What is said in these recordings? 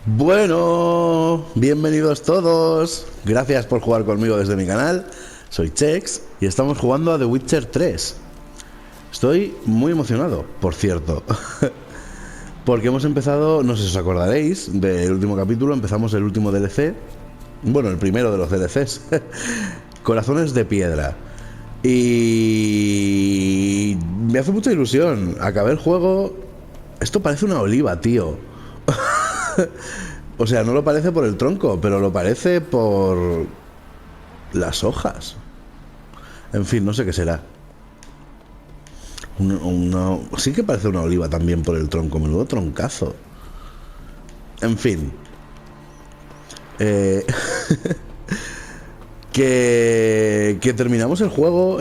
Bueno, bienvenidos todos. Gracias por jugar conmigo desde mi canal. Soy Chex y estamos jugando a The Witcher 3. Estoy muy emocionado, por cierto. Porque hemos empezado, no sé si os acordaréis, del último capítulo. Empezamos el último DLC. Bueno, el primero de los DLCs. Corazones de piedra. Y me hace mucha ilusión. Acabé el juego. Esto parece una oliva, tío. O sea, no lo parece por el tronco, pero lo parece por las hojas. En fin, no sé qué será. Sí que parece una oliva también por el tronco. Menudo troncazo. En fin. Que terminamos el juego.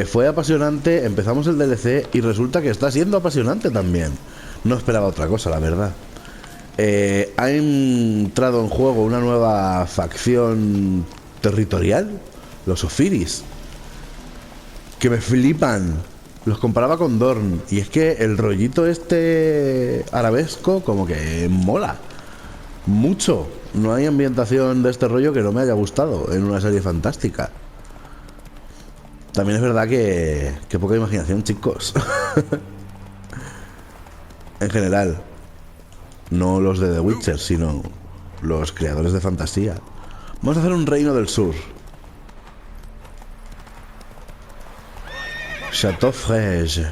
Fue apasionante. Empezamos el DLC y resulta que está siendo apasionante también. No esperaba otra cosa, la verdad. Ha entrado en juego una nueva facción territorial, los Ofiris, que me flipan. Los comparaba con Dorn, y es que el rollito este arabesco como que mola mucho. No hay ambientación de este rollo que no me haya gustado en una serie fantástica. También es verdad que poca imaginación, chicos. En general. No los de The Witcher, sino los creadores de fantasía. Vamos a hacer un reino del sur. Chateau Fraise.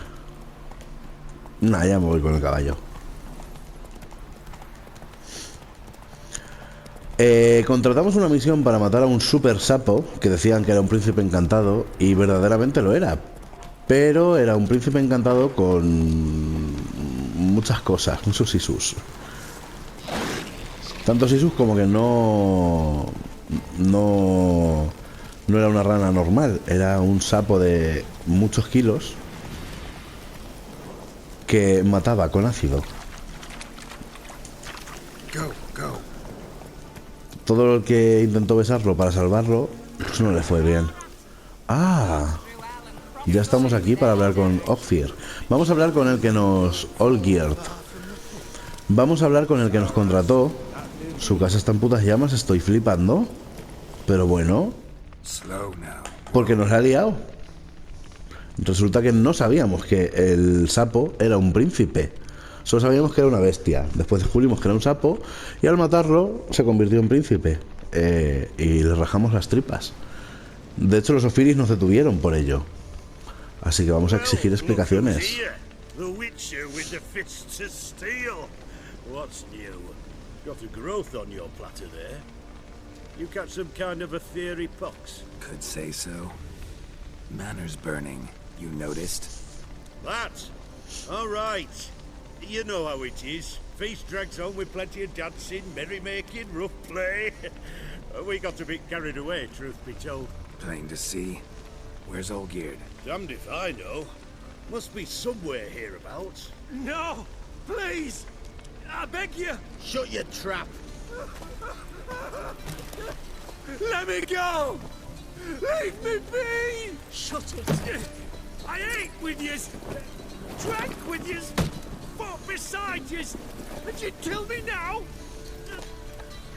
Nah, ya me voy con el caballo. Contratamos una misión para matar a un super sapo, que decían que era un príncipe encantado, y verdaderamente lo era. Pero era un príncipe encantado con muchas cosas, muchos isus. Tantos isus como que no era una rana normal, era un sapo de muchos kilos que mataba con ácido. Todo el que intentó besarlo para salvarlo, pues no le fue bien. Ah, ya estamos aquí para hablar con Ophir. Vamos a hablar con el que nos... Olgierd. Vamos a hablar con el que nos contrató. Su casa está en putas llamas, estoy flipando. Pero bueno, porque nos ha liado. Resulta que no sabíamos que el sapo era un príncipe. Solo sabíamos que era una bestia. Después descubrimos que era un sapo y al matarlo se convirtió en príncipe. Y le rajamos las tripas. De hecho, los Ofiris nos detuvieron por ello. Así que vamos a exigir explicaciones. Got a growth on your platter there. You catch some kind of a theory pox? Could say so. Manor's burning, you noticed? That? All right. You know how it is. Feast drags on with plenty of dancing, merrymaking, rough play. We got a bit carried away, truth be told. Plain to see. Where's Olgierd? Damned if I know. Must be somewhere hereabouts. No! Please! I beg you! Shut your trap! Let me go! Leave me be! Shut it! I ate with yous, drank with yous, fought beside yous, and you kill me now?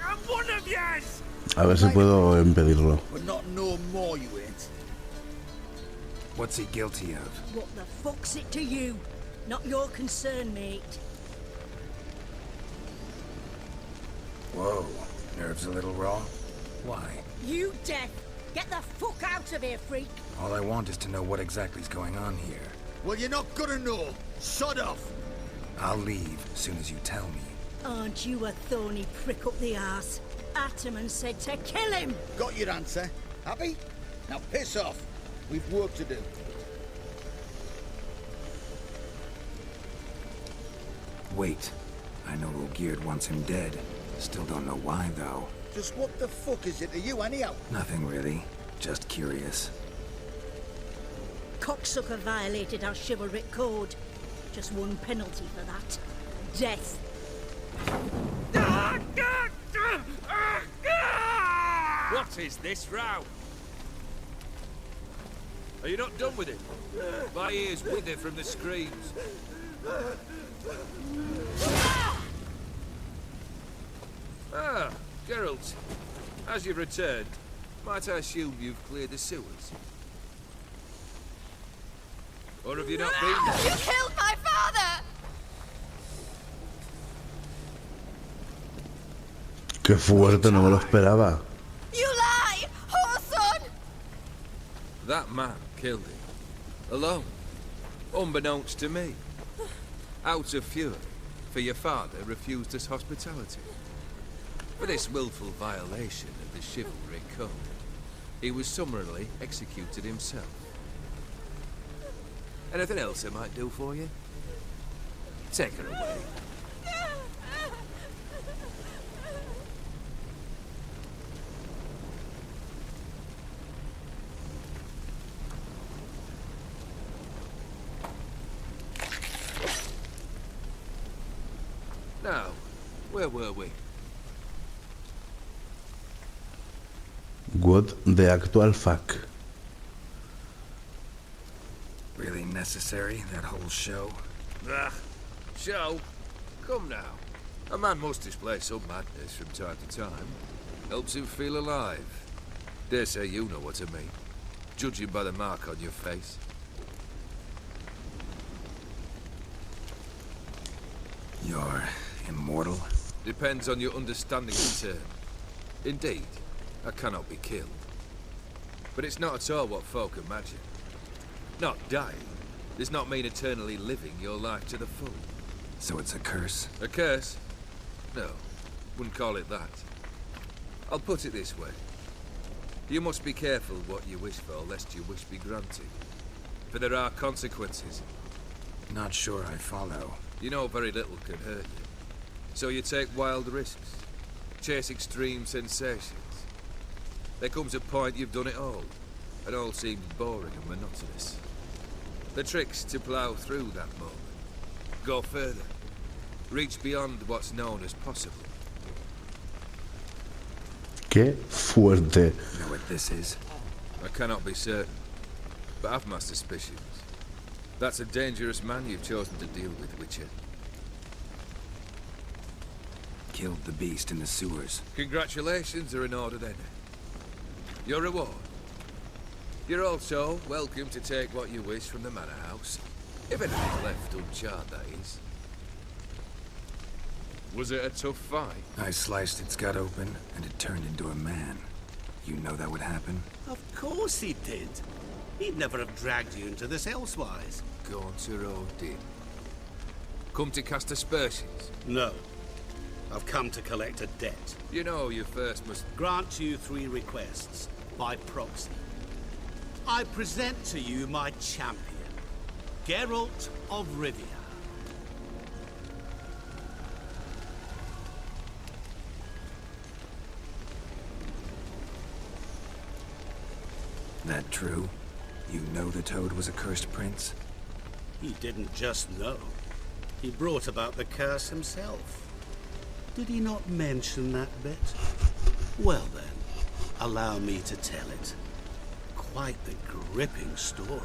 I'm one of yous! A ver si puedo impedirlo. But not no more, you ain't. What's he guilty of? What the fuck's it to you? Not your concern, mate. Whoa, nerves a little raw? Why? You deaf! Get the fuck out of here, freak! All I want is to know what exactly is going on here. Well, you're not gonna know. Sod off! I'll leave as soon as you tell me. Aren't you a thorny prick up the arse? Ataman said to kill him! Got your answer. Happy? Now piss off. We've work to do. Wait. I know Olgierd wants him dead. Still don't know why, though. Just what the fuck is it to you, anyhow? Nothing really. Just curious. Cocksucker violated our chivalric code. Just one penalty for that. Death. What is this row? Are you not done with it? My ears wither from the screams. Geralt, as you've returned, might I assume you've cleared the sewers? Or have you not been there? You killed my father! Qué fuerte, no me lo esperaba. You lie, whoreson! That man killed him. Alone. Unbeknownst to me. Out of fury, for your father refused us hospitality. For this willful violation of the chivalry code, he was summarily executed himself. Anything else I might do for you? Take her away. Now, where were we? What the actual fuck? Really necessary, that whole show? Ah, show? Come now. A man must display some madness from time to time. Helps him feel alive. Dare say you know what I mean. Judging by the mark on your face. You're immortal? Depends on your understanding of the term. Indeed, I cannot be killed. But it's not at all what folk imagine. Not dying does not mean eternally living your life to the full. So it's a curse? A curse? No, wouldn't call it that. I'll put it this way. You must be careful what you wish for, lest your wish be granted. For there are consequences. Not sure I follow. You know very little can hurt you. So you take wild risks. Chase extreme sensations. There comes a point you've done it all. And all seems boring and monotonous. The trick's to plough through that moment. Go further. Reach beyond what's known as possible. Qué fuerte. Know what this is? I cannot be certain, but I've my suspicions. That's a dangerous man you've chosen to deal with, Witcher. Killed the beast in the sewers. Congratulations are in order then. Your reward. You're also welcome to take what you wish from the manor house. If anything's left uncharred, that is. Was it a tough fight? I sliced its gut open, and it turned into a man. You know that would happen? Of course he did. He'd never have dragged you into this elsewise. Gaunter did. Come to cast aspersions. No. I've come to collect a debt. You know you first must... Grant you 3 requests, by proxy. I present to you my champion, Geralt of Rivia. That true? You know the Toad was a cursed prince? He didn't just know. He brought about the curse himself. Did he not mention that bit? Well then, allow me to tell it. Quite the gripping story.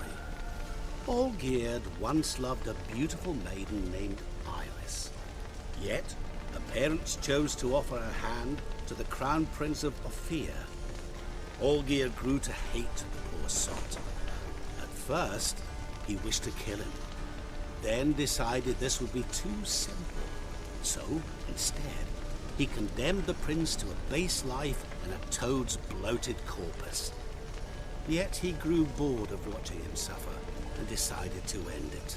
Olgierd once loved a beautiful maiden named Iris. Yet, her parents chose to offer her hand to the Crown Prince of Ophir. Olgierd grew to hate the poor sot. At first, he wished to kill him. Then decided this would be too simple. So, instead, he condemned the prince to a base life in a toad's bloated corpus. Yet he grew bored of watching him suffer and decided to end it.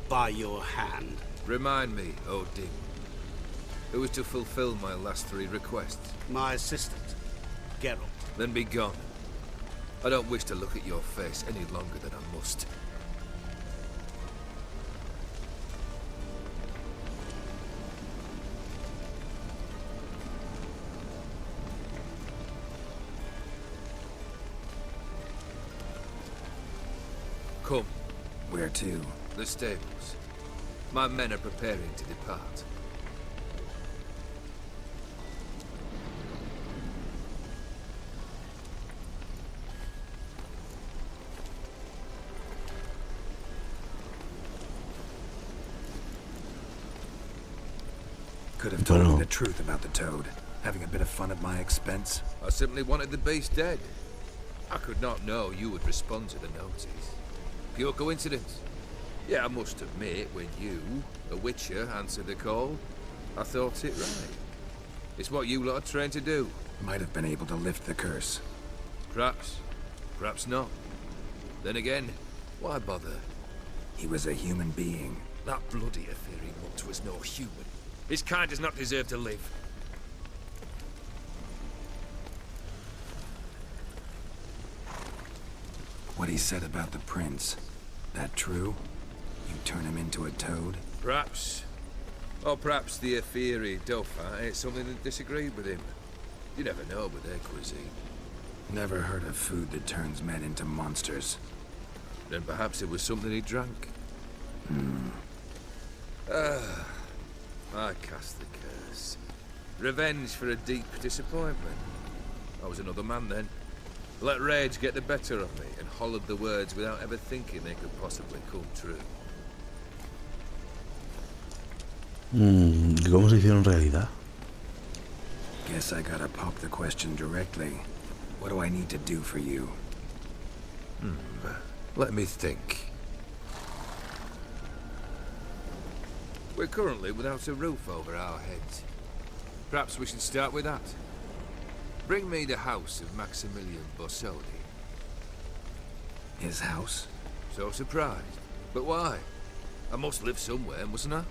By your hand. Remind me, Odin. Who was to fulfill my last 3 requests? My assistant, Geralt. Then be gone. I don't wish to look at your face any longer than I must. Come. Where to? The stables. My men are preparing to depart. Could have told me Bueno. the truth about the Toad. Having a bit of fun at my expense? I simply wanted the beast dead. I could not know you would respond to the notice. Pure coincidence. Yeah, I must admit, when you, a witcher, answered the call, I thought it right. It's what you lot are trained to do. Might have been able to lift the curse. Perhaps. Perhaps not. Then again, why bother? He was a human being. That bloody Ethereal mutt was no human. His kind does not deserve to live. What he said about the prince, that true? You turn him into a toad? Perhaps. Or perhaps the Ethereal Dauphin ate something that disagreed with him. You never know with their cuisine. Never heard of food that turns men into monsters. Then perhaps it was something he drank. I cast the curse. Revenge for a deep disappointment. I was another man then. Let rage get the better of me and hollered the words without ever thinking they could possibly come true. ¿Y cómo se hicieron realidad? Guess I gotta pop the question directly. What do I need to do for you? Let me think. We're currently without a roof over our heads. Perhaps we should start with that. Bring me the house of Maximilian Borsodi. His house? So surprised. But why? I must live somewhere, mustn't I?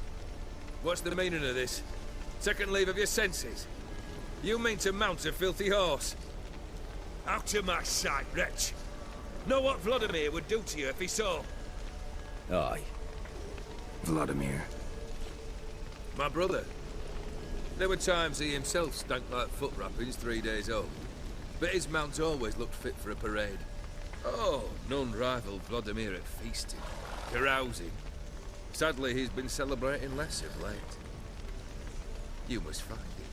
What's the meaning of this? Second leave of your senses? You mean to mount a filthy horse? Out of my sight, wretch! Know what Vladimir would do to you if he saw? Aye. Vladimir. My brother. There were times he himself stank like foot wrappings 3 days old. But his mount always looked fit for a parade. Oh, none rivaled Vladimir at feasting, carousing. Sadly, he's been celebrating less of late. You must find him,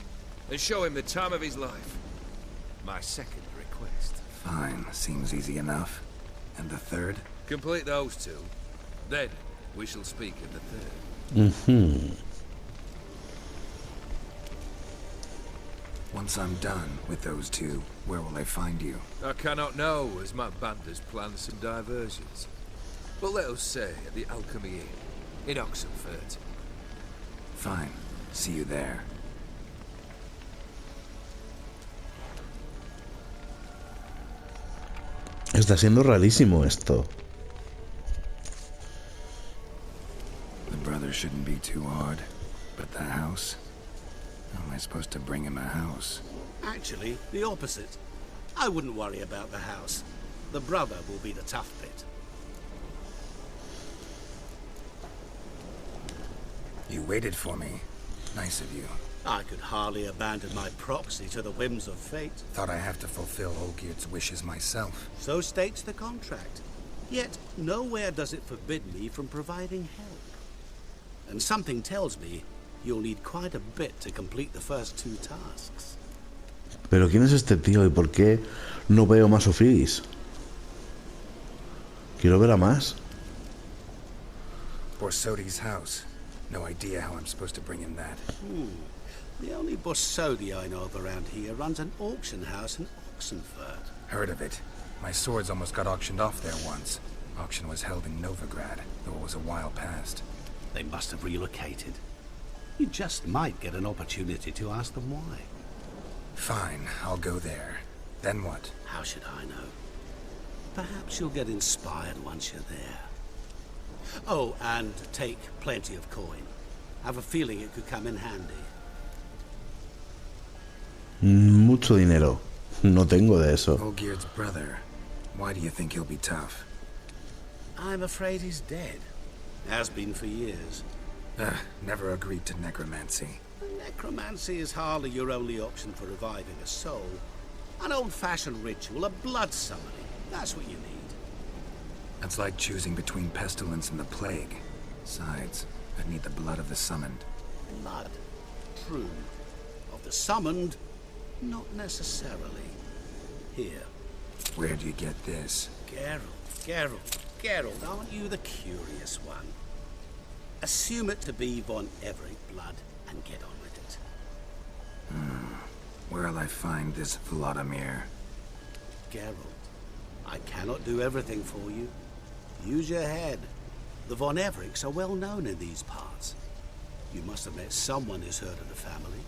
and show him the time of his life. My second request. Fine, seems easy enough. And the third? Complete those two. Then, we shall speak of the third. Once I'm done with those two, where will I find you? I cannot know, as my band has planned some diversions. But let us say at the Alchemy Inn, in Oxenfurt. Fine. See you there. Está siendo rarísimo esto. The brother shouldn't be too hard. But the house? How am I supposed to bring him a house? Actually, the opposite. I wouldn't worry about the house. The brother will be the tough bit. You waited for me. Nice of you. I could hardly abandon my proxy to the whims of fate. Thought I have to fulfill Olgierd's wishes myself. So states the contract. Yet, nowhere does it forbid me from providing help. And something tells me you'll need quite a bit to complete the first two tasks. Pero ¿quién es este tío y por qué no veo más Osiris? Quiero ver a más. Borsodi's house. No idea how I'm supposed to bring him that. The only Borsodi I know of around here runs an auction house in Oxenfurt. Heard of it. My swords almost got auctioned off there once. Auction was held in Novigrad, though it was a while past. They must have relocated. You just might get an opportunity to ask them why. Fine, I'll go there. Then what? How should I know? Perhaps you'll get inspired once you're there. Oh, and take plenty of coin. Have a feeling it could come in handy. Mucho dinero. No tengo de eso. Olgierd's brother. Why do you think he'll be tough? I'm afraid he's dead. Has been for years. Never agreed to necromancy. Necromancy is hardly your only option for reviving a soul. An old-fashioned ritual, a blood summoning. That's what you need. That's like choosing between pestilence and the plague. Besides, I'd need the blood of the summoned. Blood. True. Of the summoned, not necessarily. Here. Where do you get this? Geralt, aren't you the curious one? Assume it to be von Everett blood and get on with it. where'll I find this Vladimir? Geralt, I cannot do everything for you. Use your head. The Von Evericks are well known in these parts. You must have met someone who's heard of the family.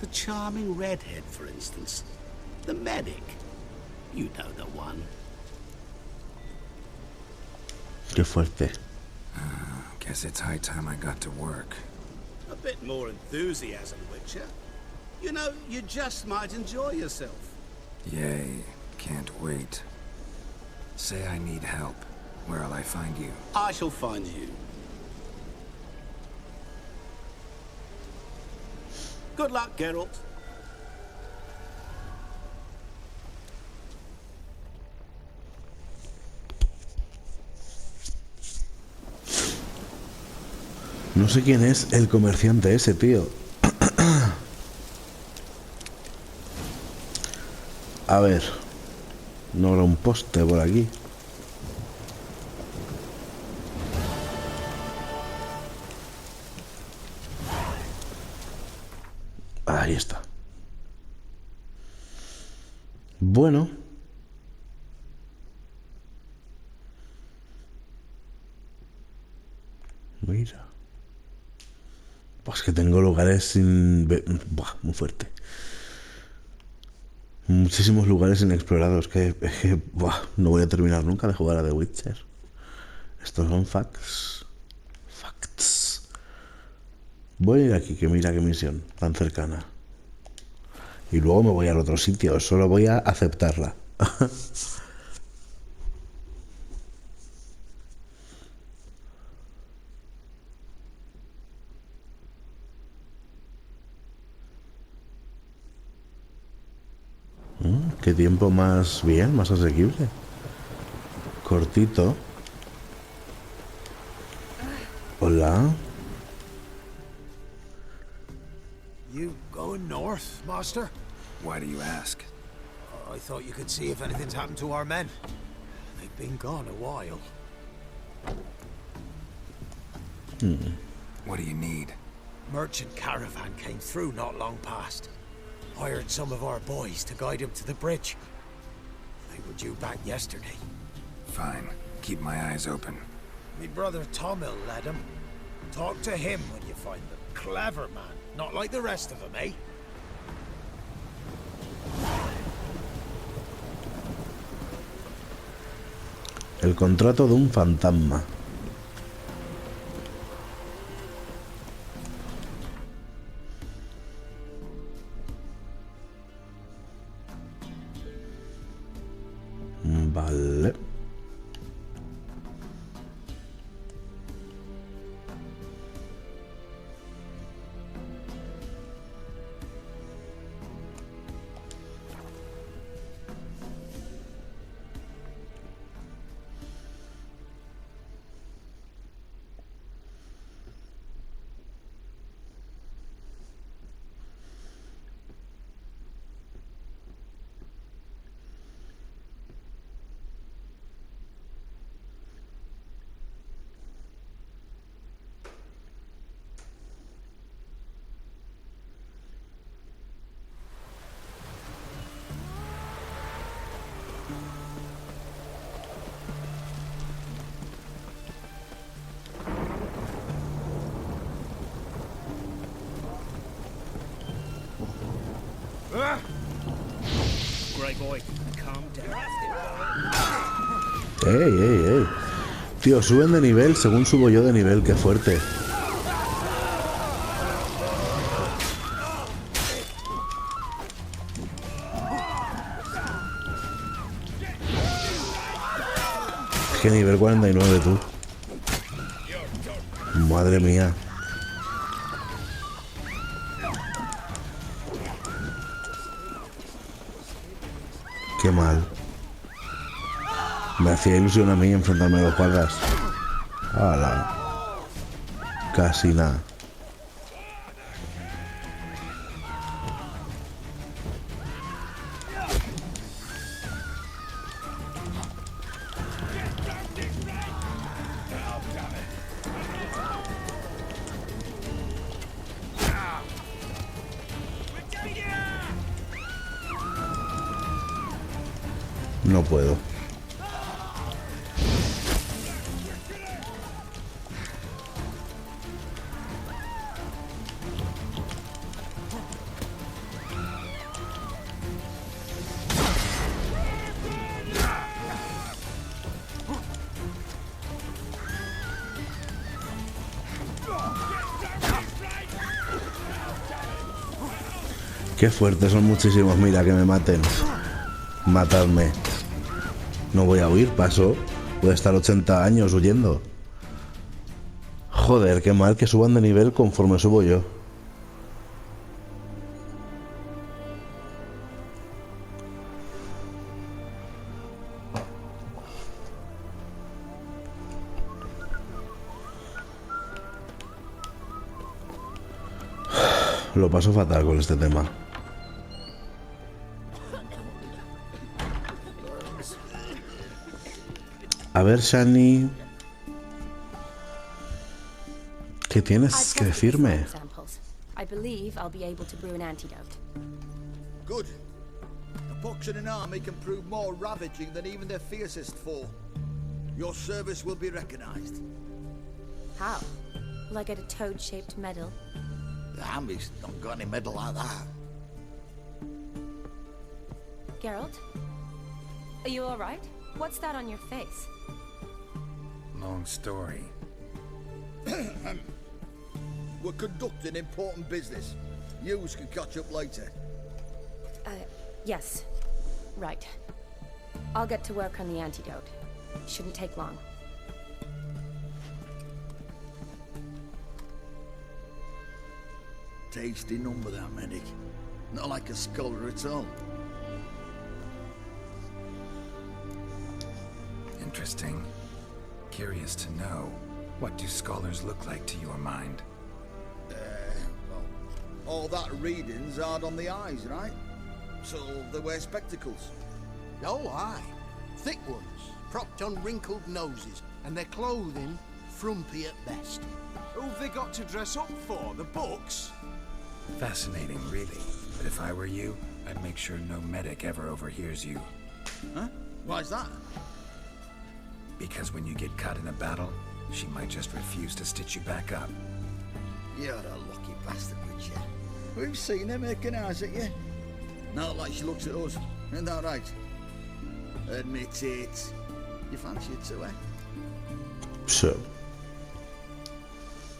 The charming redhead, for instance. The medic. You know the one. Qué fuerte. Guess it's high time I got to work. A bit more enthusiasm, Witcher. You know, you just might enjoy yourself. Yay, can't wait. Say I need help. Where'll I find you? I shall find you. Good luck, Geralt. No sé quién es el comerciante ese, tío. A ver. No habrá un poste por aquí. Ahí está. Bueno. Mira. Pues que tengo lugares sin... Buah, muy fuerte. Muchísimos lugares inexplorados que buah, no voy a terminar nunca de jugar a The Witcher. Estos son facts. Facts. Voy a ir aquí, que mira qué misión tan cercana. Y luego me voy al otro sitio. Solo voy a aceptarla. Qué tiempo más bien, más asequible. Cortito. Hola. You going north, master? Why do you ask? I thought you could see if anything's happened to our men. They've been gone a while. What do you need? Merchant caravan came through not long past. Hired some of our boys to guide him to the bridge. They were due back yesterday. Fine. Keep my eyes open. Me brother Tomil led him. Talk to him when you find them. Clever man. Not like the rest of them, eh? El contrato de un fantasma. Vale. Grey boy, calm down. ¡Ey! Tío, suben de nivel según subo yo de nivel, qué fuerte. Es que nivel 49 tú. Madre mía. Qué mal. Me hacía ilusión a mí enfrentarme a los guardas. ¡Hala! Casi nada. No puedo. Qué fuertes son muchísimos, mira, que me maten. Matadme. No voy a huir, paso. Voy a estar 80 años huyendo. Joder, qué mal que suban de nivel conforme subo yo. Lo paso fatal con este tema. A ver, Shani, ¿qué tienes que decirme? I believe I'll be able to brew an antidote. Good. A pox in an army can prove more ravaging than even their fiercest foe. Your service will be recognized. How? Will I get a toad-shaped medal? The army's not got any medal like that. Geralt? Are you alright? What's that on your face? Long story. We're conducting important business. Yous can catch up later. Yes. Right. I'll get to work on the antidote. Shouldn't take long. Tasty number, that medic. Not like a scholar at all. Interesting. Curious to know, what do scholars look like to your mind? Well, all that reading's hard on the eyes, right? So they wear spectacles. Oh, aye. Thick ones, propped on wrinkled noses, and their clothing frumpy at best. Who've they got to dress up for? The books? Fascinating, really. But if I were you, I'd make sure no medic ever overhears you. Huh? Why's that? Because when you get caught in a battle, she might just refuse to stitch you back up. You're a lucky bastard, Richard. We've seen her making eyes at you. Not like she looks at us. Isn't that right? Admit it. You fancy it too, eh? So.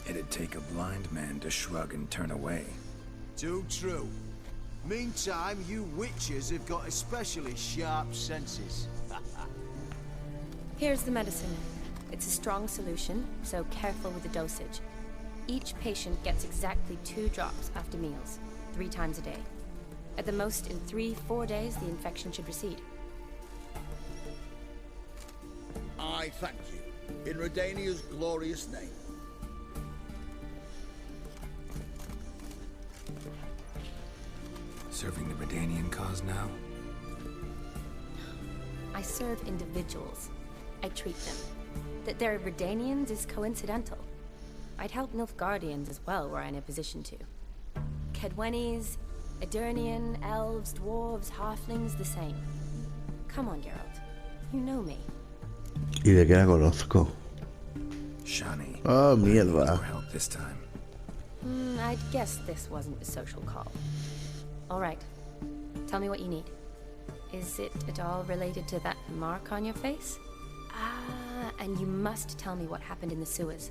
It'd take a blind man to shrug and turn away. Too true. Meantime, you witches have got especially sharp senses. Here's the medicine. It's a strong solution, so careful with the dosage. Each patient gets exactly 2 drops after meals, 3 times a day. At the most, in 3-4 days, the infection should recede. I thank you. In Redania's glorious name. Serving the Redanian cause now? I serve individuals. I treat them. That they're Redanians is coincidental. I'd help Nilfgaardians as well, were I in a position to. Kedwenis, Edirnian, elves, dwarves, halflings, the same. Come on, Geralt. You know me. ¿Y de qué la conozco? Shani. Oh, mierda. For help this time. I'd guess this wasn't a social call. All right. Tell me what you need. Is it at all related to that mark on your face? Ah, and you must tell me what happened in the sewers.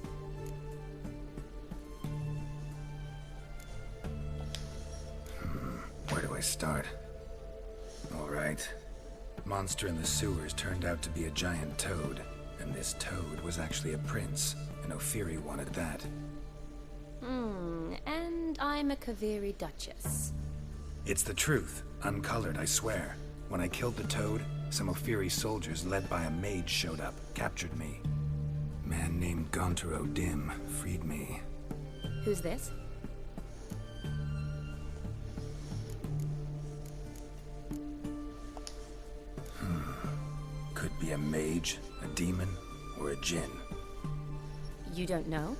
Where do I start? All right. Monster in the sewers turned out to be a giant toad, and this toad was actually a prince, and Ophiri wanted that. And I'm a Kaviri duchess. It's the truth, uncolored, I swear. When I killed the toad, some Ophiri soldiers led by a mage showed up, captured me. A man named Gontaro Dim freed me. Who's this? Could be a mage, a demon, or a djinn. You don't know?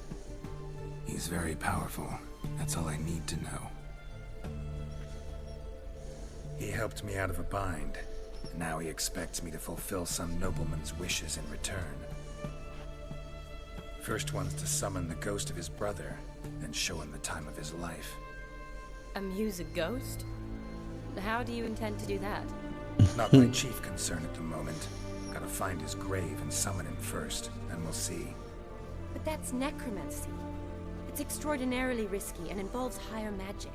He's very powerful. That's all I need to know. He helped me out of a bind. Now he expects me to fulfill some nobleman's wishes in return. First one's to summon the ghost of his brother, then show him the time of his life. Amuse a ghost? How do you intend to do that? Not my chief concern at the moment. Gotta find his grave and summon him first, then we'll see. But that's necromancy. It's extraordinarily risky and involves higher magic.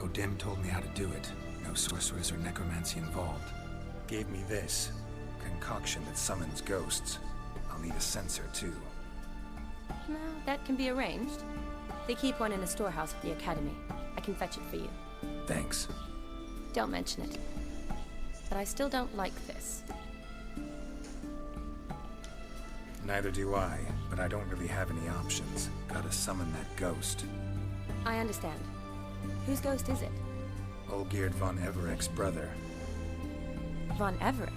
O'Dim told me how to do it. No sorcerers or necromancy involved. Gave me this concoction that summons ghosts. I'll need a censer too. No, that can be arranged. They keep one in a storehouse at the academy. I can fetch it for you. Thanks. Don't mention it. But I still don't like this. Neither do I, but I don't really have any options. Gotta summon that ghost. I understand. Whose ghost is it? Olgierd von Evereck's brother. Von Evereck?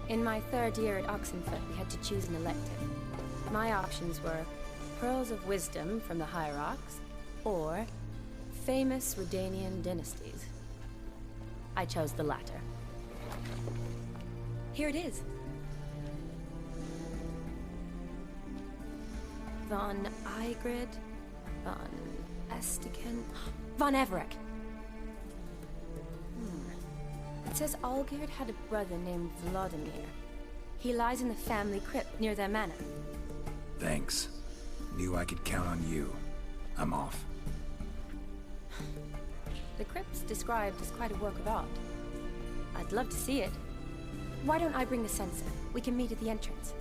In my third year at Oxenfoot, we had to choose an elective. My options were Pearls of Wisdom from the Hierarchs, or famous Redanian dynasties. I chose the latter. Here it is. Von Igrid, von Estiken, von Evereck. It says Olgierd had a brother named Vladimir. He lies in the family crypt near their manor. Thanks. Knew I could count on you. I'm off. The crypt's described as quite a work of art. I'd love to see it. Why don't I bring the censer? We can meet at the entrance.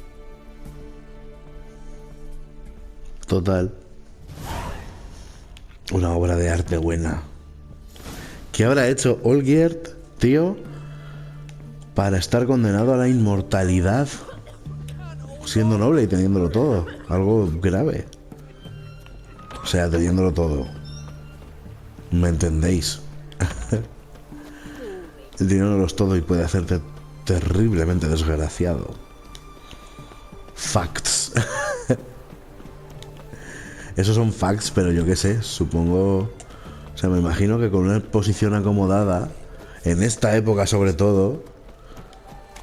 Total. Una obra de arte buena. ¿Qué habrá hecho Olgierd, tío, para estar condenado a la inmortalidad siendo noble y teniéndolo todo? Algo grave. O sea, teniéndolo todo. ¿Me entendéis? El dinero no lo es todo y puede hacerte terriblemente desgraciado. Facts. Esos son facts, pero yo qué sé, supongo... O sea, me imagino que con una posición acomodada, en esta época sobre todo,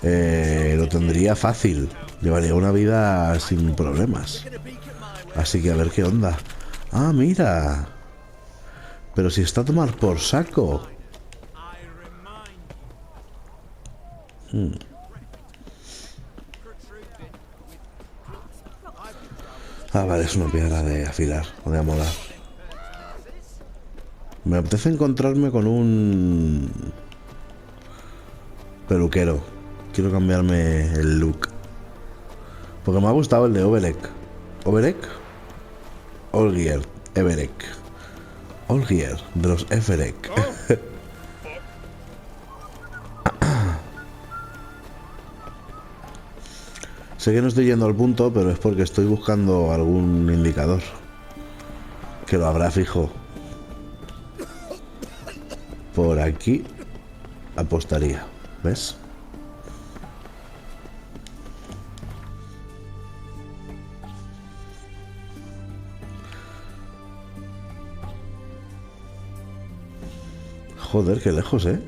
lo tendría fácil. Llevaría una vida sin problemas. Así que a ver qué onda. Ah, mira. Pero si está a tomar por saco. Ah, vale, es una piedra de afilar o de amolar. Me apetece encontrarme con un peluquero. Quiero cambiarme el look. Porque me ha gustado el de Oberek. ¿Oberek? Olgierd, Evereck. Olgierd, de los Evereck. Sé que no estoy yendo al punto, pero es porque estoy buscando algún indicador. Que lo habrá fijo. Por aquí apostaría. ¿Ves? Joder, qué lejos, ¿eh?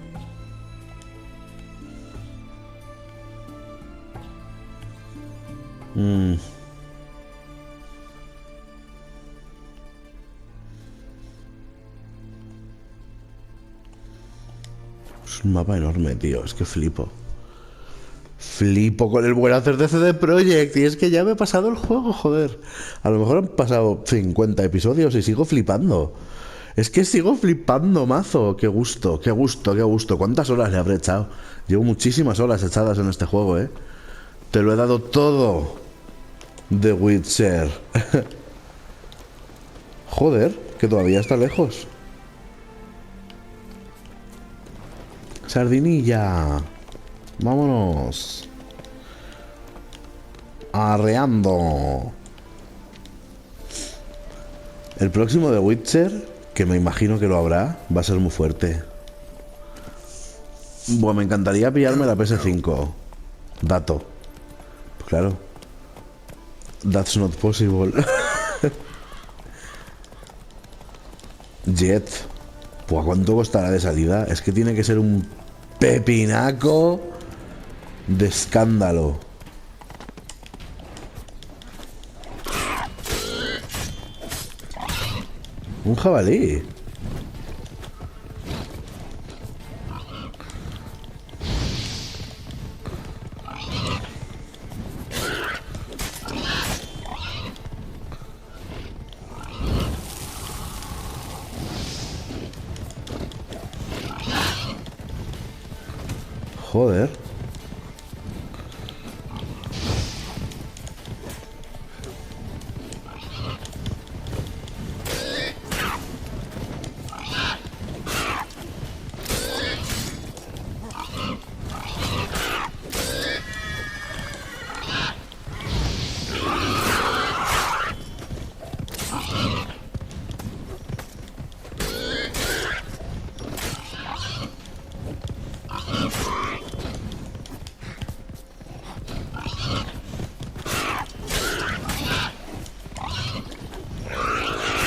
Es un mapa enorme, tío. Es que flipo. Flipo con el buen hacer de CD Projekt. Y es que ya me he pasado el juego, joder. A lo mejor han pasado 50 episodios y sigo flipando. Es que sigo flipando, mazo. Qué gusto, qué gusto, qué gusto. ¿Cuántas horas le habré echado? Llevo muchísimas horas echadas en este juego, ¿eh? Te lo he dado todo. The Witcher. Joder, que todavía está lejos. Sardinilla. Vámonos. Arreando. El próximo The Witcher, que me imagino que lo habrá, va a ser muy fuerte. Bueno, me encantaría pillarme la PS5. Dato. Pues claro. That's not possible. Jet. Pues ¿cuánto costará de salida? Es que tiene que ser un pepinaco de escándalo. Un jabalí. Joder.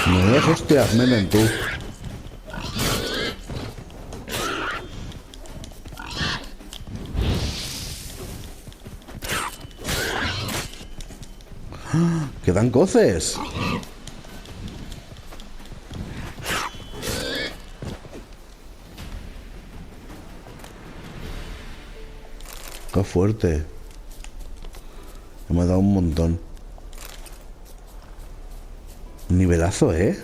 Me das hostias, Menos, tú. ¡Quedan coces! ¡Qué fuerte! Me ha dado un montón. Nivelazo, ¿eh?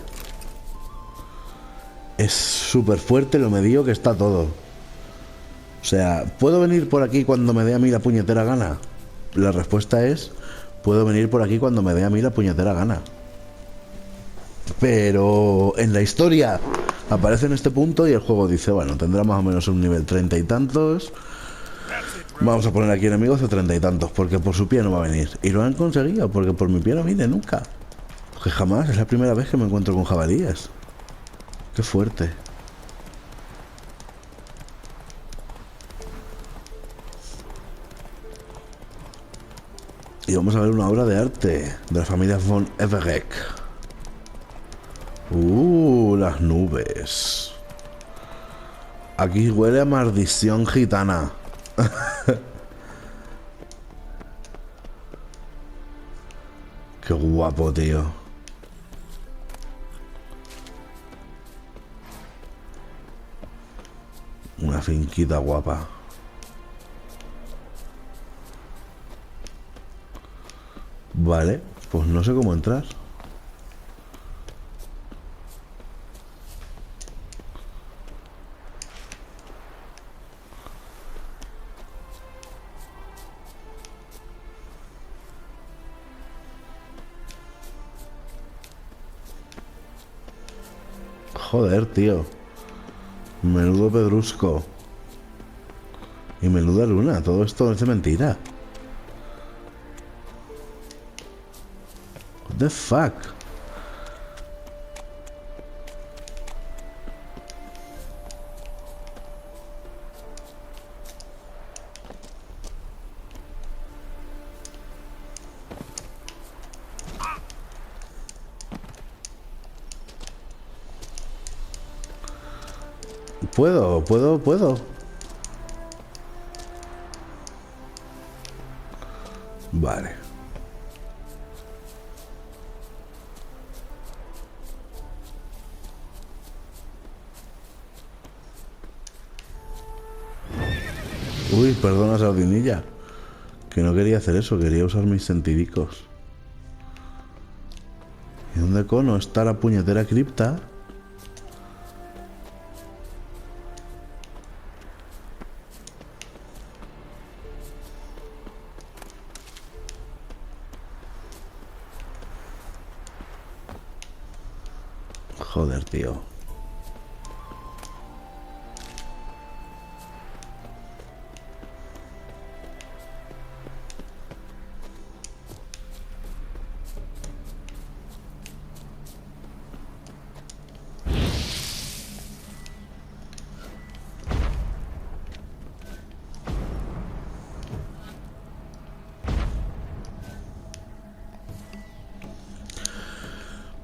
Es súper fuerte lo medido que está todo. O sea, ¿puedo venir por aquí cuando me dé a mí la puñetera gana? La respuesta es, puedo venir por aquí cuando me dé a mí la puñetera gana. Pero en la historia aparece en este punto y el juego dice, bueno, tendrá más o menos un nivel 30 y tantos. Vamos a poner aquí enemigos de 30 y tantos, porque por su pie no va a venir. Y lo han conseguido, porque por mi pie no viene nunca. Que jamás, es la primera vez que me encuentro con jabalíes. Qué fuerte. Y vamos a ver una obra de arte de la familia von Everett. Las nubes. Aquí huele a maldición gitana. Qué guapo, tío. Una finquita guapa. Vale, pues no sé cómo entrar. Joder, tío. Menudo pedrusco. Y menuda luna. Todo esto es de mentira. What the fuck. Puedo. Vale. Uy, perdona, sardinilla. Que no quería hacer eso, quería usar mis sentidicos. ¿Y dónde cono está la puñetera cripta? Joder, tío.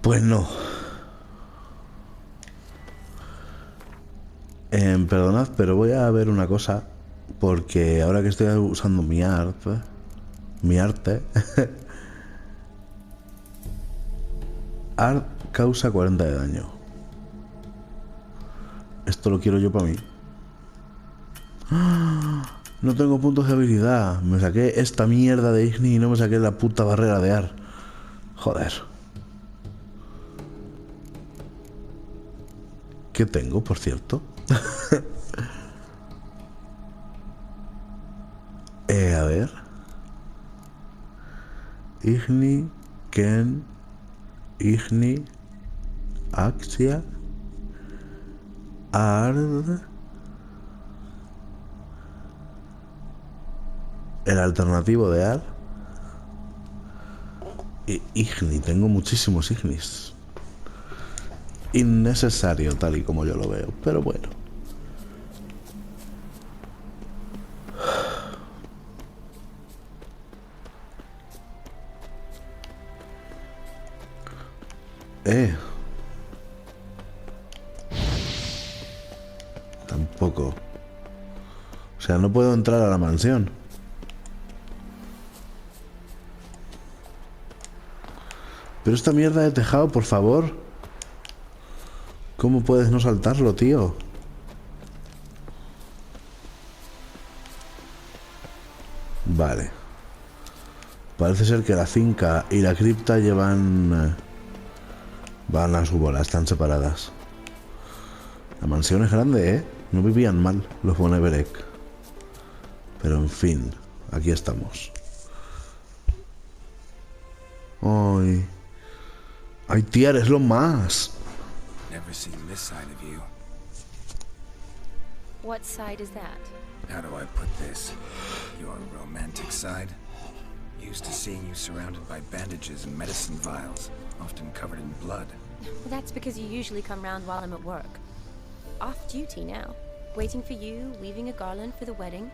Pues no. Perdonad, pero voy a ver una cosa. Porque ahora que estoy usando mi arte... Art causa 40 de daño. Esto lo quiero yo para mí. ¡Ah! No tengo puntos de habilidad. Me saqué esta mierda de Igni y no me saqué la puta barrera de Art. Joder. ¿Qué tengo, por cierto? A ver. Igni, quien, Igni, Axia, Ard. El alternativo de Ard. Y Igni, tengo muchísimos Ignis. Innecesario, tal y como yo lo veo, pero bueno. Tampoco. O sea, no puedo entrar a la mansión. Pero esta mierda de tejado, por favor. ¿Cómo puedes no saltarlo, tío? Vale. Parece ser que la finca y la cripta llevan... van a su bola, están separadas. La mansión es grande, ¿eh? No vivían mal los Boneberek. Pero en fin, aquí estamos. Ay. Ay, tía, eres lo más. Never seen this side of you. What side is that? How do I put this? Your romantic side? Used to seeing you surrounded by bandages and medicine vials, often covered in blood. Well, that's because you usually come round while I'm at work. Off duty now. Waiting for you, weaving a garland for the wedding.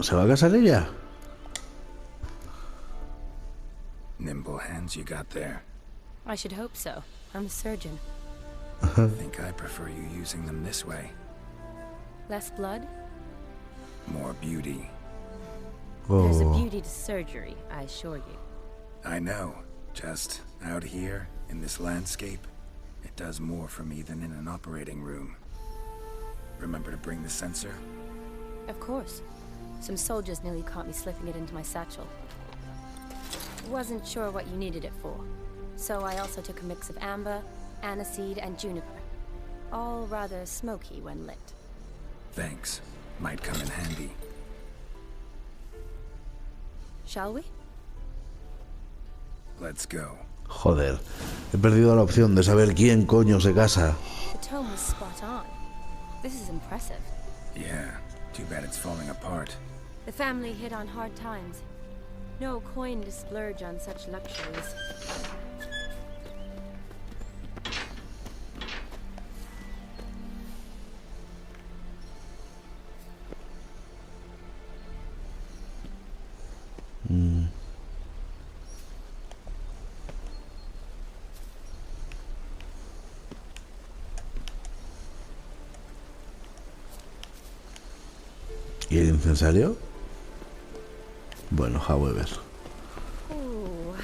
¿Se va a casar ella? Nimble hands you got there. I should hope so. I'm a surgeon. I think I prefer you using them this way. Less blood? More beauty. There's a beauty to surgery, I assure you. I know. Just out here, in this landscape, it does more for me than in an operating room. Remember to bring the sensor? Of course. Some soldiers nearly caught me slipping it into my satchel. Wasn't sure what you needed it for, so I also took a mix of amber, aniseed, and juniper. All rather smoky when lit. Thanks. Might come in handy. Shall we? Let's go. Joder, he perdido la opción de saber quién coño se casa. The tone was spot on. This is impressive. Yeah, too bad it's falling apart. The family hit on hard times. No coin to splurge on such luxuries. ¿Y el incensario? Bueno, however. Ooh,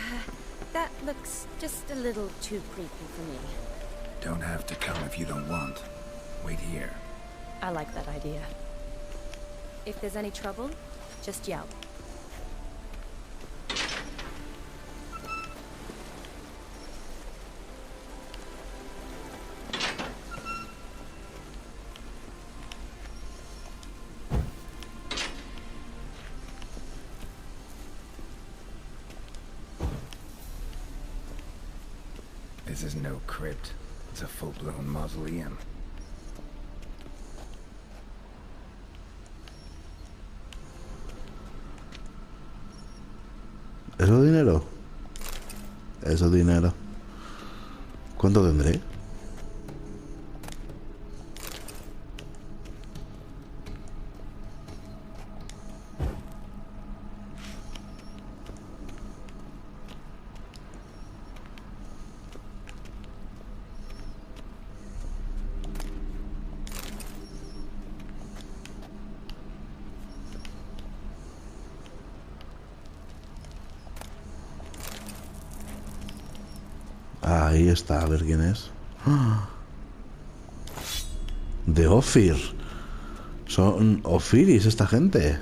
that looks just a little too creepy for me. Don't have to come if you don't want. Wait here. I like that idea. If there's any trouble, just yell. This is no crypt. It's a full-blown mausoleum. ¿Eso es dinero? Eso es dinero. ¿Cuánto tendré? Ahí está, a ver quién es. ¡Ah! De Ophir. Son Ophiris esta gente.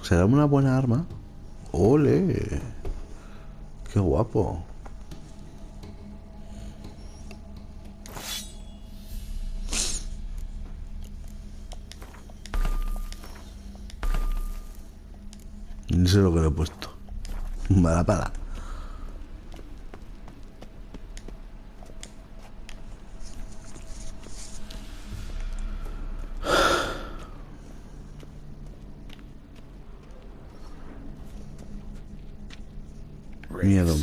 ¿Será una buena arma? ¡Ole! ¡Qué guapo! No sé lo que le he puesto. Mala pala. Miedo.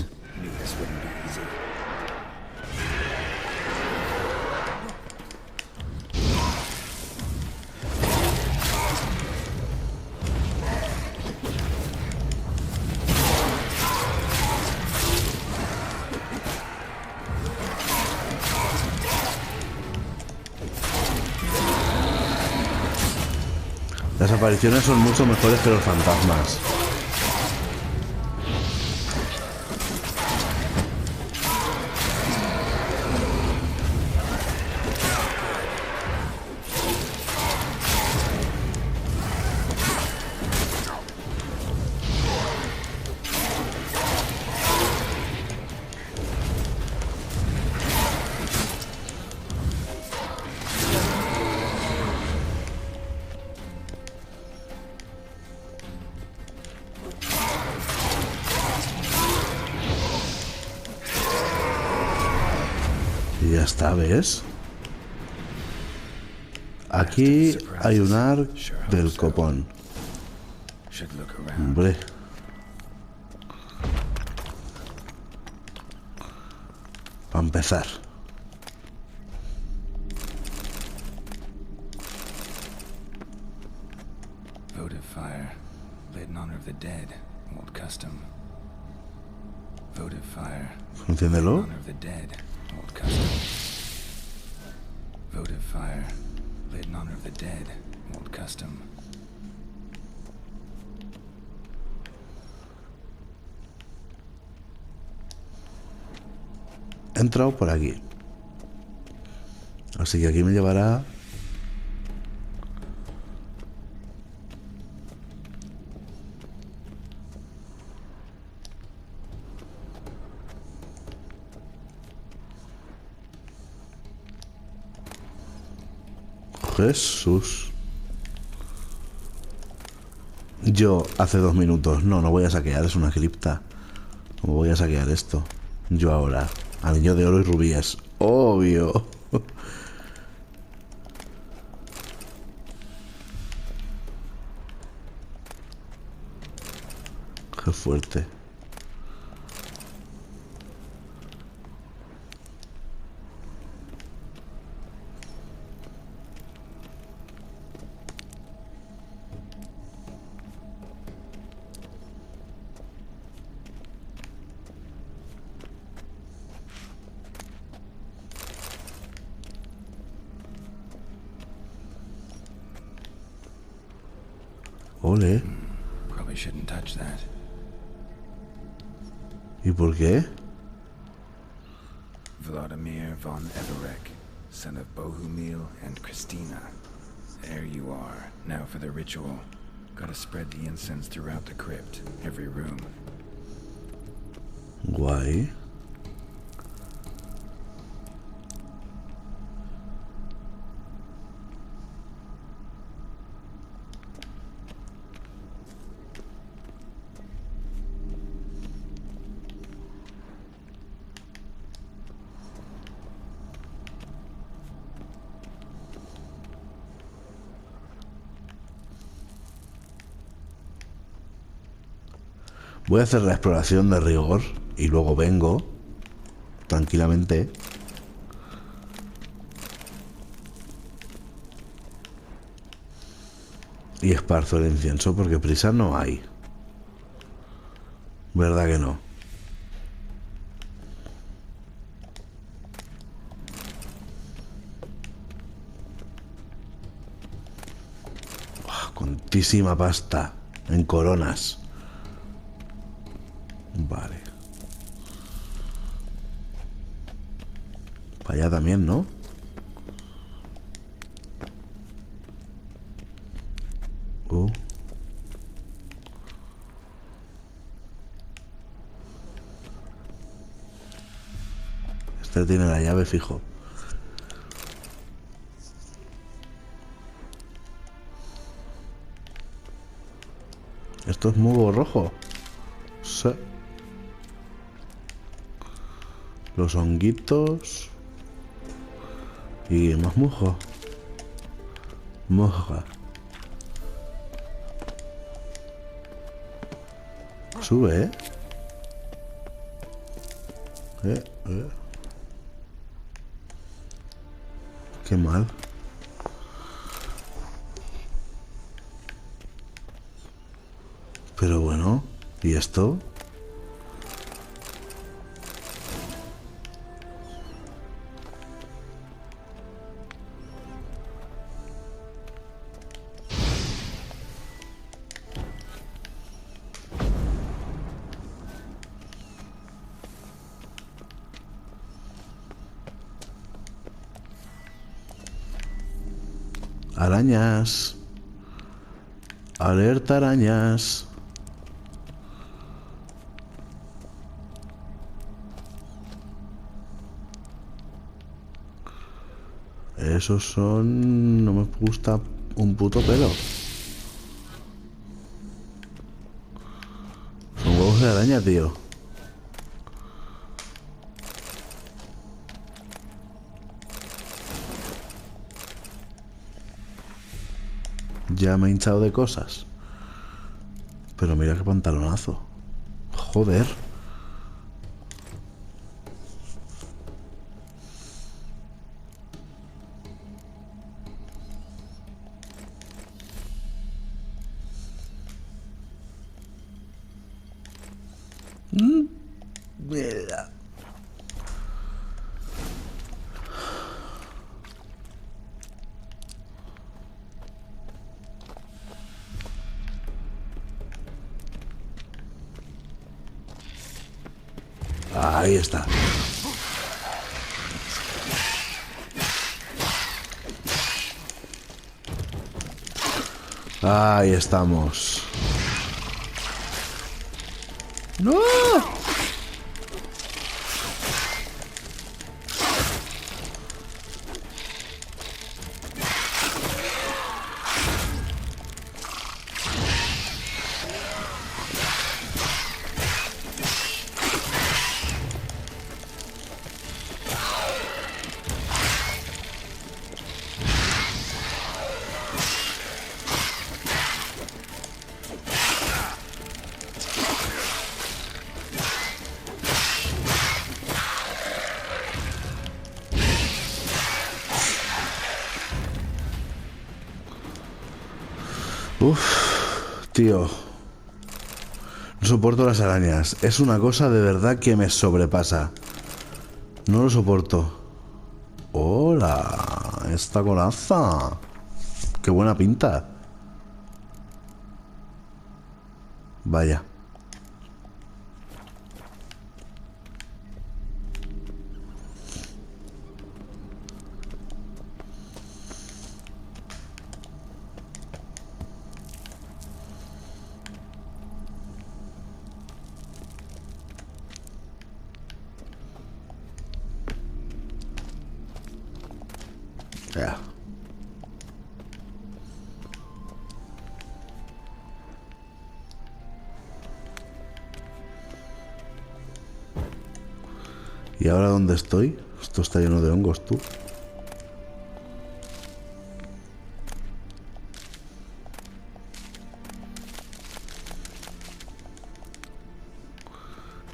Las apariciones son mucho mejores que los fantasmas. Y ya está, ¿ves? Aquí hay un arc del copón. Hombre. Para empezar. Vote of fire, lit in honor of the dead, old custom. Vote of fire, Enciéndelo. in honor of the dead, old custom. Vote of fire, lit in honor of the dead, old custom. He entrado por aquí. Así que aquí me llevará... Jesús. Yo hace 2 minutos. No voy a saquear, es una cripta. ¿Cómo voy a saquear esto? Yo ahora. Anillo de oro y rubíes. Obvio. Qué fuerte. Ole. Probably shouldn't touch that. ¿Y por qué? Vladimir von Everek, son of Bohumil and Christina. There you are. Now for the ritual. Gotta spread the incense throughout the crypt, every room. Guay. Voy a hacer la exploración de rigor y luego vengo tranquilamente y esparzo el incienso porque prisa no hay. ¿Verdad que no? Contísima pasta. En coronas. Vale. Para allá también, ¿no? Este tiene la llave fijo. Esto es musgo rojo. Sí. Los honguitos. Y más musgo. Moja. Sube, ¿eh? Qué mal. Pero bueno, ¿y esto? Arañas. Alerta arañas. Esos son... No me gusta un puto pelo. Son huevos de araña, tío. Ya me he hinchado de cosas. Pero mira qué pantalonazo. Joder. Mierda. Ahí está. Ahí estamos. ¡No! Uf, tío. No soporto las arañas. Es una cosa de verdad que me sobrepasa. No lo soporto. ¡Hola! Esta colaza. ¡Qué buena pinta! Vaya. Ya. ¿Y ahora dónde estoy? Esto está lleno de hongos, tú.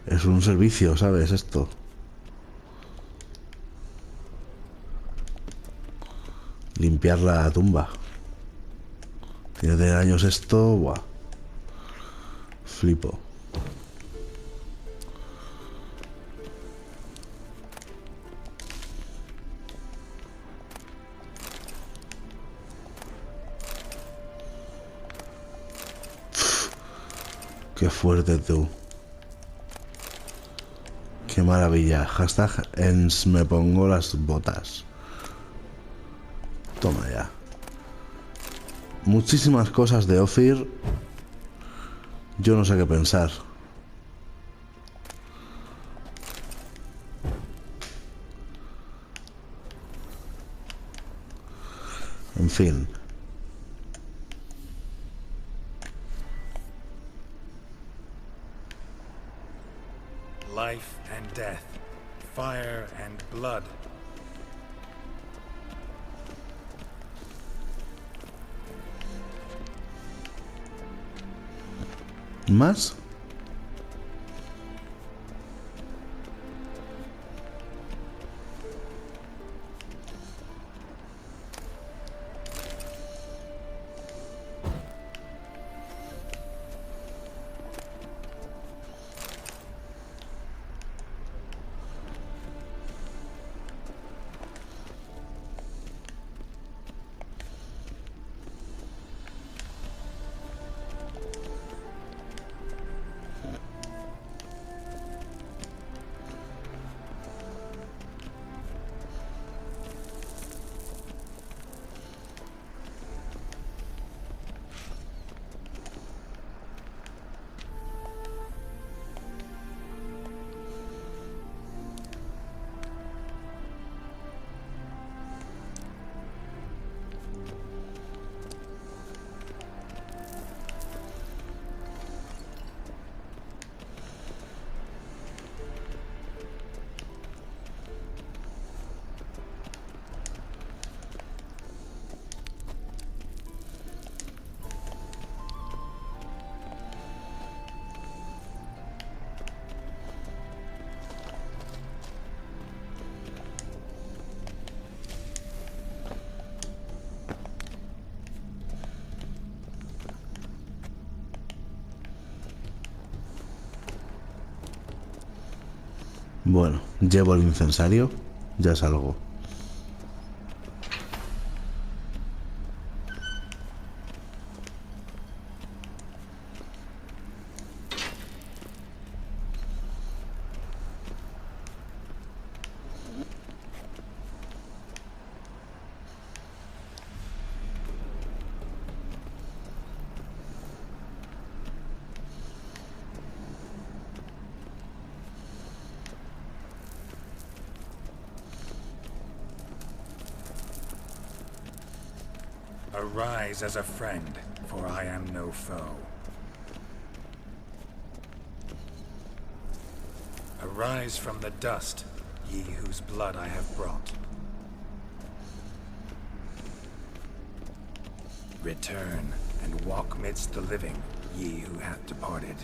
Es un servicio, ¿sabes? Esto. Limpiar la tumba. Tiene de años esto. Buah. Flipo. fuerte tú. Qué maravilla. Hashtag me pongo las botas. Toma ya. Muchísimas cosas de Ophir. Yo no sé qué pensar. En fin. Life and death, fire and blood. ¿Más? Bueno, llevo el incensario, ya es algo. Arise as a friend, for I am no foe. Arise from the dust, ye whose blood I have brought. Return and walk midst the living, ye who hath departed.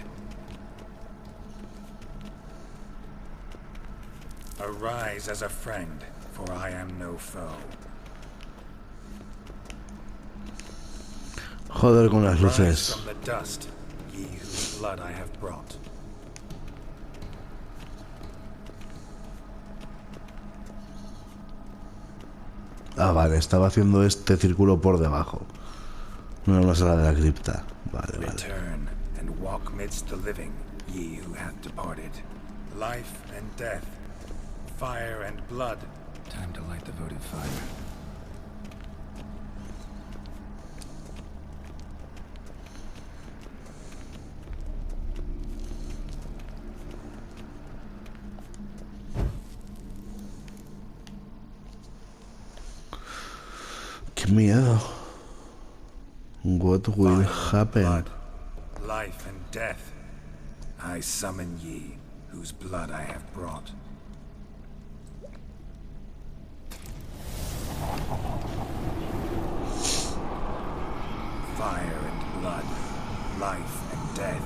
Arise as a friend, for I am no foe. Joder con las Rise luces. from the dust, ye whose blood I have brought. Ah, vale, estaba haciendo este círculo por debajo. No era una sala de la cripta. Vale, vale. Return and walk midst the living, ye who hath departed. Life and death, fire and blood. Time to light the votive fire. Qué miedo. What will happen? Blood, life and death. I summon ye, whose blood I have brought. Fire and blood, life and death.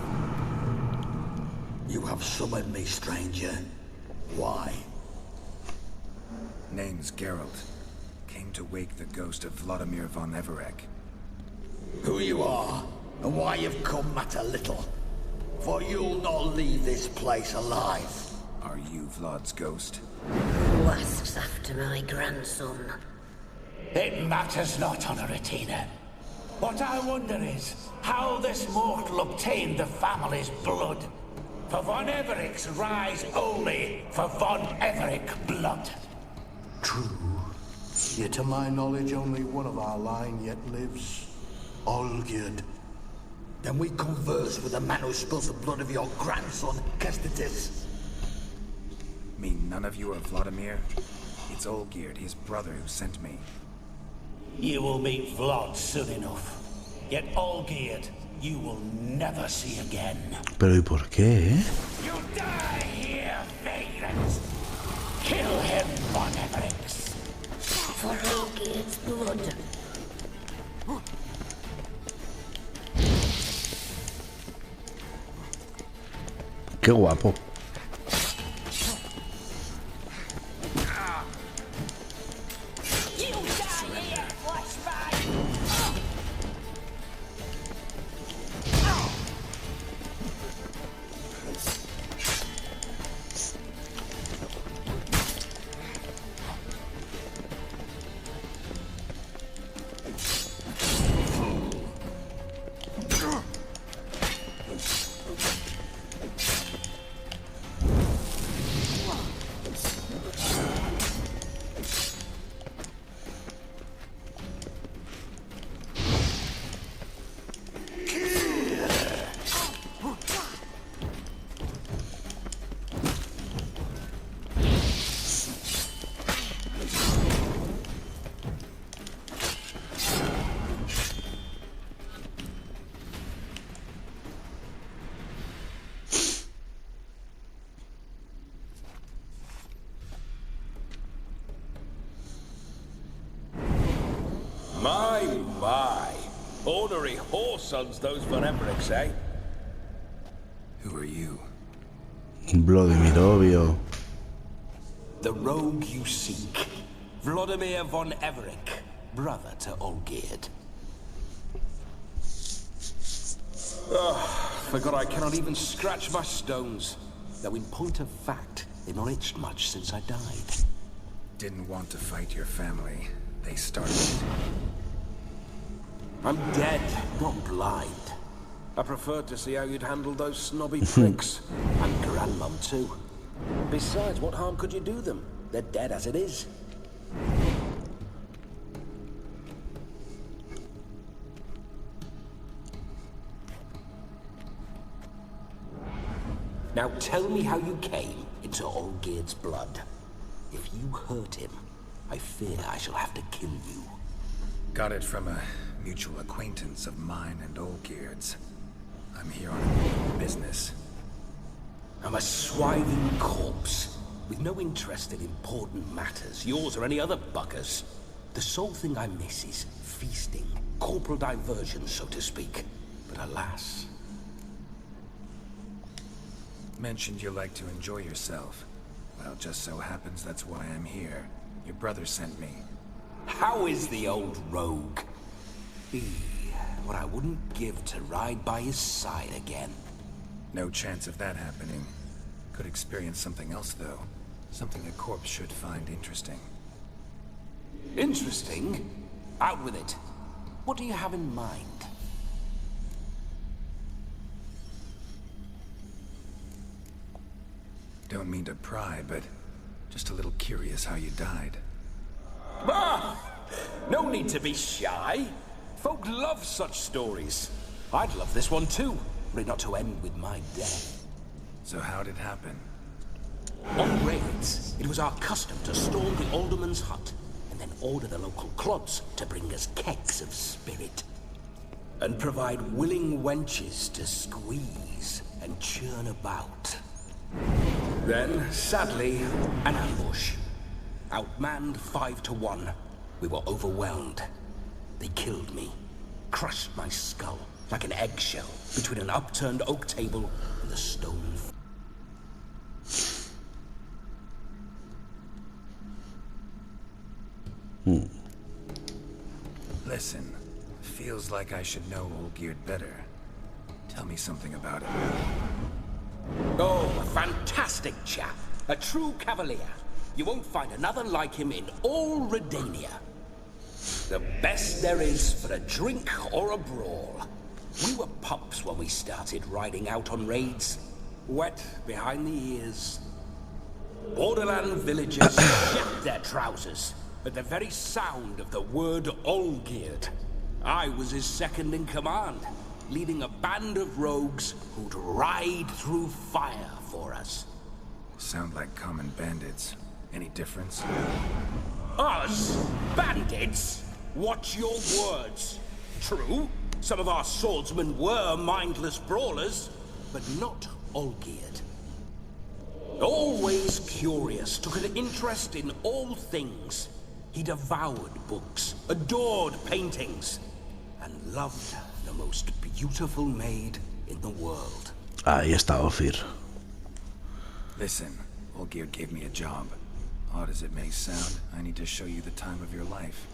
You have summoned me, stranger. Why? Name's Geralt. Came to wake the ghost of Vladimir von Everec. Who you are, and why you've come matter little. For you'll not leave this place alive. Are you Vlad's ghost? Who asks after my grandson? It matters not, Honoratina. What I wonder is how this mortal obtained the family's blood. For von Evericks rise only for von Everick blood. True. Yet to my knowledge, only one of our line yet lives. Olgierd. Then we converse with the man who spilled the blood of your grandson, Kestitis. Mean none of you are Vladimir? It's Olgierd, his brother, who sent me. You will meet Vlad soon enough. Yet Olgierd, you will never see again. Pero ¿y por qué? You die here, vagrant. Kill him, von Evericks. For Olgierd's blood. Qué guapo. My. Ornery whoresons, those von Evericks, eh? Who are you? Bloody Mirovio. The rogue you seek. Vladimir von Everick, brother to Olgierd. Forgot I cannot even scratch my stones. Though in point of fact, they've not itched much since I died. Didn't want to fight your family. They started it. I'm dead, not blind. I preferred to see how you'd handle those snobby pricks. And Grandmum, too. Besides, what harm could you do them? They're dead as it is. Now tell me how you came into Olgierd's blood. If you hurt him, I fear I shall have to kill you. Got it from a mutual acquaintance of mine and Olgierd's. I'm here on business. I'm a swiving corpse, with no interest in important matters, yours or any other buggers. The sole thing I miss is feasting, corporal diversion, so to speak. But alas... Mentioned you like to enjoy yourself. Well, just so happens that's why I'm here. Your brother sent me. How is the old rogue? What I wouldn't give to ride by his side again. No chance of that happening. Could experience something else, though. Something a corpse should find interesting. Interesting? Out with it. What do you have in mind? Don't mean to pry, but just a little curious how you died. Ah! No need to be shy. Folk love such stories. I'd love this one too, were it not to end with my death. So how'd it happen? On raids, it was our custom to storm the alderman's hut, and then order the local clods to bring us kegs of spirit. And provide willing wenches to squeeze and churn about. Then, sadly, an ambush. Outmanned 5 to 1. We were overwhelmed. They killed me, crushed my skull like an eggshell between an upturned oak table and the stone. Listen, feels like I should know Olgierd better. Tell me something about him. Oh, a fantastic chap. A true cavalier. You won't find another like him in all Redania. The best there is for a drink or a brawl. We were pups when we started riding out on raids. Wet behind the ears. Borderland villagers shat their trousers at the very sound of the word Olgierd. I was his second in command, leading a band of rogues who'd ride through fire for us. Sound like common bandits. Any difference? Us? Bandits? Watch your words. True, some of our swordsmen were mindless brawlers, but not Olgierd. Always curious, took an interest in all things. He devoured books, adored paintings, and loved the most beautiful maid in the world. Ahí está Ophir. Listen, Olgierd gave me a job. Odd as it may sound, I need to show you the time of your life.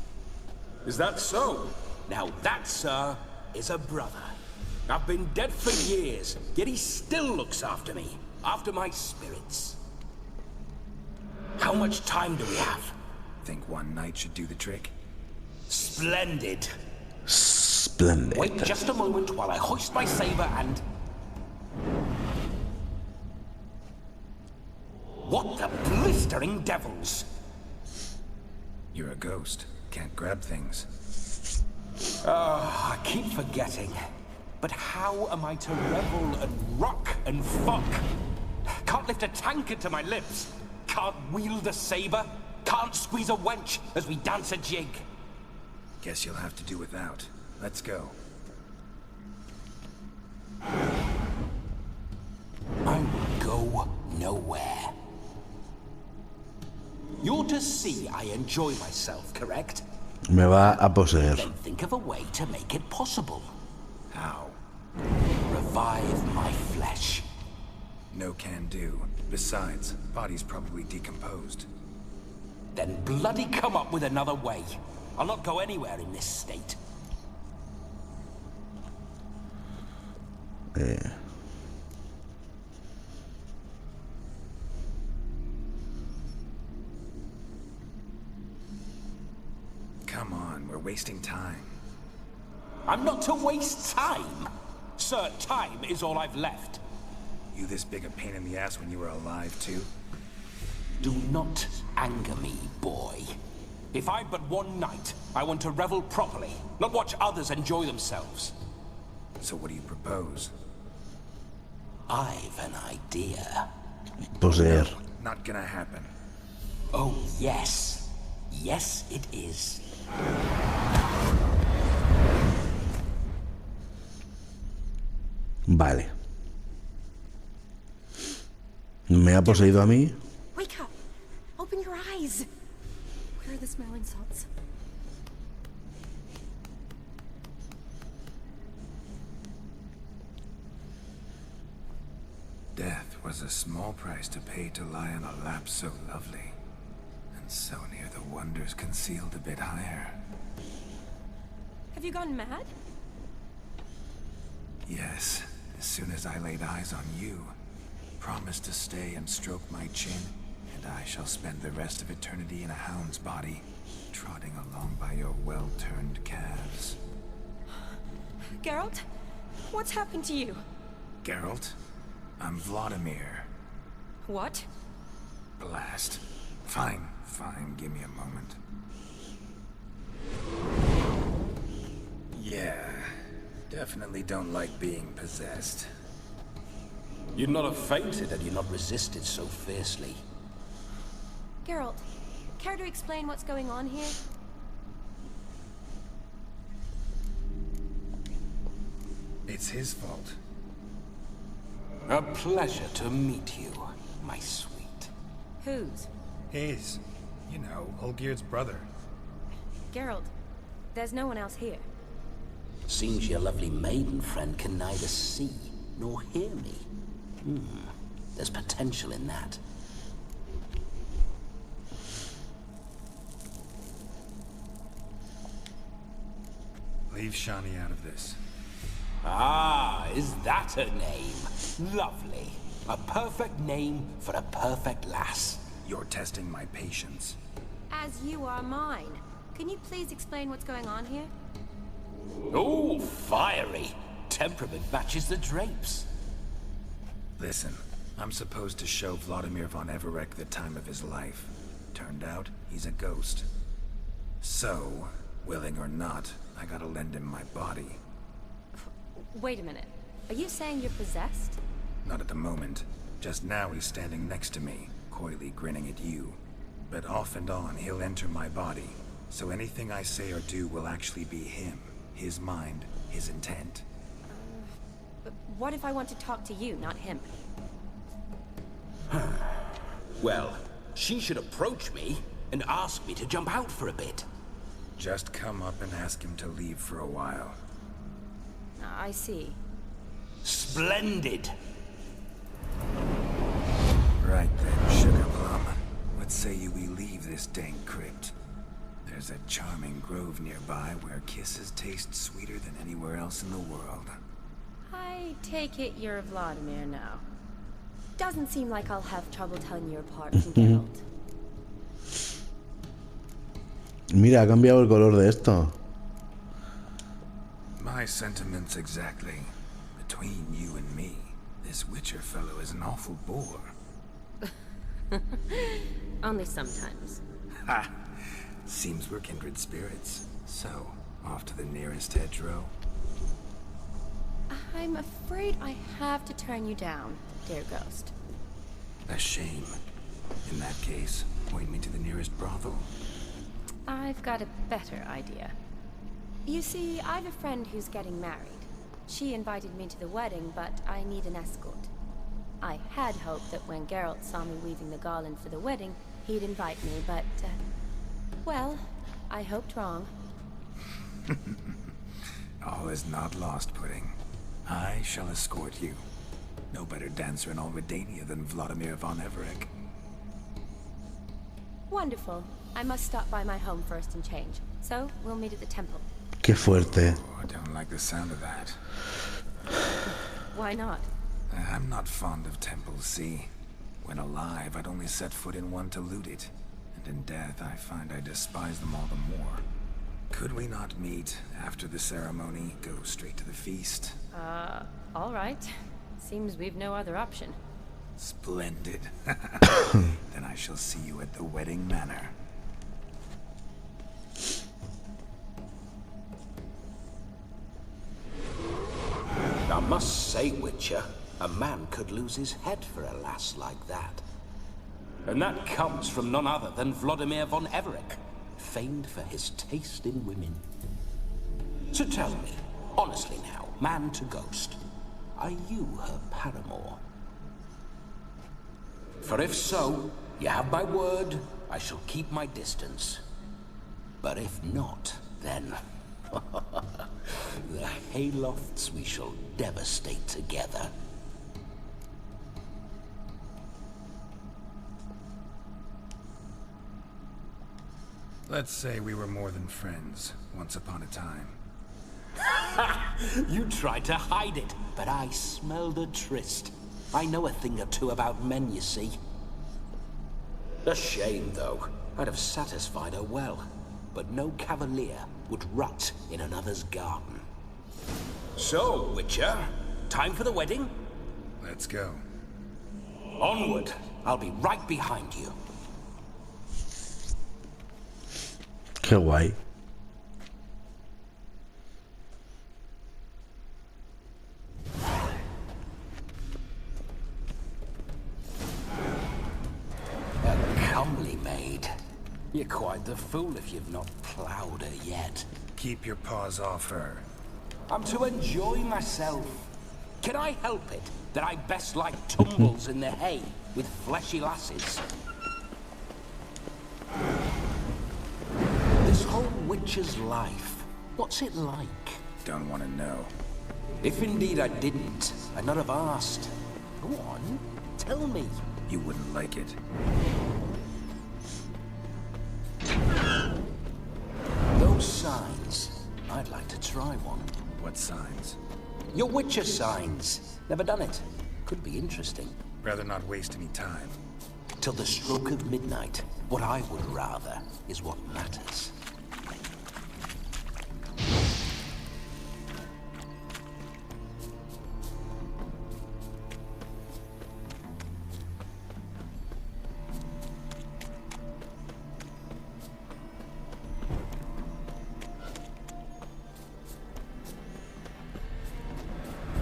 Is that so? Now that, sir, is a brother. I've been dead for years, yet he still looks after me, after my spirits. How much time do we have? Think one night should do the trick? Splendid. Splendid. Wait just a moment while I hoist my saber and... What the blistering devils? You're a ghost. Can't grab things. I keep forgetting. But how am I to revel and rock and fuck? Can't lift a tankard to my lips. Can't wield a saber. Can't squeeze a wench as we dance a jig. Guess you'll have to do without. Let's go. I will go nowhere. You're to see I enjoy myself, correct? Me va a poseer. Then think of a way to make it possible. How? Revive my flesh. No can do. Besides, body's probably decomposed. Then bloody come up with another way. I'll not go anywhere in this state. Come on, we're wasting time. I'm not to waste time. Sir, time is all I've left. You this big a pain in the ass when you were alive, too? Do not anger me, boy. If I've but one night, I want to revel properly, not watch others enjoy themselves. So what do you propose? I've an idea. Poseer. No, not gonna happen. Oh, yes. Yes, it is. Vale. ¿Me ha poseído a mí? Wake up! Open your eyes! Where are the smelling salts? Death was a small price to pay to lie on a lap so lovely, and so near the wonders concealed a bit higher. Have you gone mad? Yes, as soon as I laid eyes on you, promised to stay and stroke my chin, and I shall spend the rest of eternity in a hound's body, trotting along by your well-turned calves. Geralt? What's happened to you? Geralt? I'm Vladimir. What? Blast. Fine, give me a moment. Yeah, definitely don't like being possessed. You'd not have fainted had you not resisted so fiercely. Geralt, care to explain what's going on here? It's his fault. A pleasure to meet you, my sweet. Whose? His. You know, Olgierd's brother. Geralt, there's no one else here. Seems your lovely maiden friend can neither see nor hear me. There's potential in that. Leave Shani out of this. Ah, is that a name? Lovely. A perfect name for a perfect lass. You're testing my patience. As you are mine. Can you please explain what's going on here? Oh, fiery. Temperament matches the drapes. Listen, I'm supposed to show Vladimir von Everec the time of his life. Turned out, he's a ghost. So, willing or not, I gotta lend him my body. Wait a minute. Are you saying you're possessed? Not at the moment. Just now he's standing next to me, coyly grinning at you. But off and on, he'll enter my body. So anything I say or do will actually be him. His mind, his intent. But what if I want to talk to you, not him? Well, she should approach me and ask me to jump out for a bit. Just come up and ask him to leave for a while. I see. Splendid! Right then, Sugar Plum. What say you we leave this dank crypt? There's a charming grove nearby where kisses taste sweeter than anywhere else in the world. I take it you're Vladimir now. Doesn't seem like I'll have trouble telling you apart from Geralt. Mira, ha cambiado el color de esto. My sentiments exactly. Between you and me, this Witcher fellow is an awful bore. Only sometimes. Ha! Seems we're kindred spirits. So, off to the nearest hedgerow. I'm afraid I have to turn you down, dear ghost. A shame. In that case, point me to the nearest brothel. I've got a better idea. You see, I've a friend who's getting married. She invited me to the wedding, but I need an escort. I had hoped that when Geralt saw me weaving the garland for the wedding, he'd invite me, but, well, I hoped wrong. All is not lost, Pudding. I shall escort you. No better dancer in all Redania than Vladimir von Everec. Wonderful. I must stop by my home first and change. So, we'll meet at the temple. Qué fuerte. Oh, I don't like the sound of that. Why not? I'm not fond of temples, see? When alive, I'd only set foot in one to loot it. And in death, I find I despise them all the more. Could we not meet after the ceremony, go straight to the feast? All right. Seems we've no other option. Splendid. Then I shall see you at the wedding manor. I must say, Witcher, a man could lose his head for a lass like that. And that comes from none other than Vladimir von Everec, famed for his taste in women. So tell me, honestly now, man to ghost, are you her paramour? For if so, you have my word, I shall keep my distance. But if not, then the haylofts we shall devastate together. Let's say we were more than friends, once upon a time. You tried to hide it, but I smelled a tryst. I know a thing or two about men, you see. A shame, though. I'd have satisfied her well. But no cavalier would rot in another's garden. So, Witcher, time for the wedding? Let's go. Onward. I'll be right behind you. Qué guay. A comely maid. You're quite the fool if you've not ploughed her yet. Keep your paws off her. I'm to enjoy myself. Can I help it that I best like tumbles in the hay with fleshy lasses? This whole witcher's life, what's it like? Don't want to know. If indeed I didn't, I'd not have asked. Go on, tell me. You wouldn't like it. Those signs, I'd like to try one. What signs? Your witcher signs. Never done it. Could be interesting. Rather not waste any time. Till the stroke of midnight. What I would rather is what matters.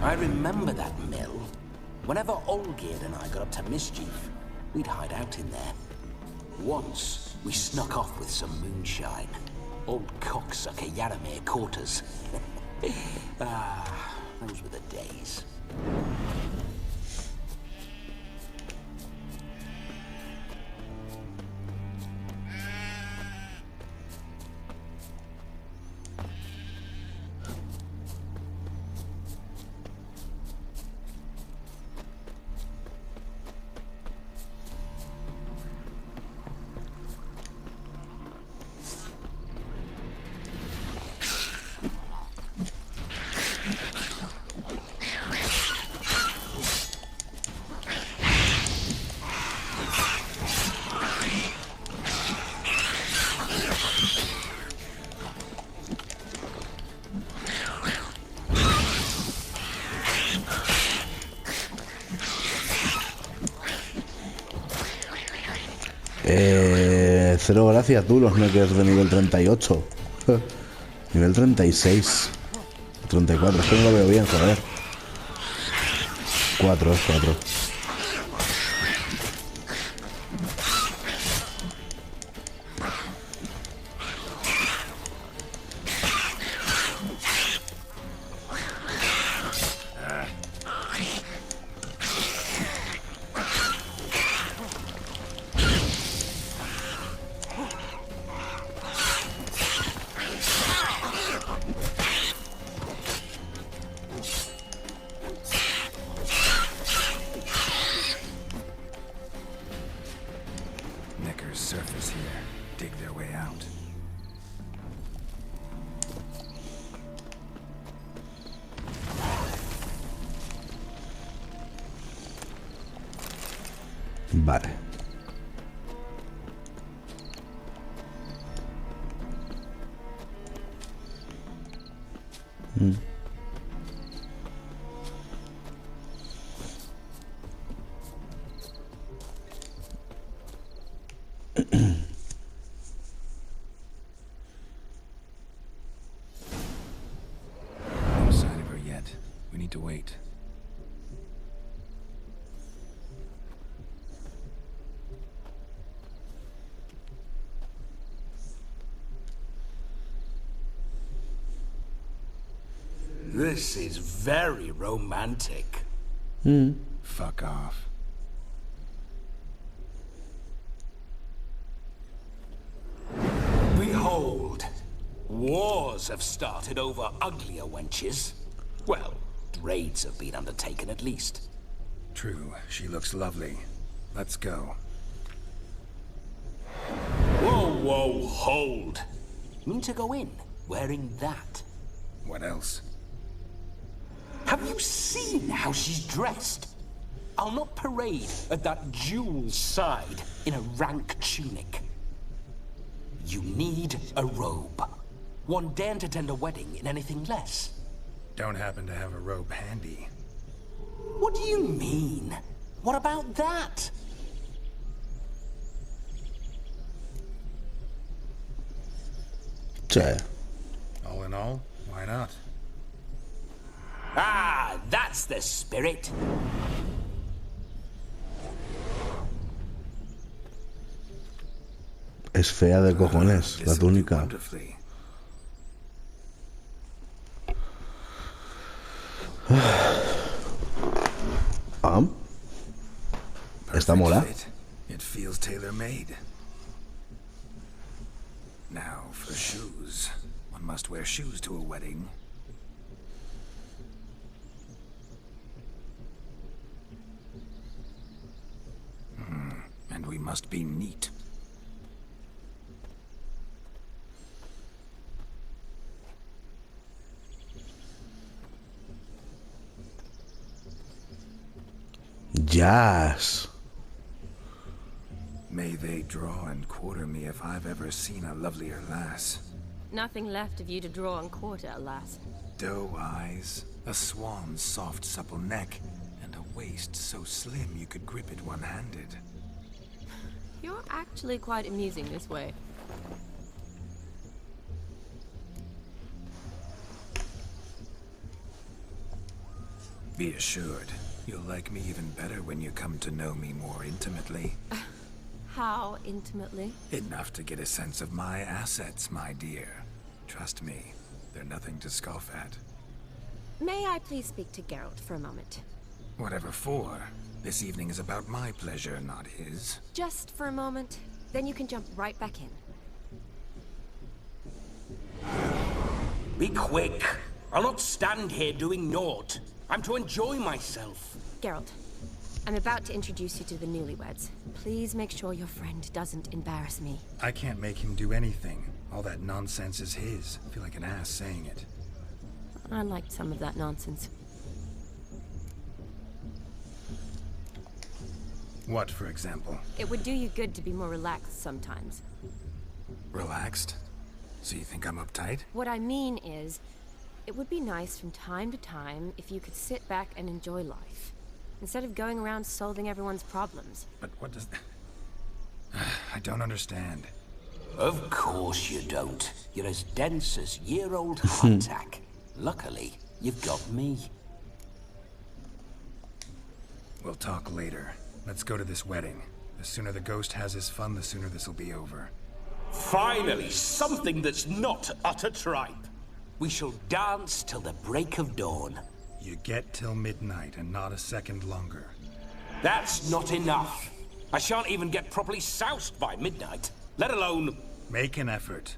I remember that mill. Whenever Olgierd and I got up to mischief, we'd hide out in there. Once, we snuck off with some moonshine. Old cocksucker Yaramir caught us. Those were the days. Cero gracias tú, los neckers de nivel 38. Nivel 36. 34, es que no lo veo bien, joder. 4, es 4. Surface here. Dig their way out. Vale. No sign of her yet. We need to wait. This is very romantic. Fuck off. Behold, wars have started over uglier wenches. Well, raids have been undertaken at least. True, she looks lovely. Let's go. Whoa, whoa, hold. Mean to go in, wearing that? What else? Have you seen how she's dressed? I'll not parade at that jewel's side in a rank tunic. You need a robe. One daren't attend a wedding in anything less. Don't happen to have a robe handy. What do you mean? What about that? All in all, why not? Ah, that's the spirit. Es fea de cojones la túnica. Está mola. It feels tailor-made. Now for shoes. One must wear shoes to a wedding. And we must be neat. Yes. May they draw and quarter me if I've ever seen a lovelier lass. Nothing left of you to draw and quarter, alas. Doe eyes, a swan's soft supple neck, and a waist so slim you could grip it one-handed. You're actually quite amusing this way. Be assured, you'll like me even better when you come to know me more intimately. How intimately? Enough to get a sense of my assets, my dear. Trust me, they're nothing to scoff at. May I please speak to Geralt for a moment? Whatever for. This evening is about my pleasure, not his. Just for a moment, then you can jump right back in. Be quick. I'll not stand here doing naught. I'm to enjoy myself. Geralt, I'm about to introduce you to the newlyweds. Please make sure your friend doesn't embarrass me. I can't make him do anything. All that nonsense is his. I feel like an ass saying it. I liked some of that nonsense. What, for example? It would do you good to be more relaxed sometimes. Relaxed? So you think I'm uptight? What I mean is, it would be nice from time to time if you could sit back and enjoy life, instead of going around solving everyone's problems. But what does... I don't understand. Of course you don't. You're as dense as year-old hardtack. Luckily, you've got me. We'll talk later. Let's go to this wedding. The sooner the ghost has his fun, the sooner this'll be over. Finally, something that's not utter tripe. We shall dance till the break of dawn. You get till midnight and not a second longer. That's not enough. I shan't even get properly soused by midnight, let alone... Make an effort.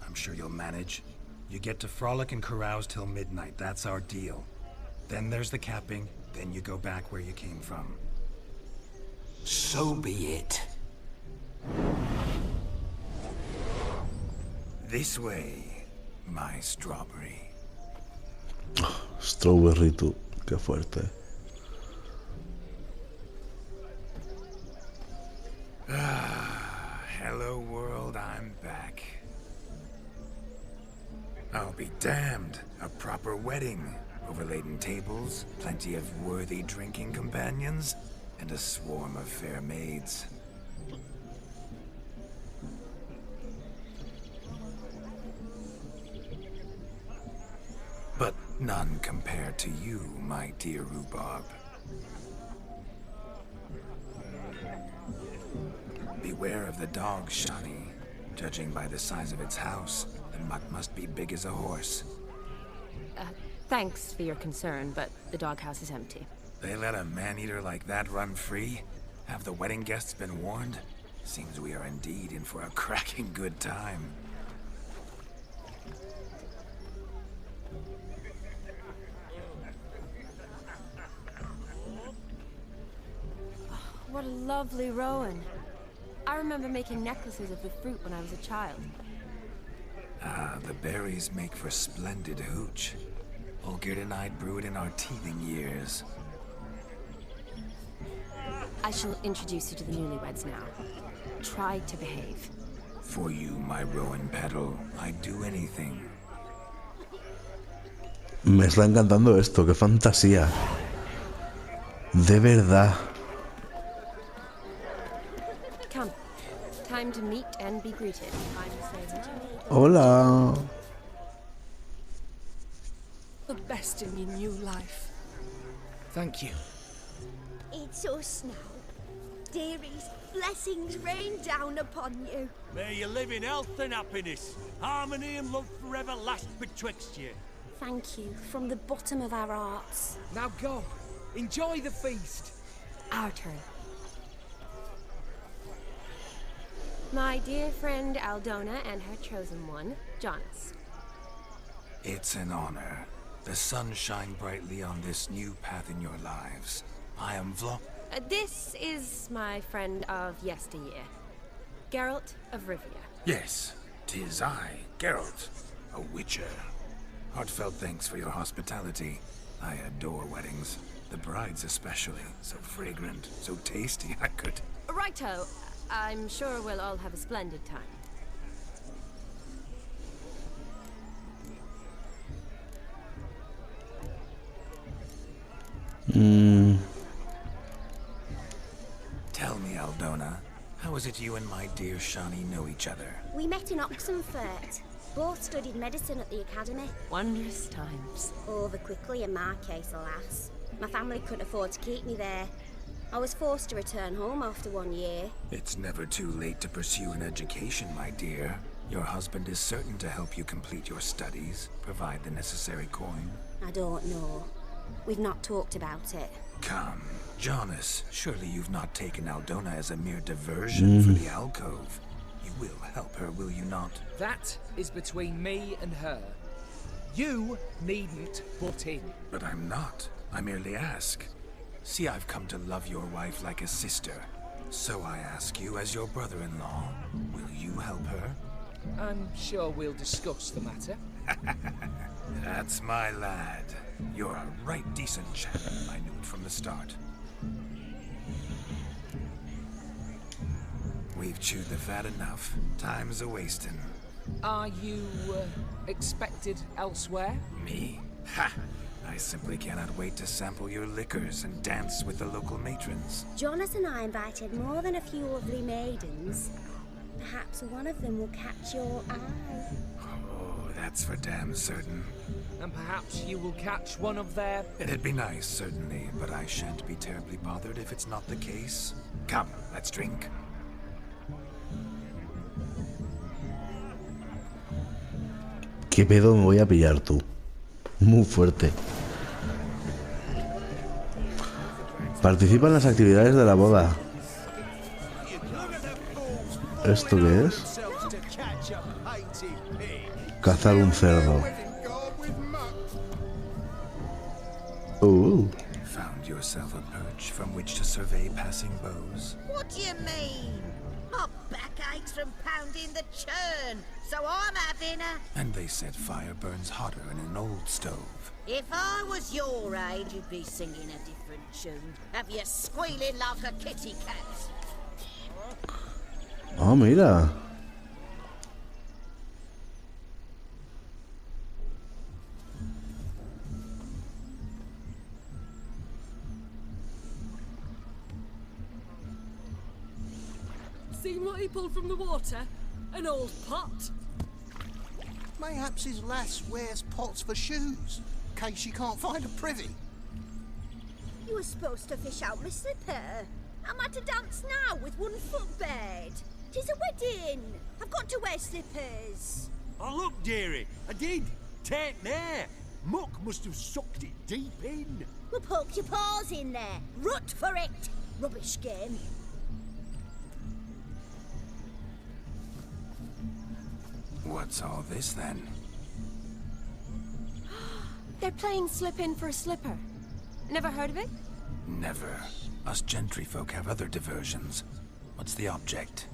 I'm sure you'll manage. You get to frolic and carouse till midnight, that's our deal. Then there's the capping, then you go back where you came from. So be it. This way, my strawberry. Strawberry tú, qué fuerte. Hello world, I'm back. I'll be damned. A proper wedding. Overladen tables, plenty of worthy drinking companions, and a swarm of fair maids. But none compared to you, my dear rhubarb. Beware of the dog, Shani. Judging by the size of its house, the mutt must be big as a horse. Thanks for your concern, but the doghouse is empty. They let a man-eater like that run free? Have the wedding guests been warned? Seems we are indeed in for a cracking good time. What a lovely rowan. I remember making necklaces of the fruit when I was a child. Ah, the berries make for splendid hooch. Olgerd and I brewed in our teething years. I shall introduce you to the newlyweds now. Try to behave. For you, my rowan petal, I'd do anything. Me está encantando esto, qué fantasía. De verdad. Come. Time to meet and be greeted. Hola. The best in your new life. Thank you. It's us now. Dearies, blessings rain down upon you. May you live in health and happiness. Harmony and love forever last betwixt you. Thank you from the bottom of our hearts. Now go. Enjoy the feast. Our turn. My dear friend Aldona and her chosen one, Jonas. It's an honor. The sun shine brightly on this new path in your lives. I am This is my friend of yesteryear, Geralt of Rivia. Yes, 'tis I, Geralt, a witcher. Heartfelt thanks for your hospitality. I adore weddings. The brides especially. So fragrant, so tasty, I could... Righto. I'm sure we'll all have a splendid time. Tell me, Aldona, how is it you and my dear Shani know each other? We met in Oxenfurt. Both studied medicine at the academy. Wondrous times. Over quickly in my case, alas. My family couldn't afford to keep me there. I was forced to return home after 1 year. It's never too late to pursue an education, my dear. Your husband is certain to help you complete your studies, provide the necessary coin. I don't know. We've not talked about it. Come, Jonas, surely you've not taken Aldona as a mere diversion for the alcove. You will help her, will you not? That is between me and her. You needn't butt in. But I'm not. I merely ask. See, I've come to love your wife like a sister. So I ask you, as your brother-in-law, will you help her? I'm sure we'll discuss the matter. That's my lad. You're a right decent chap. I knew it from the start. We've chewed the fat enough. Time's a-wasting. Are you expected elsewhere? Me? Ha! I simply cannot wait to sample your liquors and dance with the local matrons. Jonas and I invited more than a few lovely maidens. Perhaps one of them will catch your eye. Oh, that's for damn certain. And perhaps you will catch one of their... It'd be nice, certainly, but I shan't be terribly bothered if it's not the case. Come, let's drink. ¿Qué pedo me voy a pillar tú? Muy fuerte. Participa en las actividades de la boda. ¿Esto qué es? Cazar un cerdo. Found yourself a perch from which to survey passing bows. What do you mean? My back aches from pounding the churn, so I'm having a... And they said fire burns hotter in an old stove. If I was your age, you'd be singing a different tune. Have you squealing like a kitty cat? Oh, mira. Seen what he pulled from the water? An old pot. Mayhaps his lass wears pots for shoes, in case she can't find a privy. You were supposed to fish out my slipper. I'm at a dance now with 1 foot bed. 'Tis a wedding. I've got to wear slippers. Oh, look, dearie, I did. Take there. Muck must have sucked it deep in. Well, poke your paws in there. Rut for it. Rubbish game. What's all this, then? They're playing slip in for a slipper. Never heard of it? Never. Us gentry folk have other diversions. What's the object?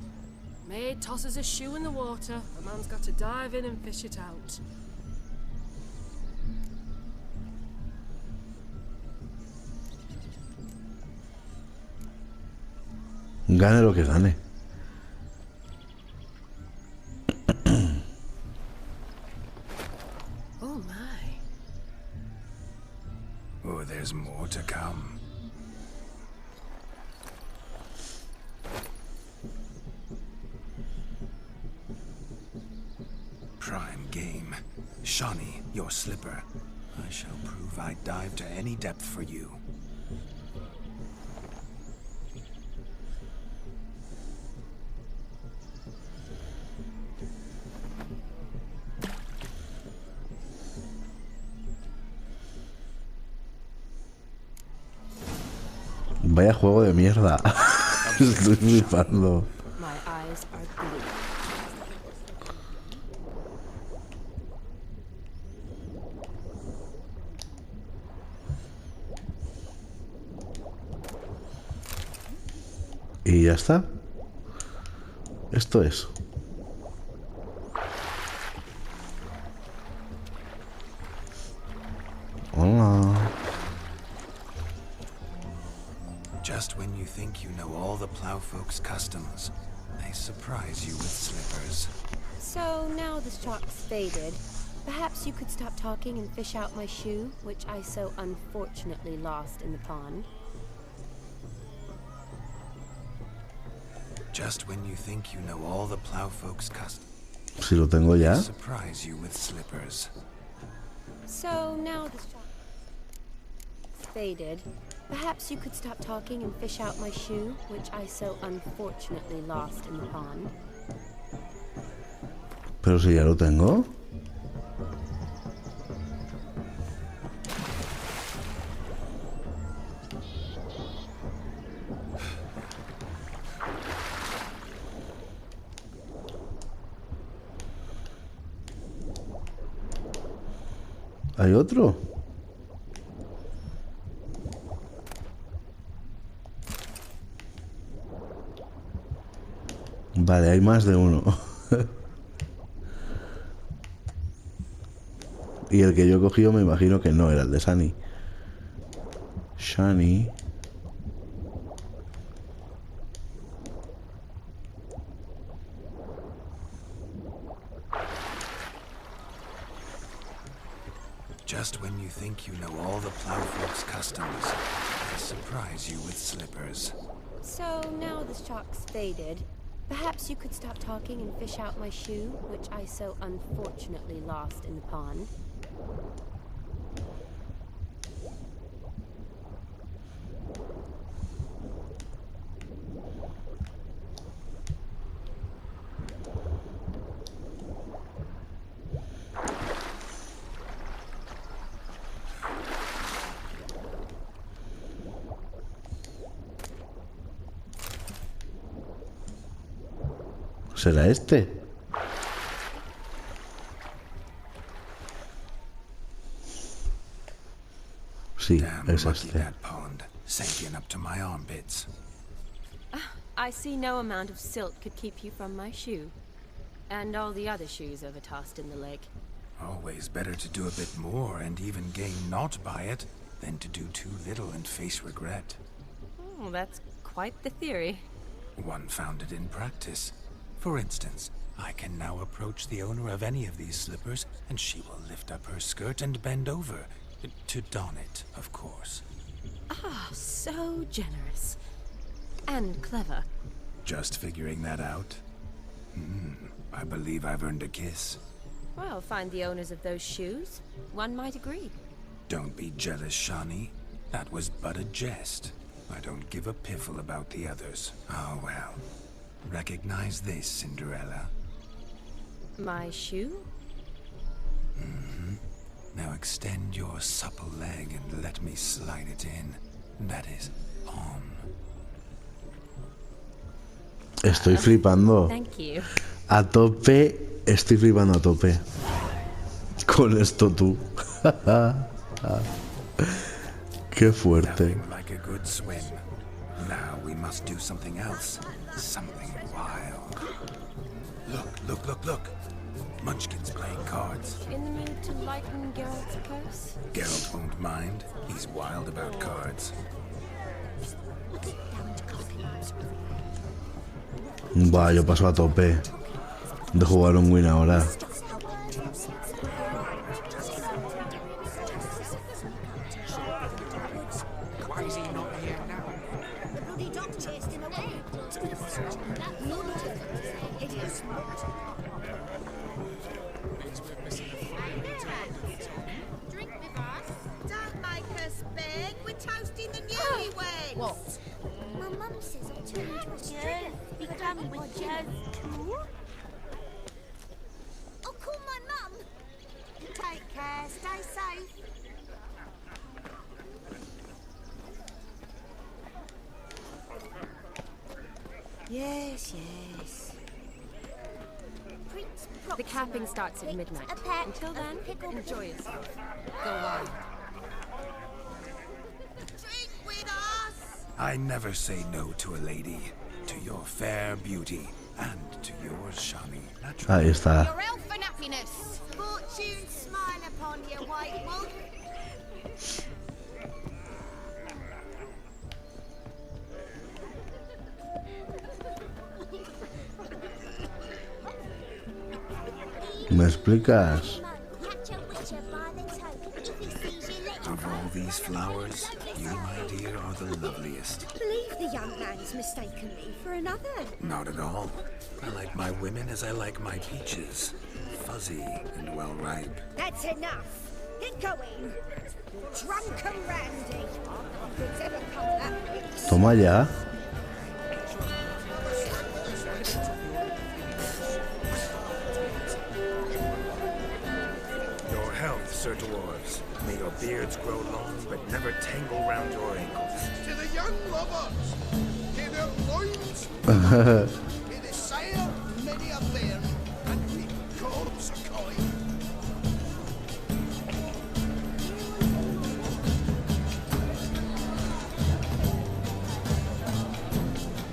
Maid tosses a shoe in the water. A man's got to dive in and fish it out. Gane lo que gane. Oh my. Oh, there's more to come. Prime game. Shawnee, your slipper. I shall prove I dive to any depth for you. Vaya juego de mierda. Estoy flipando. My eyes are blue. Y ya está. Esto es. Hola. Just when you think you know all the plowfolk's customs, they surprise you with slippers. So now the shock's faded. Perhaps you could stop talking and fish out my shoe, which I so unfortunately lost in the pond. Just when you think you know all the plowfolk's customs, Si lo tengo ya. they surprise you with slippers. So now the shock... faded. Perhaps you could stop talking and fish out my shoe, which I so unfortunately lost in the pond. Pero si ya lo tengo. ¿Hay otro? Vale, hay más de uno. Y el que yo he cogido me imagino que no era el de Sunny. Shani. Just when you think you know all the plowfolk's customs, they surprise you with slippers. So now the shock's faded. Perhaps you could stop talking and fish out my shoe, which I so unfortunately lost in the pond. ¿Será este? Sí, es este. That pond, sinking up to my armpits. I see no amount of silt could keep you from my shoe. And all the other shoes overtossed in the lake. Always better to do a bit more and even gain naught by it than to do too little and face regret. Oh, that's quite the theory. One founded in practice. For instance, I can now approach the owner of any of these slippers, and she will lift up her skirt and bend over. To don it, of course. Ah, so generous. And clever. Just figuring that out? I believe I've earned a kiss. Well, find the owners of those shoes. One might agree. Don't be jealous, Shani. That was but a jest. I don't give a piffle about the others. Oh well. Recognize this, Cinderella. My shoe? Now extend your supple leg and let me slide it in. That is, on. Estoy flipando. Thank you. A tope, estoy flipando a tope. Con esto tú. Qué fuerte. Nothing like a good swim. Now we must do something else. Something wild. Look. Munchkin's playing cards. In the mood to lighten Geralt's purse? Geralt won't mind. He's wild about cards. Va, yo paso a tope de jugar un win ahora. I'll call my mum. Take care, stay safe. Yes. The capping starts at midnight. Until then, enjoy yourself. Go on. Drink with us. I never say no to a lady. To your fair beauty. And to yours, Shani. Ahí está. Your elfin happiness. Fortune smile upon you, white wolf. ¿Me explicas? Of all these flowers, you, my dear, are the loveliest. Believe the young man's mistaken me for another. Not at all. I like my women as I like my peaches. Fuzzy and well ripe. That's enough. Get going. Drunken Randy. It's ever come that way. Toma ya. Your health, Sir Dwarves. May your beards grow long, but never tangle round your ankles. To the young lovers, in their loins, may they sire many a bairn and reap corpse a coin.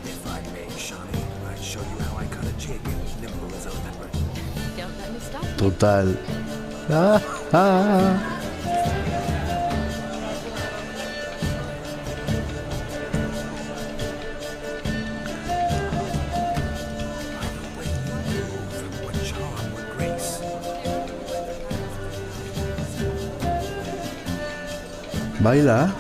If I may, Shawnee, I'd show you how I cut a jig, nimble as a leopard. Don't let me stop you. Total. Ah, ah. Baila.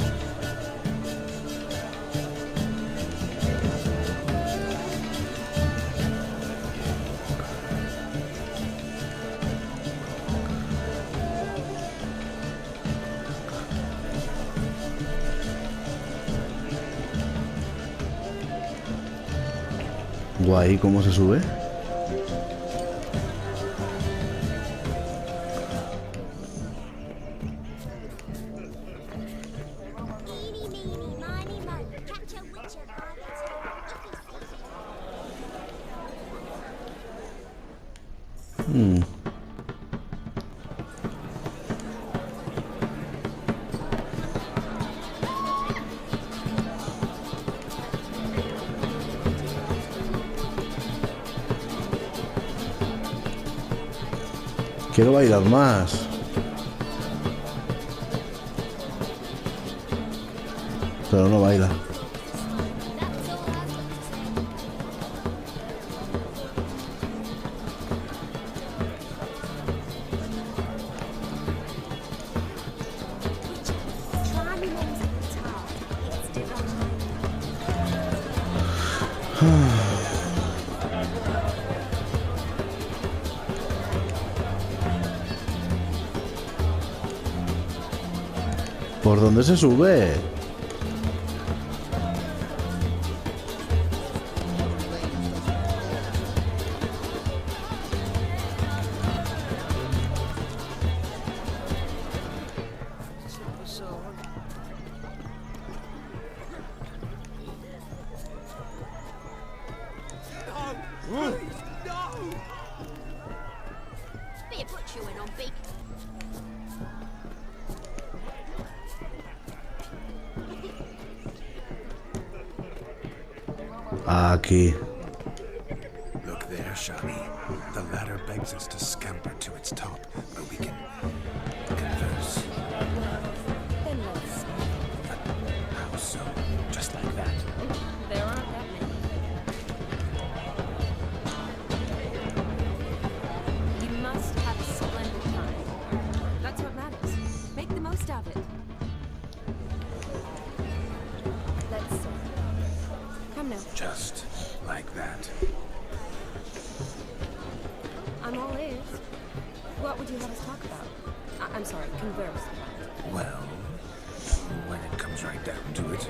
Guay, ¿cómo se sube? Quiero bailar más. Pero no baila. ¿Por dónde se sube? Aquí. Look there, Shawnee. The ladder begs us to scamper to its top, where we can converse. Then let's. How so? Just like that? There aren't that many. You must have a splendid time. That's what matters. Make the most of it. Let's see. Come now. Just like that. I'm all ears. What would you have us talk about? I'm sorry, converse. Well, when it comes right down to it.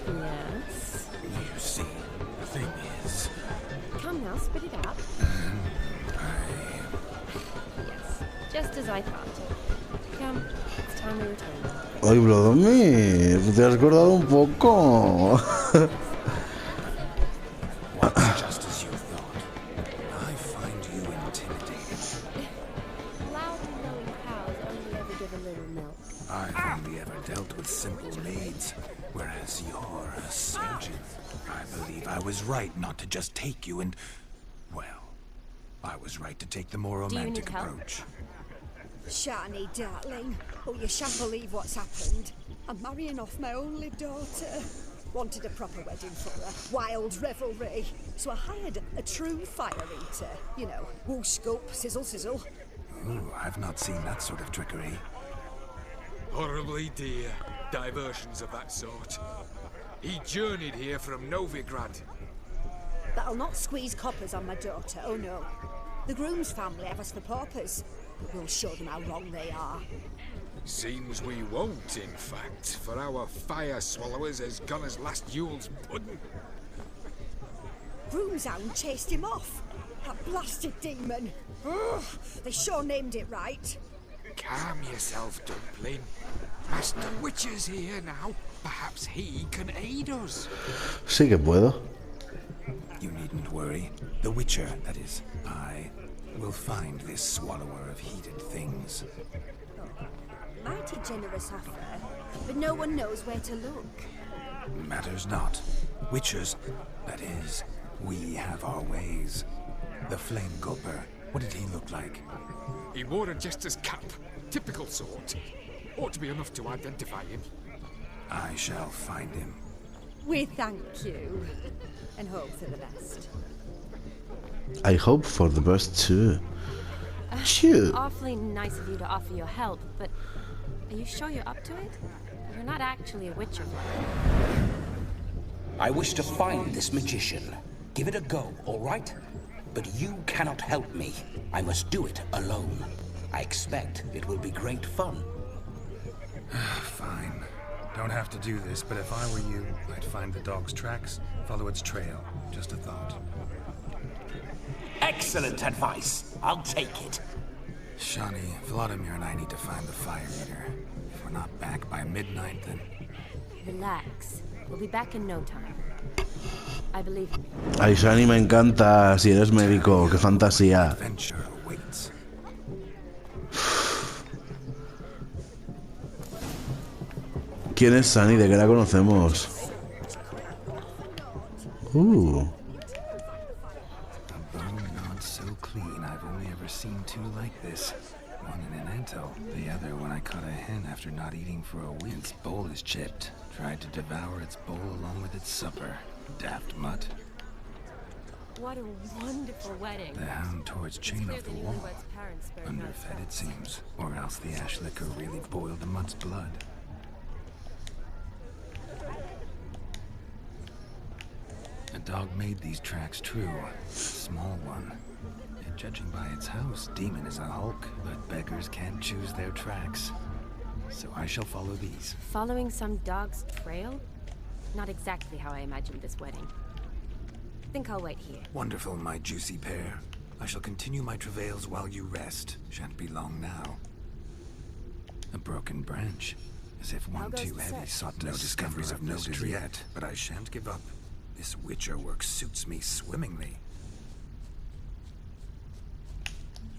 Yes? You see, the thing is... Come now, spit it out. Yes, just as I thought. Come, it's time we return. Ay, Vladimir, te has acordado un poco. Just as you thought. I find you intimidating. Loud and lowing cows only ever give a little milk. I've only ever dealt with simple maids, whereas you're a surgeon. I believe I was right not to just take you and... Well, I was right to take the more romantic approach. Shani, darling. Oh, you shan't believe what's happened. I'm marrying off my only daughter. Wanted a proper wedding for her. Wild revelry. So I hired a true fire eater. You know, whoosh, scoop, sizzle, sizzle. Ooh, I've not seen that sort of trickery. Horribly dear diversions of that sort. He journeyed here from Novigrad. But I'll not squeeze coppers on my daughter, oh no. The groom's family have us for paupers. We'll show them how wrong they are. Seems we won't, in fact, for our fire swallowers has gone as last Yule's pudding. Broomshound chased him off. That blasted demon. Ugh, they sure named it right. Calm yourself, Dumpling. Master Witcher's here now. Perhaps he can aid us. Sí que puedo. You needn't worry. The Witcher, that is, I, will find this swallower of heated things. Mighty generous offer, but no one knows where to look. Matters not. Witchers, that is, we have our ways. The Flame Gulper, what did he look like? He wore a jester's cap. Typical sort. Ought to be enough to identify him. I shall find him. We thank you. And hope for the best. I hope for the best too. Shoot. Awfully nice of you to offer your help, but are you sure you're up to it? You're not actually a witcher. I wish to find this magician. Give it a go, all right? But you cannot help me. I must do it alone. I expect it will be great fun. Fine. Don't have to do this, but if I were you, I'd find the dog's tracks, follow its trail. Just a thought. Excellent advice. I'll take it. Shani, Vladimir and I need to find the fire eater. If we're not back by midnight, then... Relax. We'll be back in no time. I believe in you. Ay, Shani, me encanta. Si eres médico, qué fantasía. Adventure awaits. ¿Quién es Shani? ¿De qué la conocemos? A bone not so clean. I've only ever seen two like this. One in an anto, the other when I caught a hen after not eating for a week. Its bowl is chipped. Tried to devour its bowl along with its supper. Daft mutt. What a wonderful wedding. The hound towards chain off the wall. Newlywed's parents spared no Underfed it seems. Or else the ash liquor really boiled the mutt's blood. A dog made these tracks true. A small one. Yet judging by its house, demon is a hulk, but beggars can't choose their tracks. So I shall follow these. Following some dog's trail? Not exactly how I imagined this wedding. Think I'll wait here. Wonderful, my juicy pair. I shall continue my travails while you rest. Shan't be long now. A broken branch. As if one too heavy sought no discoveries of note as yet. But I shan't give up. This witcher work suits me swimmingly.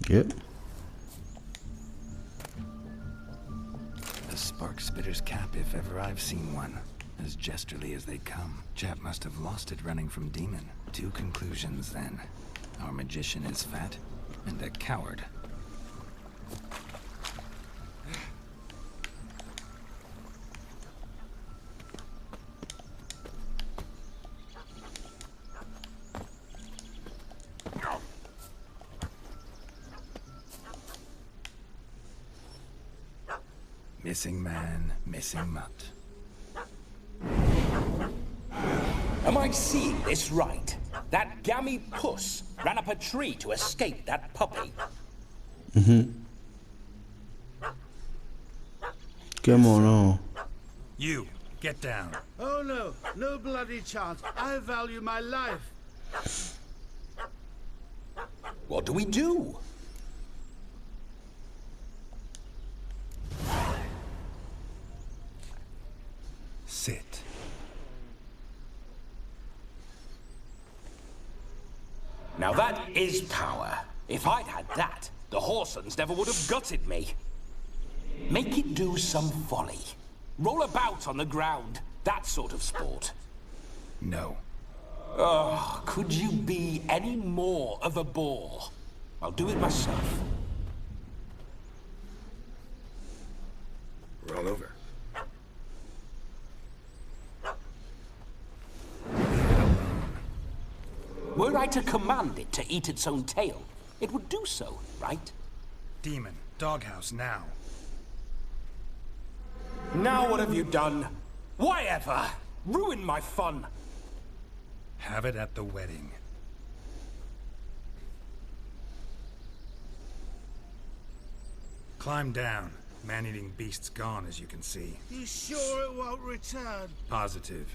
Yep. A spark spitter's cap if ever I've seen one. As jesterly as they come. Chap must have lost it running from demon. Two conclusions then. Our magician is fat, and a coward. Missing man, missing mutt. Am I seeing this right? That gammy puss ran up a tree to escape that puppy. Qué mono. You, get down. Oh no, no bloody chance. I value my life. What do we do? Sit. Now that is power. If I'd had that, the Horsons never would have gutted me. Make it do some folly. Roll about on the ground. That sort of sport. No. Oh, could you be any more of a bore? I'll do it myself. Roll over. Were I to command it to eat its own tail, it would do so, right? Demon, doghouse now. Now what have you done? Why ever? Ruin my fun. Have it at the wedding. Climb down. Man-eating beast's gone, as you can see. You sure it won't return? Positive.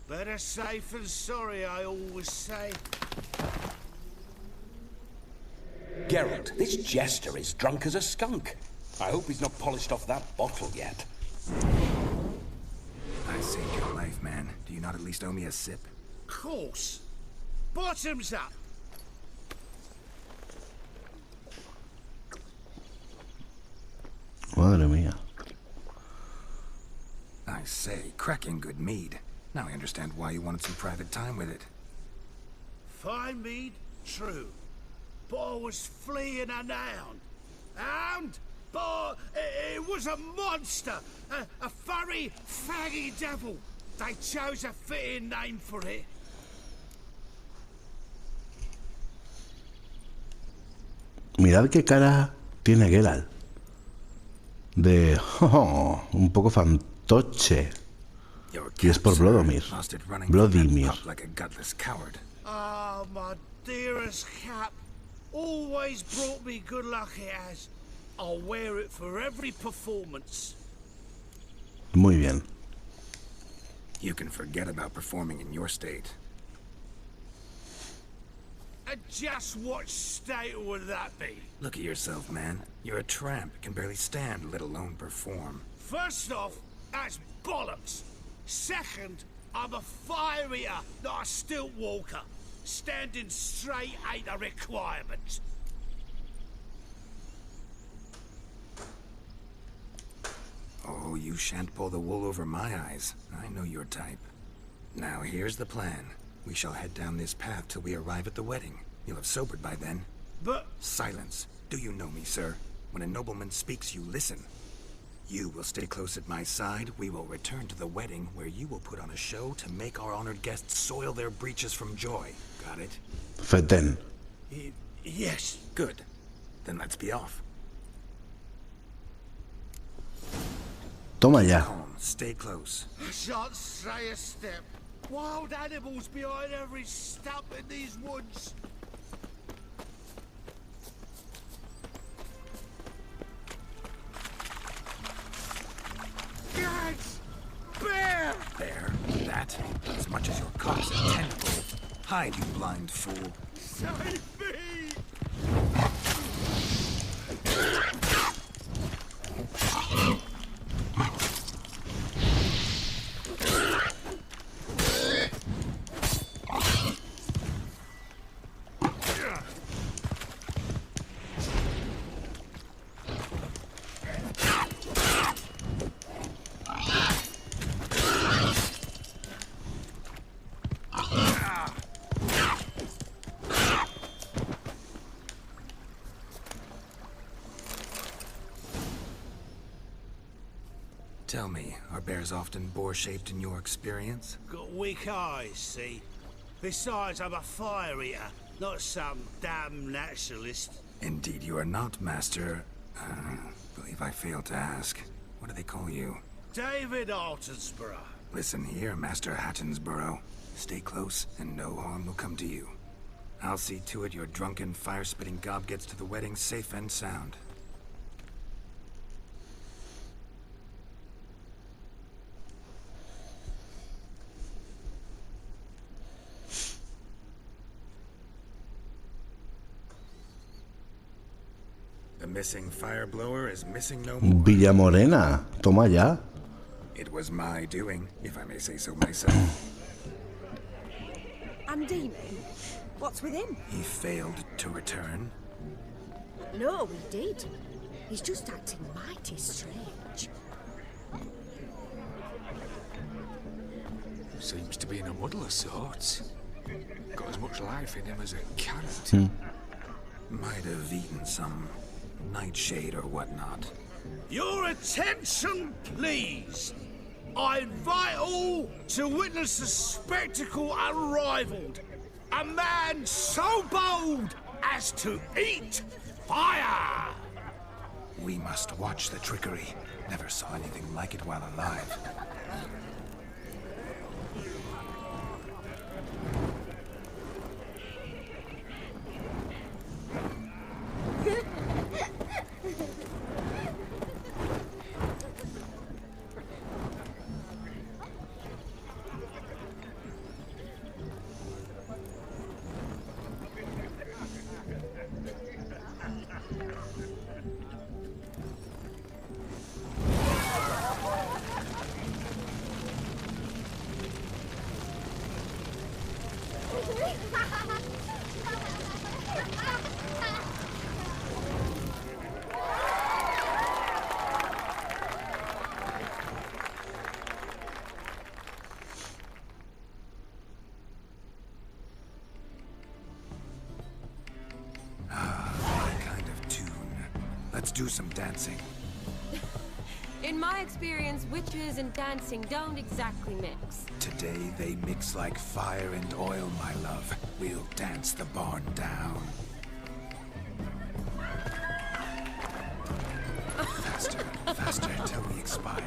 Better safe than sorry, I always say. Geralt, this jester is drunk as a skunk. I hope he's not polished off that bottle yet. I saved your life, man. Do you not at least owe me a sip? Course. Bottoms up. Madre mía. I say, cracking good mead. Now I understand why you wanted some private time with it. Fine mead, true. But I was fleeing an hound. Hound? But it was a monster. A furry, faggy devil. They chose a fitting name for it. Mirad qué cara tiene Geralt. De... un poco fantoche. Y es por Vladimir. Vladimir. Ah, my dearest cap. Always brought me good luck it has. I'll wear it for every performance. Muy bien. You can forget about performing in your state. And just what state would that be? Look at yourself, man. You're a tramp, can barely stand, let alone perform. First off, that's bollocks. Second, I'm a fire eater, not a stilt walker. Standing straight ain't a requirement. Oh, you shan't pull the wool over my eyes. I know your type. Now, here's the plan. We shall head down this path till we arrive at the wedding. You'll have sobered by then. But... Silence. Do you know me, sir? When a nobleman speaks, you listen. You will stay close at my side. We will return to the wedding, where you will put on a show to make our honored guests soil their breeches from joy. Got it? Feten. Yes. Good. Then let's be off. Toma ya. Calm. Stay close. I shan't stray a step. Wild animals behind every stump in these woods. Guys! Bear! Bear? That? As much as your cock's a tentacle. Hide, you blind fool. Save me! Tell me, are bears often boar-shaped in your experience? Got weak eyes, see? Besides, I'm a fire eater, not some damn naturalist. Indeed you are not, Master... believe I failed to ask. What do they call you? David Altonsborough. Listen here, Master Hattonsborough. Stay close, and no harm will come to you. I'll see to it your drunken, fire-spitting gob gets to the wedding safe and sound. The missing fire blower is missing no more. Villamorena. Toma ya. It was my doing, if I may say so myself. And Demon? What's with him? He failed to return. No, he did. He's just acting mighty strange. Seems to be in a muddle of sorts. Got as much life in him as a carrot. Might have eaten some nightshade or whatnot. Your attention, please. I invite all to witness a spectacle unrivaled. A man so bold as to eat fire! We must watch the trickery. Never saw anything like it while alive. Let's do some dancing. In my experience, witches and dancing don't exactly mix. Today they mix like fire and oil, my love. We'll dance the barn down. Faster, faster till we expire.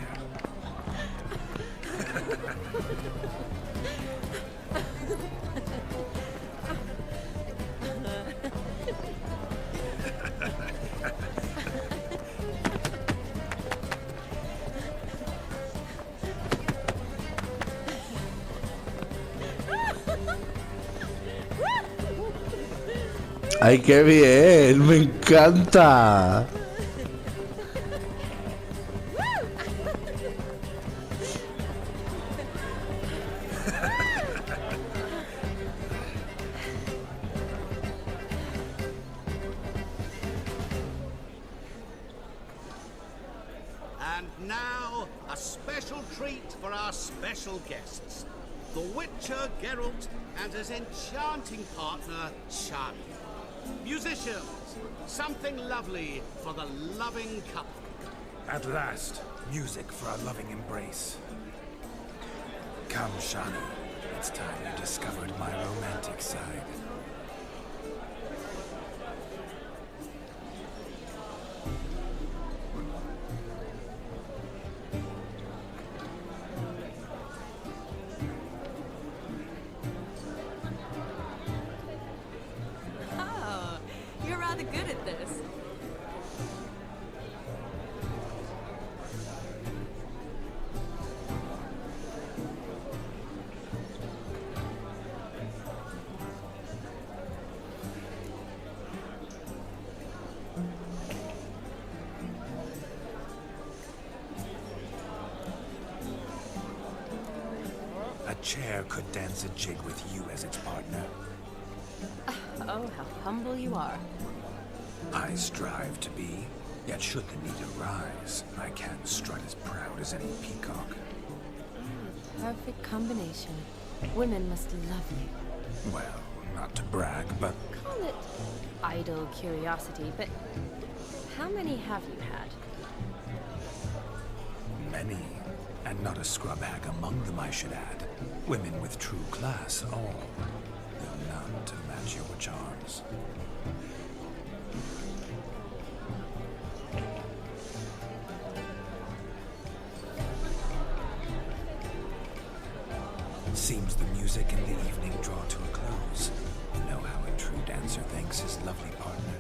¡Ay, qué bien! ¡Me encanta! And now, a special treat for our special guests. The Witcher Geralt and his enchanting partner, Shani. Musicians, something lovely for the loving couple. At last, music for our loving embrace. Come, Shani. It's time you discovered my romantic side. Good at this. A chair could dance a jig with you as its partner. Oh, how humble you are. I strive to be, yet should the need arise, I can strut as proud as any peacock. Perfect combination. Women must love you. Well, not to brag, but... Call it idle curiosity, but how many have you had? Many, and not a scrub hag among them, I should add. Women with true class, all, though none to match your charms. Seems the music and the evening draw to a close. You know how a true dancer thanks his lovely partner.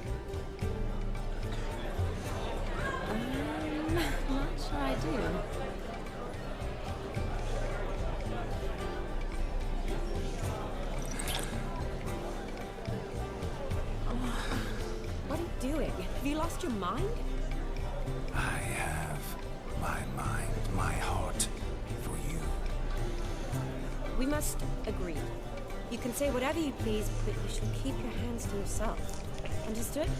Not sure I do. What are you doing? Have you lost your mind? I have my mind, my heart, for you. We must agree. You can say whatever you please, but you should keep your hands to yourself. Understood?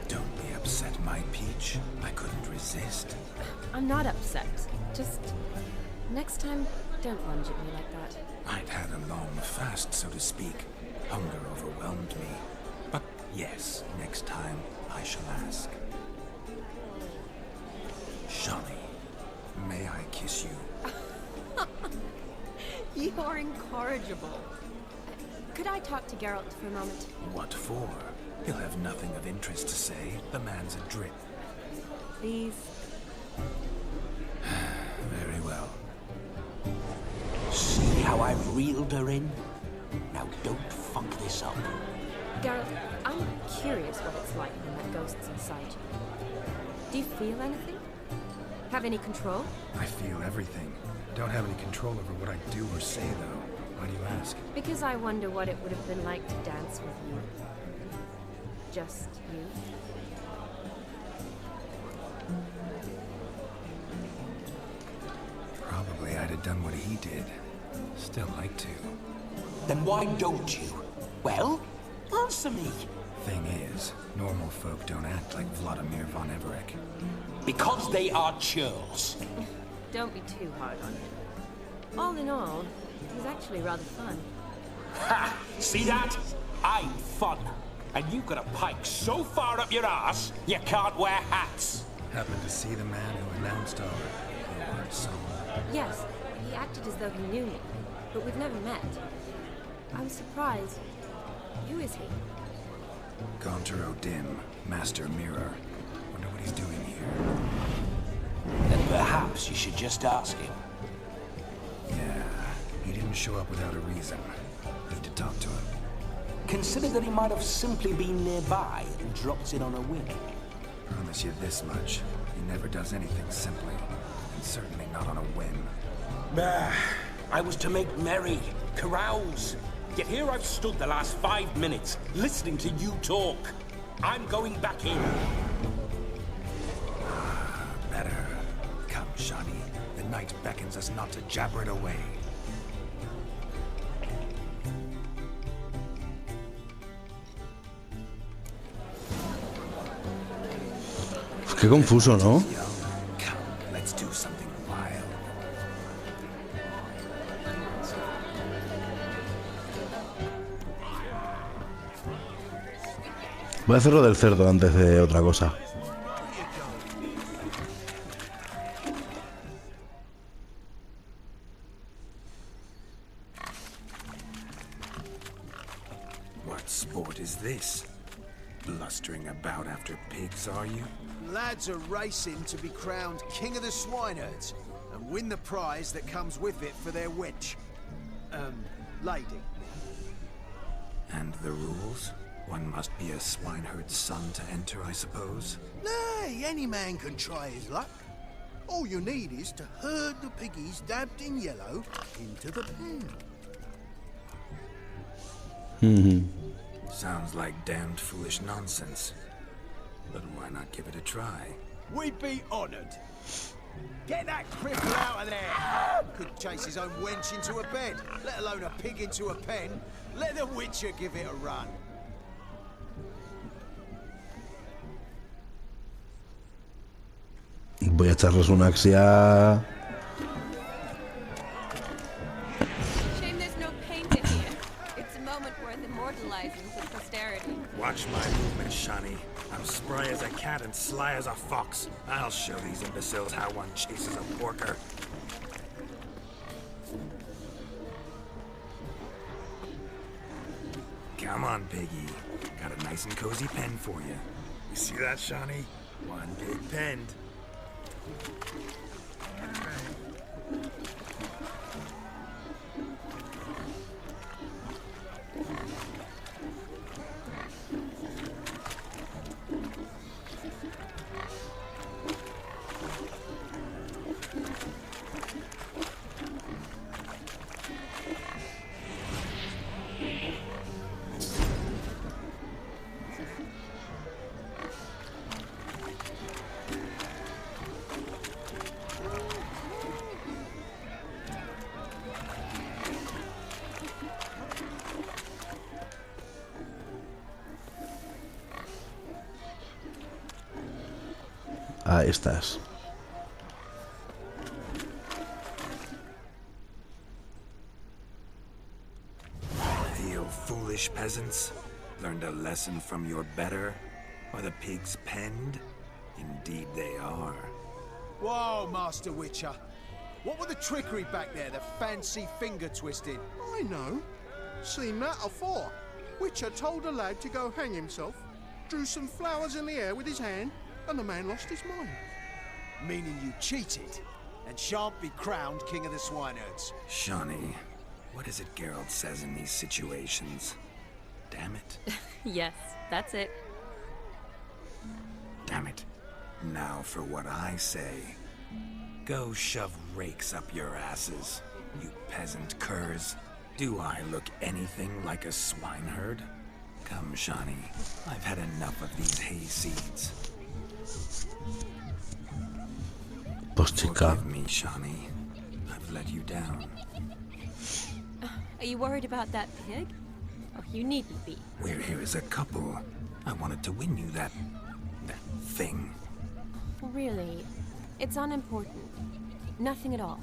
Don't be upset, my peach. I couldn't resist. I'm not upset. Just next time, don't lunge at me like that. I'd had a long fast, so to speak. Hunger overwhelmed me. But yes, next time I shall ask. Shani, may I kiss you? You are incorrigible. Could I talk to Geralt for a moment? What for? He'll have nothing of interest to say. The man's adrip. Please. Very well. See how I've reeled her in? Now don't fuck this up. Geralt, I'm curious what it's like when that ghost's inside you. Do you feel anything? Have any control? I feel everything. Don't have any control over what I do or say, though. Why do you ask? Because I wonder what it would have been like to dance with you. Just you. Probably I'd have done what he did. Still like to. Then why don't you? Well, answer me. Thing is, normal folk don't act like Vladimir von Everett. Because they are churls. Don't be too hard on him. All in all, he's actually rather fun. Ha! See that? I'm fun. And you've got a pike so far up your ass, you can't wear hats. Happened to see the man who announced our song. Yes, he acted as though he knew me, but we've never met. I was surprised. Who is he? Contra Dim, Master Mirror. Wonder what he's doing here. Then perhaps you should just ask him. Yeah, he didn't show up without a reason. Need to talk to him. Consider that he might have simply been nearby and dropped in on a whim. Promise you this much. He never does anything simply. And certainly not on a whim. I was to make merry, carouse. Yet here I've stood the last 5 minutes, listening to you talk. I'm going back in. Better. Come, Shani. The night beckons us not to jabber it away. Qué confuso, ¿no? Come, let's do something wild. Voy a hacerlo del cerdo antes de otra cosa. What sport is this? Blustering about after pigs, are you? Lads are racing to be crowned king of the swineherds and win the prize that comes with it for their wench. Lady. And the rules? One must be a swineherd's son to enter, I suppose? Nay, any man can try his luck. All you need is to herd the piggies dabbed in yellow into the pen. Sounds like damned foolish nonsense. But why not give it a try? We'd be honored. Get that cripple out of there! Could chase his own wench into a bed, let alone a pig into a pen. Let the Witcher give it a run. Voy a echarles una axia. Shame there's no paint in here. It's a moment worth immortalizing for posterity. Watch my movement, Shani. I'm spry as a cat and sly as a fox. I'll show these imbeciles how one chases a porker. Come on, piggy. Got a nice and cozy pen for you. You see that, Shani? One big pen. Ahí estás. You foolish peasants. Learned a lesson from your better? Are the pigs penned? Indeed they are. Whoa, Master Witcher. What were the trickery back there, the fancy finger twisting? I know. Seen that afore. Witcher told a lad to go hang himself, drew some flowers in the air with his hand, and the man lost his mind. Meaning you cheated, and shan't be crowned king of the swineherds. Shani, what is it Geralt says in these situations? Damn it. Yes, that's it. Damn it. Now for what I say. Go shove rakes up your asses, you peasant curs. Do I look anything like a swineherd? Come, Shani. I've had enough of these hayseeds. Forgive me, Shani. I've let you down. Are you worried about that pig? Oh, you needn't be. We're here as a couple. I wanted to win you that thing. Really, it's unimportant. Nothing at all.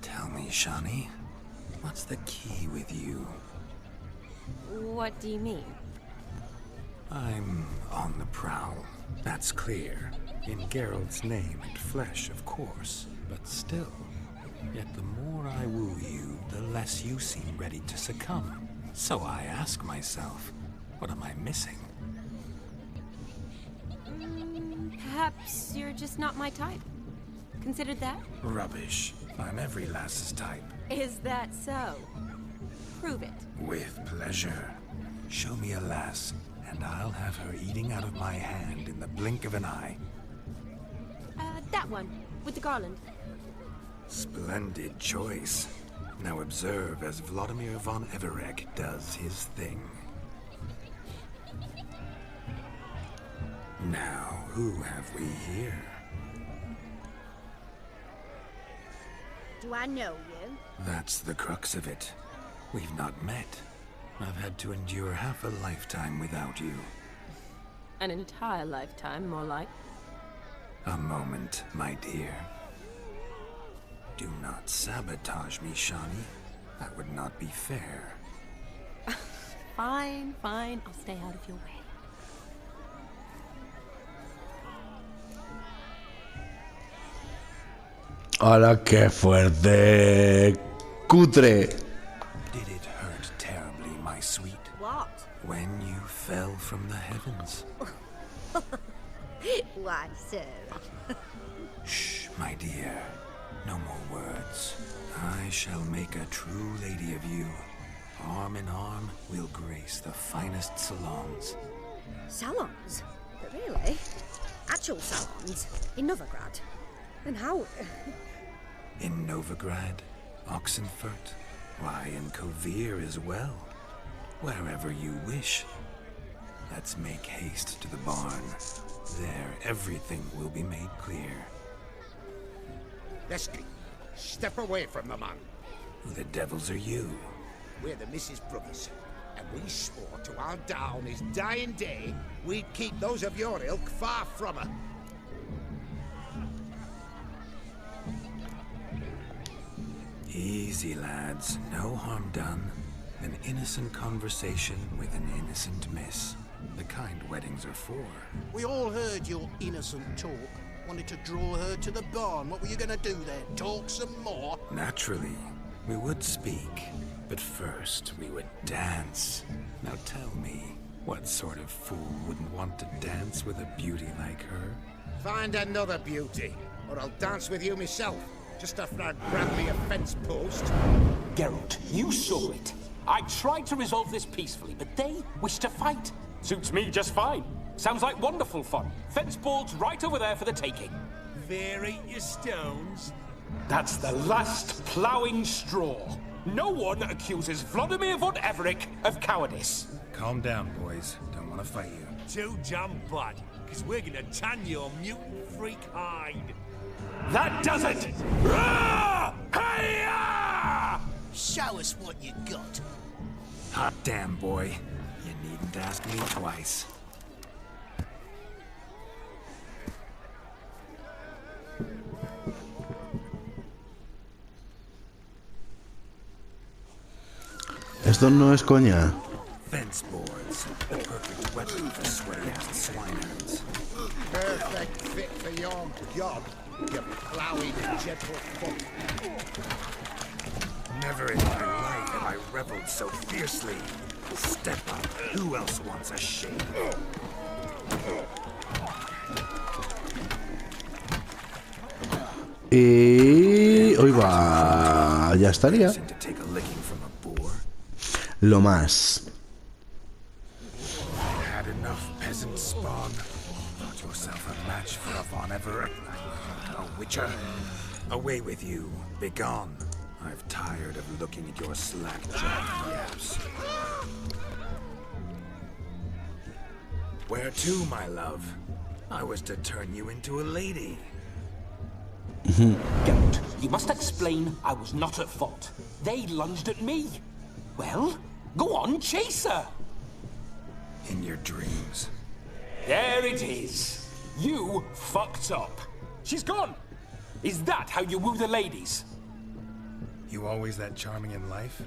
Tell me, Shani. What's the key with you? What do you mean? I'm on the prowl. That's clear. In Geralt's name and flesh, of course. But still. Yet the more I woo you, the less you seem ready to succumb. So I ask myself, what am I missing? Perhaps you're just not my type. Considered that? Rubbish. I'm every lass's type. Is that so? Prove it. With pleasure. Show me a lass, and I'll have her eating out of my hand in the blink of an eye. That one, with the garland. Splendid choice. Now observe as Vladimir von Everek does his thing. Now, who have we here? Do I know you? That's the crux of it. We've not met. I've had to endure half a lifetime without you. An entire lifetime, more like. A moment, my dear. Do not sabotage me, Shani. That would not be fair. Fine, fine. I'll stay out of your way. ¡Hala, qué fuerte! ¡Cutre! Did it hurt terribly, my sweet? What? When you fell from the heavens. Why, sir? Shh, my dear. No more words. I shall make a true lady of you. Arm in arm, we'll grace the finest salons. Salons? But really? Actual salons? In Novigrad? And how? In Novigrad, Oxenfurt, why, in Kovir as well. Wherever you wish. Let's make haste to the barn. There, everything will be made clear. Leslie, step away from the man. Who the devils are you? We're the Mrs. Brothers, and we swore to our down his dying day we'd keep those of your ilk far from her. Easy, lads. No harm done. An innocent conversation with an innocent miss. The kind weddings are for. We all heard your innocent talk. Wanted to draw her to the barn. What were you gonna do there? Talk some more? Naturally, we would speak. But first, we would dance. Now tell me, what sort of fool wouldn't want to dance with a beauty like her? Find another beauty, or I'll dance with you myself. Just after I grab me a fence post. Geralt, you saw it. I tried to resolve this peacefully, but they wish to fight. Suits me just fine. Sounds like wonderful fun. Fence boards right over there for the taking. Vary your stones. That's the last ploughing straw. No one accuses Vladimir von Everek of cowardice. Calm down, boys. Don't want to fight you. Too damn bad, because we're gonna tan your mutant freak hide. That does it! Rah! Hi-ya! Show us what you got. Hot damn, boy. You needn't ask me twice. Esto no es coña. Fence boards. The perfect weapon for sweaty-ass swineherds. Perfect fit for your job, you ploughing gentle foot. Never in my life have I reveled so fiercely. Step up. Who else wants a shave? Y hoy va, ya estaría. Lo más. Had enough peasant spawn. Thought yourself a match for a Von Everett. A witcher. Away with you. Begone. I've tired of looking at your slack-jawed yaps. Where to, my love? I was to turn you into a lady. Geralt, you must explain I was not at fault. They lunged at me. Well, go on, chase her. In your dreams. There it is. You fucked up. She's gone. Is that how you woo the ladies? You always that charming in life?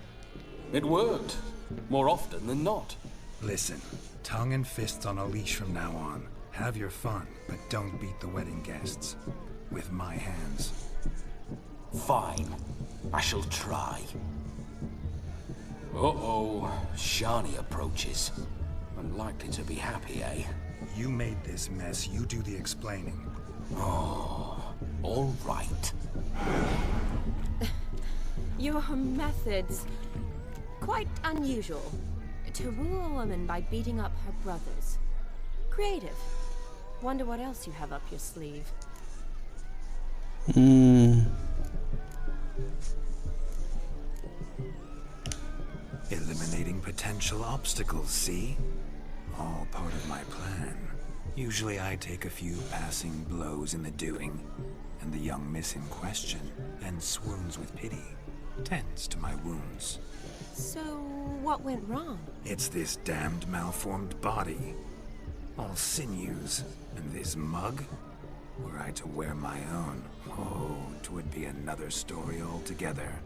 It worked. More often than not. Listen, tongue and fists on a leash from now on. Have your fun, but don't beat the wedding guests. With my hands. Fine. I shall try. Uh-oh. Shani approaches. Unlikely to be happy, eh? You made this mess. You do the explaining. Oh, all right. Your methods... quite unusual. To woo a woman by beating up her brothers. Creative. Wonder what else you have up your sleeve. Eliminating potential obstacles, see? All part of my plan. Usually I take a few passing blows in the doing, and the young miss in question then swoons with pity, tends to my wounds. So, what went wrong? It's this damned malformed body. All sinews, and this mug? Were I to wear my own, oh, 'twould be another story altogether.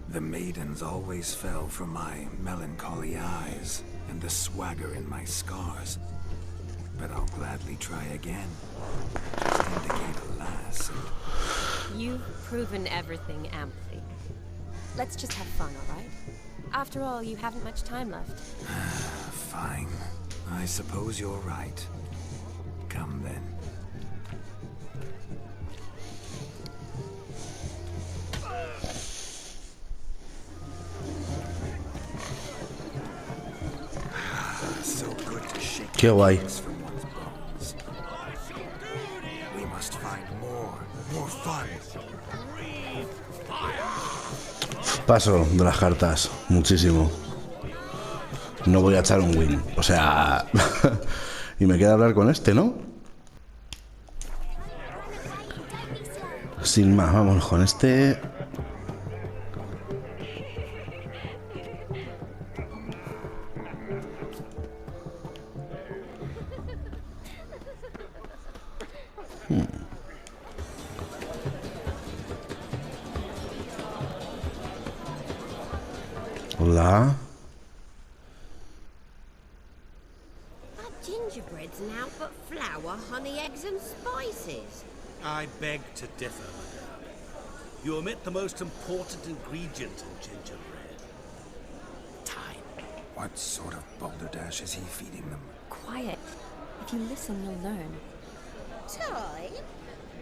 The maidens always fell for my melancholy eyes, and the swagger in my scars. But I'll gladly try again. Just indicate a lass and... You've proven everything amply. Let's just have fun, alright? After all, you haven't much time left. Fine. I suppose you're right. Come then. So good to shake Qué guay. from one's bones. We must find more fun. Paso de las cartas, muchísimo. No voy a echar un win, o sea... y me queda hablar con este, ¿no? Sin más, vamos con este... Hola. That gingerbread's now but flour, honey, eggs and spices. I beg to differ, madame. You omit the most important ingredient in gingerbread. Time. What sort of balderdash is he feeding them? Quiet. If you listen, you'll learn. Time?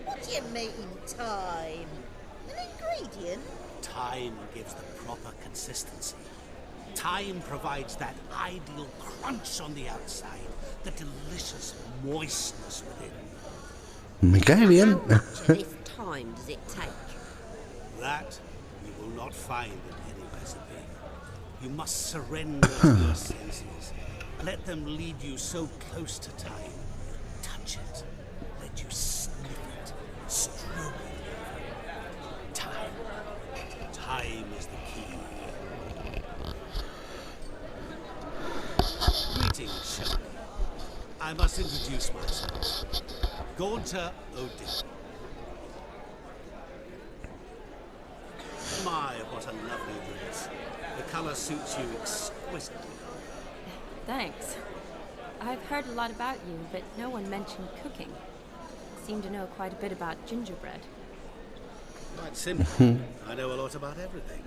What do you mean, time? An ingredient? Time gives the proper consistency. Time provides that ideal crunch on the outside, the delicious moistness within. Me cae bien. How much of this time does it take? That you will not find in any recipe. You must surrender to your senses. Let them lead you so close to time. Touch it. Let you sniff it. Stroke it. Time. Time is the key. Greetings, Shani. I must introduce myself. Gaunter Odin. My, what a lovely dress. The color suits you exquisitely. Thanks. I've heard a lot about you, but no one mentioned cooking. Seem to know quite a bit about gingerbread. Quite simple. I know a lot about everything.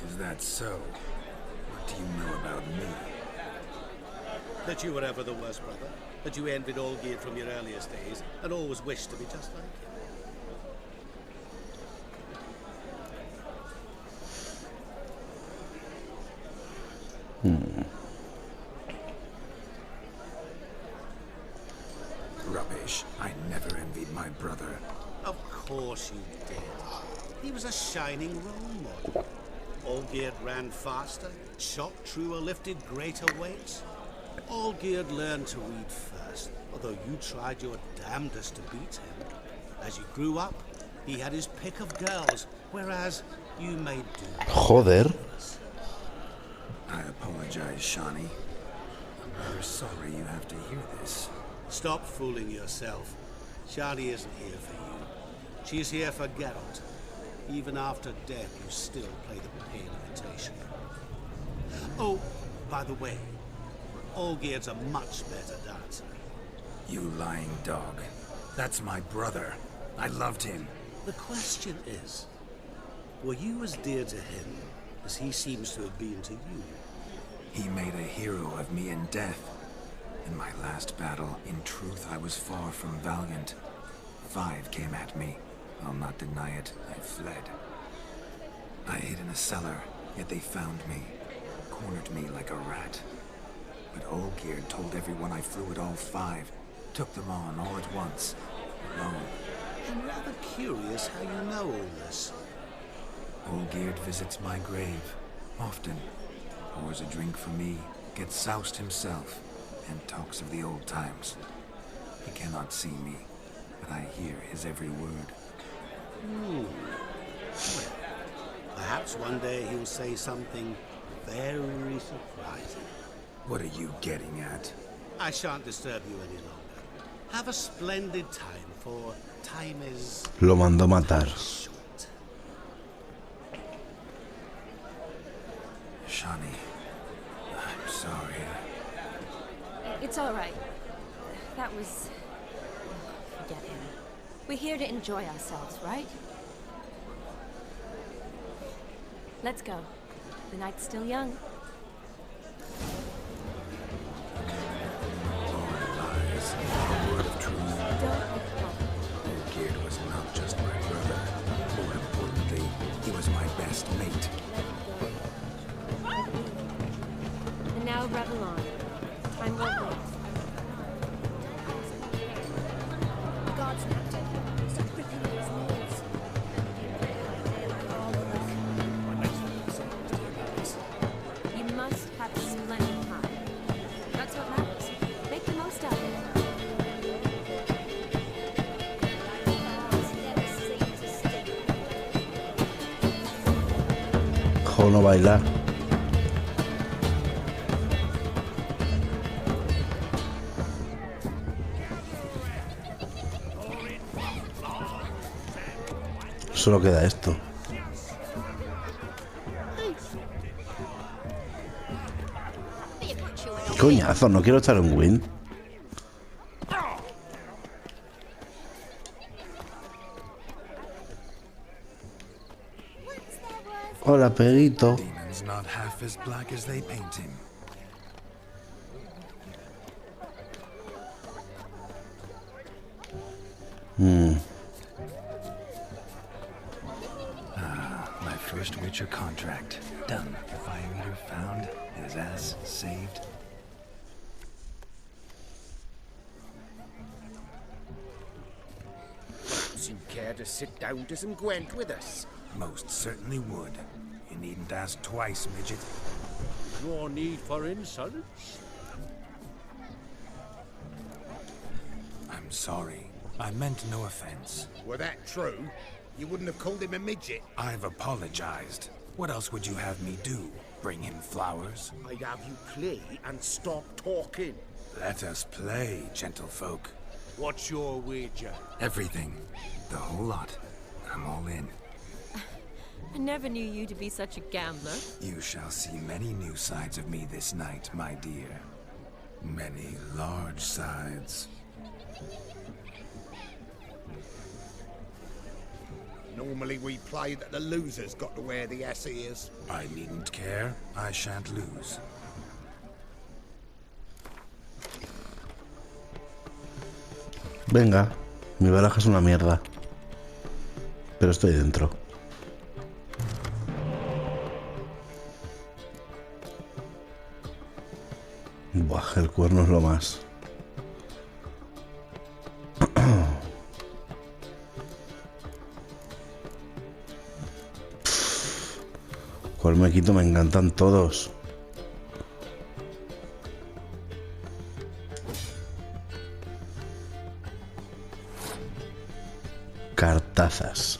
Is that so? What do you know about me? That you were ever the worst brother. That you envied Olgierd from your earliest days and always wished to be just like him. Rubbish. I never envied my brother. Of course you did. He was a shining role model. Olgierd ran faster, shot truer, lifted greater weights. Olgierd learned to read first, although you tried your damnedest to beat him. As you grew up, he had his pick of girls, whereas you made do. Joder. I apologize, Shani. I'm rather sorry you have to hear this. Stop fooling yourself. Shani isn't here for you. She's here for Geralt. Even after death, you still play the pale imitation. Oh, by the way, Olgierd's a much better dancer. You lying dog. That's my brother. I loved him. The question is, were you as dear to him as he seems to have been to you? He made a hero of me in death. In my last battle, in truth, I was far from valiant. 5 came at me. I'll not deny it, I fled. I hid in a cellar, yet they found me. Cornered me like a rat. But Olgierd told everyone I flew at all 5. Took them on all at once. Alone. I'm rather curious how you know all this. Olgierd visits my grave. Often. Pours a drink for me. Gets soused himself. And talks of the old times. He cannot see me. But I hear his every word. Well, perhaps one day he'll say something very surprising. What are you getting at? I shan't disturb you any longer. Have a splendid time, for time is... Lo mandó matar. Shani, I'm sorry. It's all right. That was... Forget him. We're here to enjoy ourselves, right? Let's go. The night's still young. Lies. Word of truth. Olgierd was not just my brother. More importantly, he was my best mate. And now revel on. Time won't wait. God's nectar. Stop ripping at his nails. You must have plenty of time. That's what matters. Make the most of it. Jo, no bailar. Solo queda esto. Coñazo, no quiero estar en Win. Hola, Perito. Demon's not half as black as they paint him. My first Witcher contract. Done. Fire Eater found. His ass saved. Perhaps you care to sit down to some Gwent with us? Most certainly would. You needn't ask twice, midget. No need for insolence. I'm sorry. I meant no offense. Were that true, you wouldn't have called him a midget. I've apologized. What else would you have me do? Bring him flowers? I'd have you play and stop talking. Let us play, gentlefolk. What's your wager? Everything. The whole lot. I'm all in. I never knew you to be such a gambler. You shall see many new sides of me this night, my dear. Many large sides. Normally we play that the loser's got to wear the ass ears. I needn't care. I shan't lose. Venga, mi baraja es una mierda. Pero estoy dentro. Buah, el cuerno es lo más. ¿Cuál me quito? Me encantan todos. Cartazas.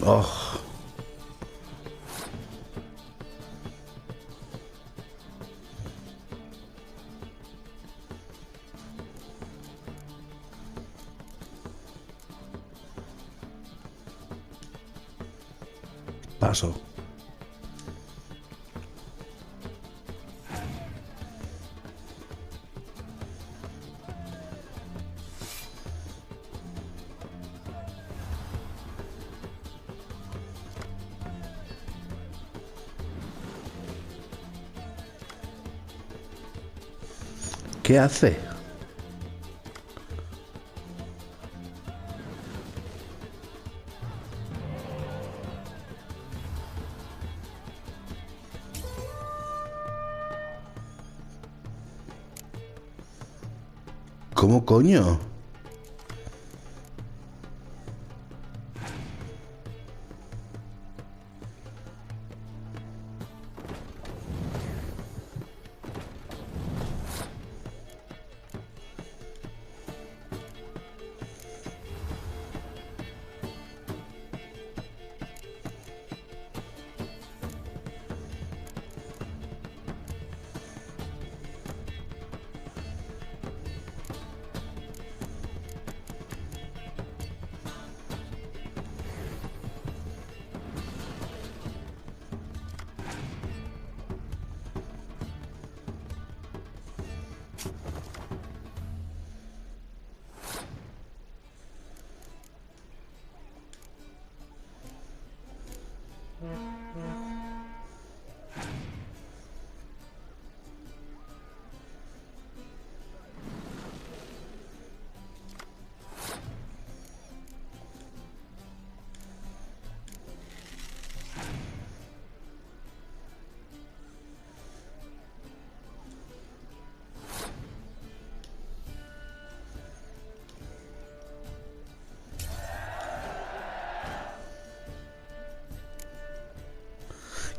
Oh. Paso. ¿Qué hace? ¿Cómo coño?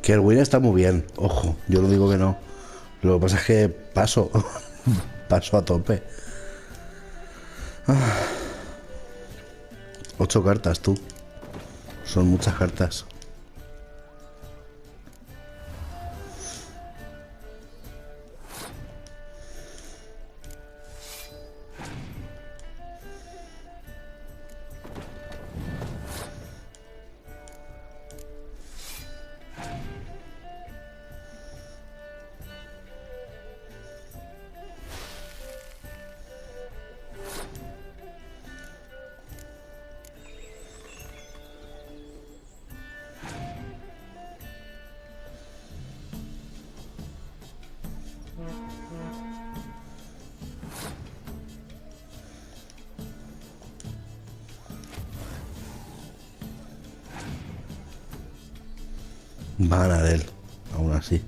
Que el win está muy bien, ojo, yo no digo que no. Lo que pasa es que paso, paso a tope. 8 cartas, tú. Son muchas cartas. Va a ganar él, aún así.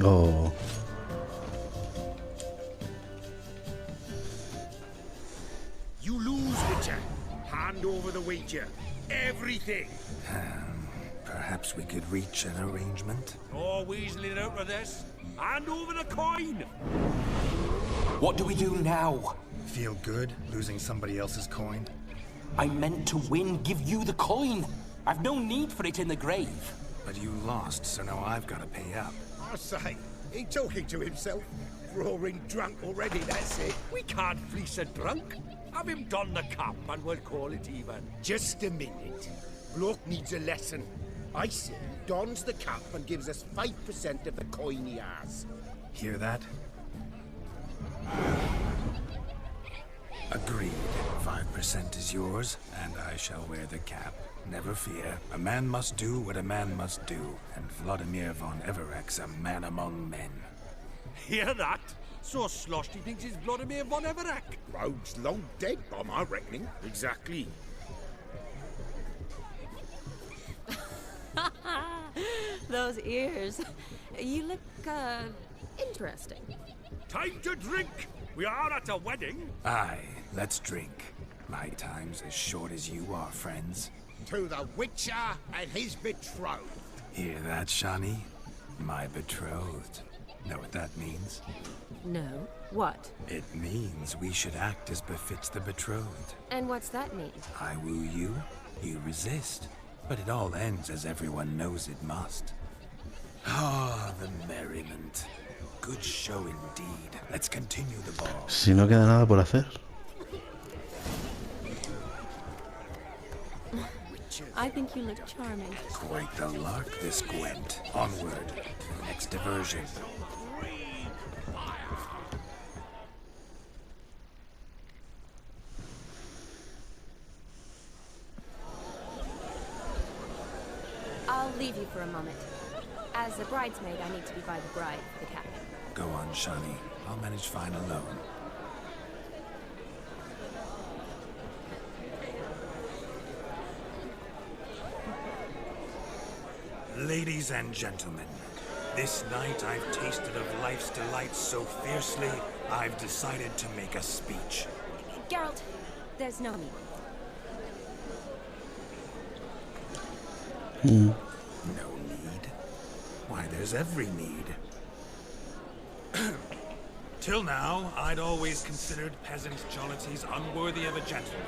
Oh. You lose, Witcher. Hand over the wager. Everything. Perhaps we could reach an arrangement. Oh, weaseling out of this. Hand over the coin. What do we do now? Feel good losing somebody else's coin? I meant to win, give you the coin. I've no need for it in the grave. But you lost, so now I've got to pay up. I say, he talking to himself. Roaring drunk already, that's it. We can't fleece a drunk. Have him don the cap and we'll call it even. Just a minute. Bloke needs a lesson. I say he dons the cap and gives us 5% of the coin he has. Hear that? Agreed. 5% is yours, and I shall wear the cap. Never fear. A man must do what a man must do, and Vladimir von Everek's a man among men. Hear that? So sloshed he thinks he's Vladimir von Everek. Rogue's long dead, by my reckoning. Exactly. Those ears. You look, interesting. Time to drink. We are at a wedding. Aye, let's drink. My time's as short as you are, friends. To the Witcher and his betrothed. Hear that, Shani? My betrothed. Know what that means? No. What? It means we should act as befits the betrothed. And what's that mean? I woo you, you resist. But it all ends as everyone knows it must. Ah, the merriment. Good show indeed. Let's continue the ball. Si no queda nada por hacer. I think you look charming. Quite the lark, this Gwent. Onward to the next diversion. I'll leave you for a moment. As a bridesmaid, I need to be by the bride for the captain. Go on, Shani. I'll manage fine alone. Ladies and gentlemen, this night I've tasted of life's delights so fiercely, I've decided to make a speech. Geralt, there's no need. No need? Why, there's every need. Till now, I'd always considered peasant jollities unworthy of a gentleman.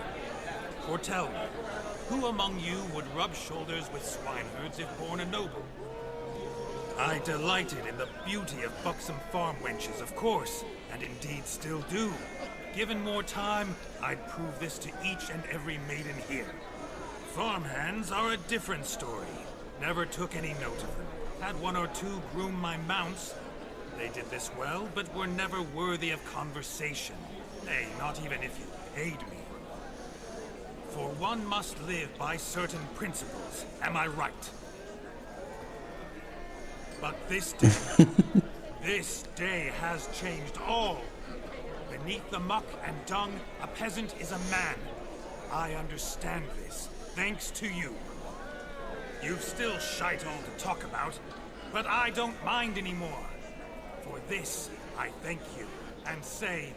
For tell me, who among you would rub shoulders with swineherds if born a noble? I delighted in the beauty of buxom farm wenches, of course, and indeed still do. Given more time, I'd prove this to each and every maiden here. Farmhands are a different story. Never took any note of them. Had one or two groom my mounts. They did this well, but were never worthy of conversation. Nay, not even if you paid me. For one must live by certain principles, am I right? But this day has changed all. Beneath the muck and dung, a peasant is a man. I understand this, thanks to you. You've still shite all to talk about, but I don't mind anymore. For this, I thank you, and say,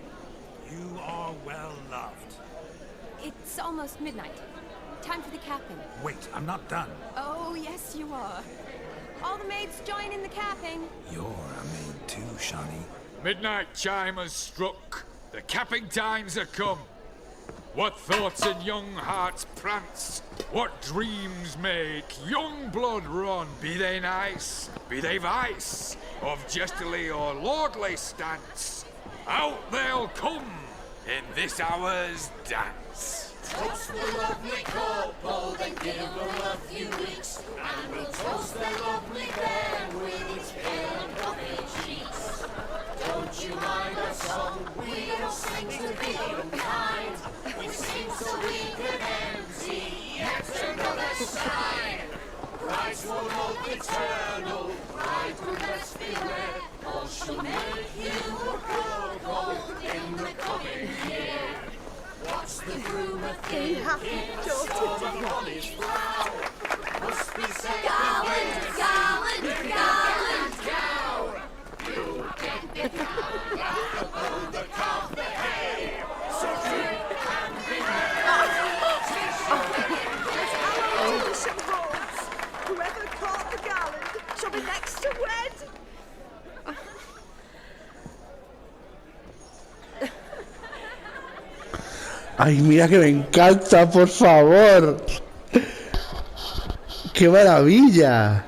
you are well loved. It's almost midnight. Time for the capping. Wait, I'm not done. Oh, yes, you are. All the maids join in the capping. You're a maid too, Shani. Midnight chime has struck. The capping times are come. What thoughts in young hearts prance? What dreams make young blood run? Be they nice, be they vice, of jestily or lordly stance, out they'll come in this hour's dance. Toast the lovely couple, then give them a few weeks, and we'll toast the lovely bed with its pale and puffy cheeks. Don't you mind our song? We don't sing to be unkind. We sing so we can empty yet another side. Brides will hope eternal, bride will best beware, or she'll make you a poor gold in the coming year. What's the groom a thinking? It's all on his brow. Must be said Garland, garland, garland, cow. You get the cow, oh, the calf, the hay. So drink and be merry. Whoever caught the garland shall be next to wed. Ay, mira que me encanta, por favor. ¡Qué maravilla!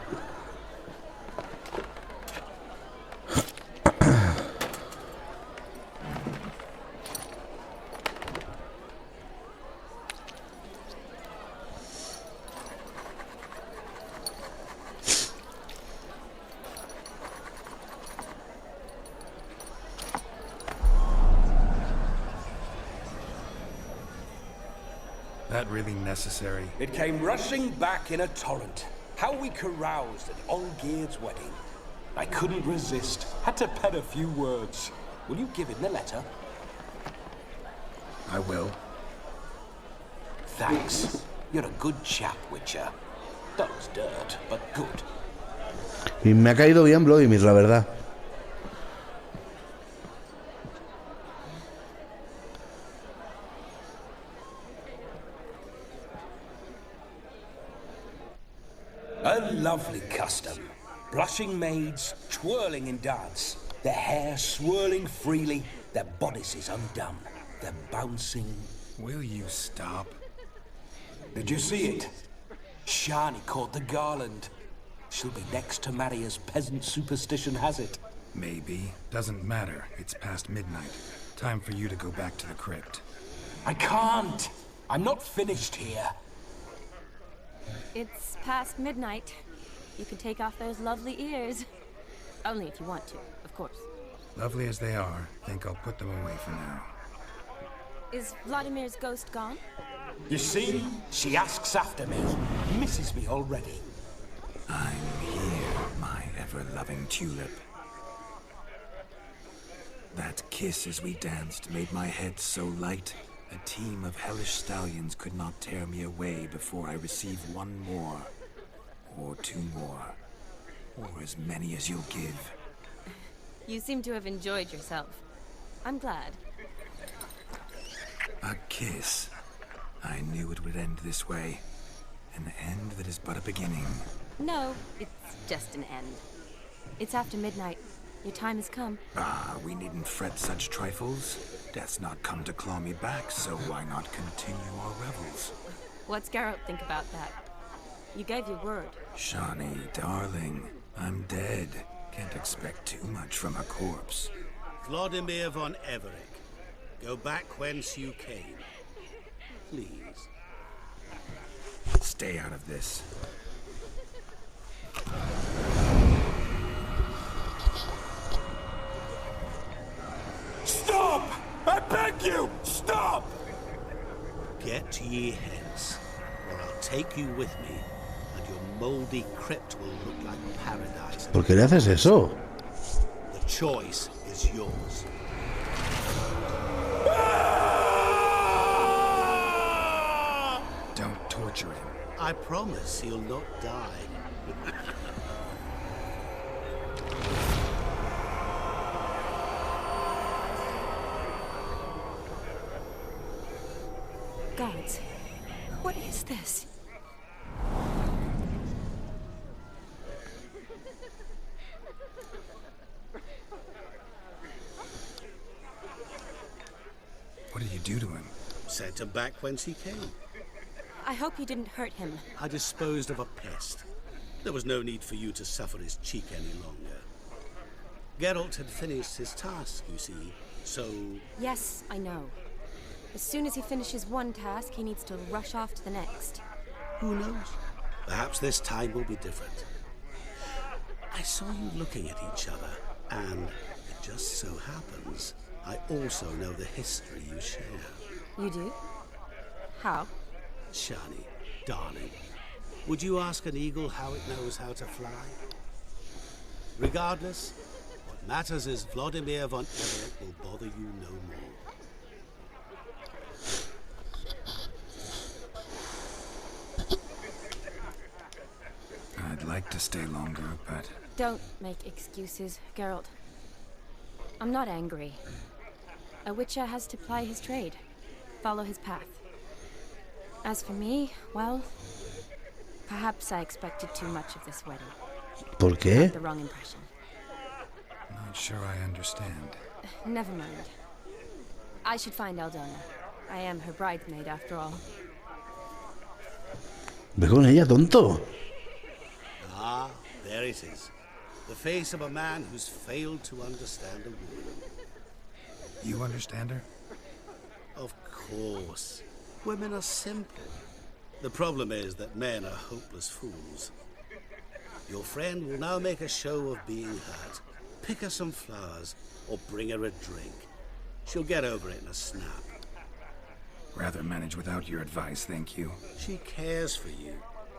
That really necessary? It came rushing back in a torrent. How we caroused at Olgierd's wedding. I couldn't resist. Had to pen a few words. Will you give him the letter? I will. Thanks. You're a good chap, Witcher. That was dirt, but good. Y me ha caído bien Vladimir, la verdad. lovely custom. Blushing maids twirling in dance, their hair swirling freely, their bodices undone, their bouncing... Will you stop? Did you see it? Shani caught the garland. She'll be next to marry as peasant superstition has it. Maybe. Doesn't matter. It's past midnight. Time for you to go back to the crypt. I can't! I'm not finished here. It's past midnight. You can take off those lovely ears. Only if you want to, of course. Lovely as they are, think I'll put them away for now. Is Vladimir's ghost gone? You see? She asks after me. Misses me already. I'm here, my ever-loving tulip. That kiss as we danced made my head so light. A team of hellish stallions could not tear me away before I receive one more. Or two more. Or as many as you'll give. You seem to have enjoyed yourself. I'm glad. A kiss. I knew it would end this way. An end that is but a beginning. No, it's just an end. It's after midnight. Your time has come. Ah, we needn't fret such trifles. Death's not come to claw me back, so why not continue our revels? What's Geralt think about that? You gave your word. Shani, darling, I'm dead. Can't expect too much from a corpse. Vladimir von Everick, go back whence you came. Please. Stay out of this. Stop! I beg you! Stop! Get ye hence, or I'll take you with me, and your moldy crypt will look like paradise. ¿Por qué le haces eso? The choice is yours. Don't torture him. I promise he'll not die. Gods, what is this? What did you do to him? Sent him back whence he came. I hope you didn't hurt him. I disposed of a pest. There was no need for you to suffer his cheek any longer. Geralt had finished his task, you see, so... Yes, I know. As soon as he finishes one task, he needs to rush off to the next. Who knows? Perhaps this time will be different. I saw you looking at each other, and it just so happens I also know the history you share. You do? How? Shani, darling, would you ask an eagle how it knows how to fly? Regardless, what matters is Vladimir von Everick will bother you no more. I'd like to stay longer, but... Don't make excuses, Geralt. I'm not angry. A witcher has to ply his trade, follow his path. As for me, well, perhaps I expected too much of this wedding. ¿Por qué? Got the wrong impression. Not sure I understand. Never mind. I should find Aldona. I am her bridesmaid after all. Ve con ella, tonto. Ah, there it is. The face of a man who's failed to understand a woman. You understand her? Of course. Women are simple. The problem is that men are hopeless fools. Your friend will now make a show of being hurt, pick her some flowers, or bring her a drink. She'll get over it in a snap. Rather manage without your advice, thank you. She cares for you.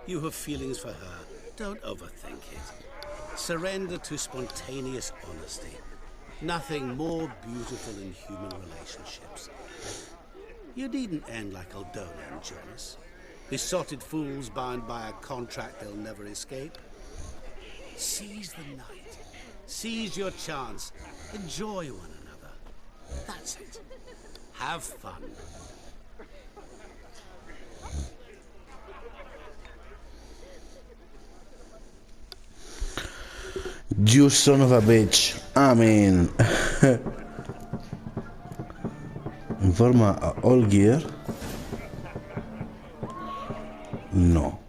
You have feelings for her. Don't overthink it. Surrender to spontaneous honesty. Nothing more beautiful in human relationships. You needn't end like Aldona and Jonas. Besotted fools bound by a contract they'll never escape. Seize the night. Seize your chance. Enjoy one another. That's it. Have fun. You son of a bitch. Amén. Informa a Olgierd. No.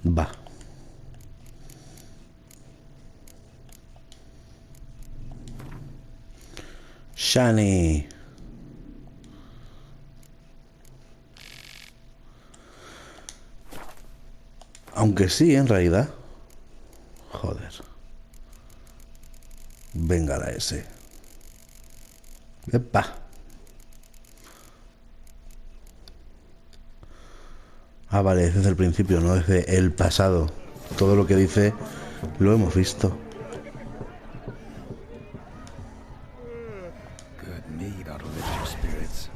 Va. Shani. Aunque sí, en realidad. Joder. Venga la S. Epa. Ah, vale, desde el principio, no desde el pasado. Todo lo que dice lo hemos visto. Good mead ought to lift your spirits.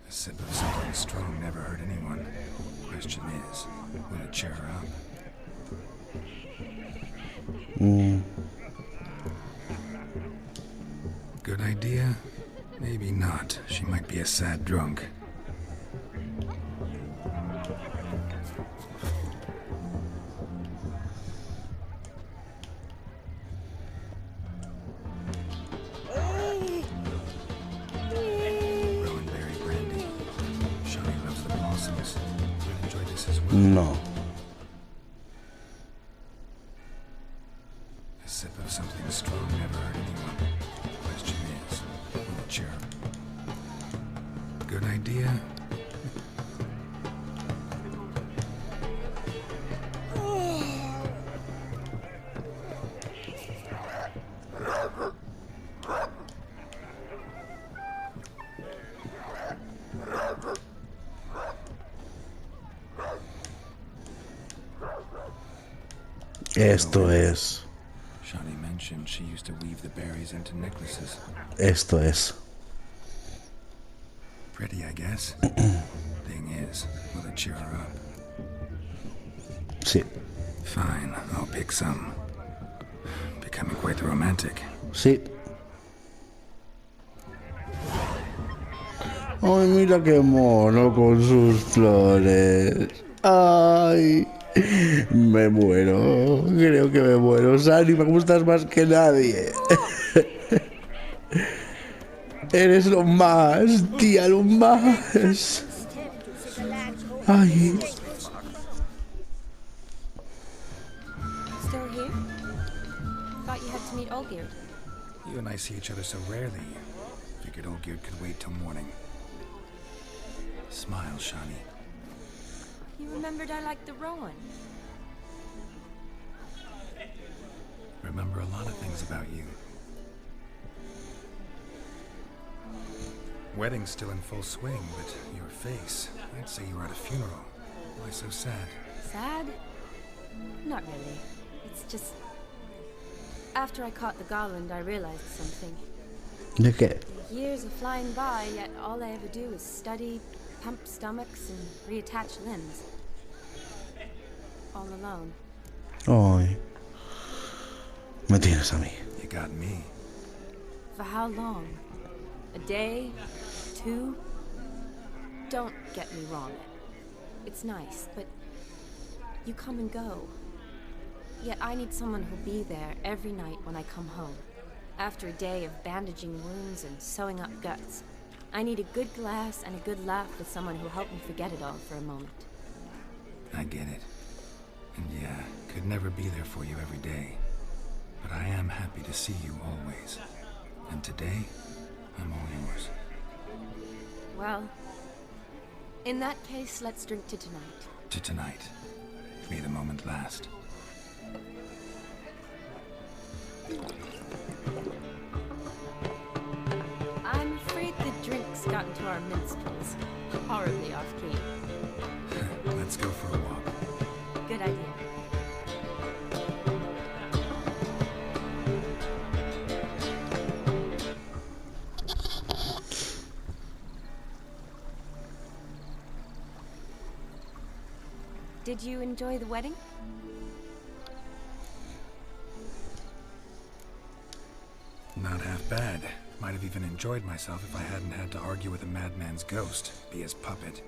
A sip of something strong never hurt anyone. Question is, will it cheer her up? Good idea? Maybe not. She might be a sad drunk. Rowanberry brandy. Shani loves the blossoms. I'd enjoy this as well. No. A sip of something strong never hurt anyone. Question is, will it cheer up? Good idea? Esto es. Shani mentioned she used to weave the berries into necklaces. Esto es. Pretty, I guess. Thing is, will it cheer her up? Sí. Fine, I'll pick some. Becoming quite the romantic. Sí. Ay, mira qué mono con sus flores. Ay, me muero. Creo que me muero. Sani, me gustas más que nadie. Eres lo más, tía, lo más. Ay. Still here? Thought you had to meet Olgierd. You and I see each other so rarely. Figured Olgierd could wait till morning. Smile, Shani. You remembered I liked the Rowan. Remember a lot of things about you. Wedding's still in full swing, but your face, I'd say you were at a funeral. Why so sad? Sad? Not really. It's just... After I caught the garland, I realized something. ¿De qué? Years are flying by, yet all I ever do is study, pump stomachs, and reattach limbs. All alone. Ay. Me tienes a mí. You got me. For how long? A day? 2? Don't get me wrong. It's nice, but you come and go. Yet I need someone who'll be there every night when I come home. After a day of bandaging wounds and sewing up guts, I need a good glass and a good laugh with someone who'll help me forget it all for a moment. I get it. And yeah, could never be there for you every day. But I am happy to see you always. And today, I'm all yours. Well, in that case, let's drink to tonight. To tonight. May the moment last. I'm afraid the drinks got into our minstrels. Horribly off-key. Let's go for a walk. Good idea. Did you enjoy the wedding? Not half bad. Might have even enjoyed myself if I hadn't had to argue with a madman's ghost, be his puppet.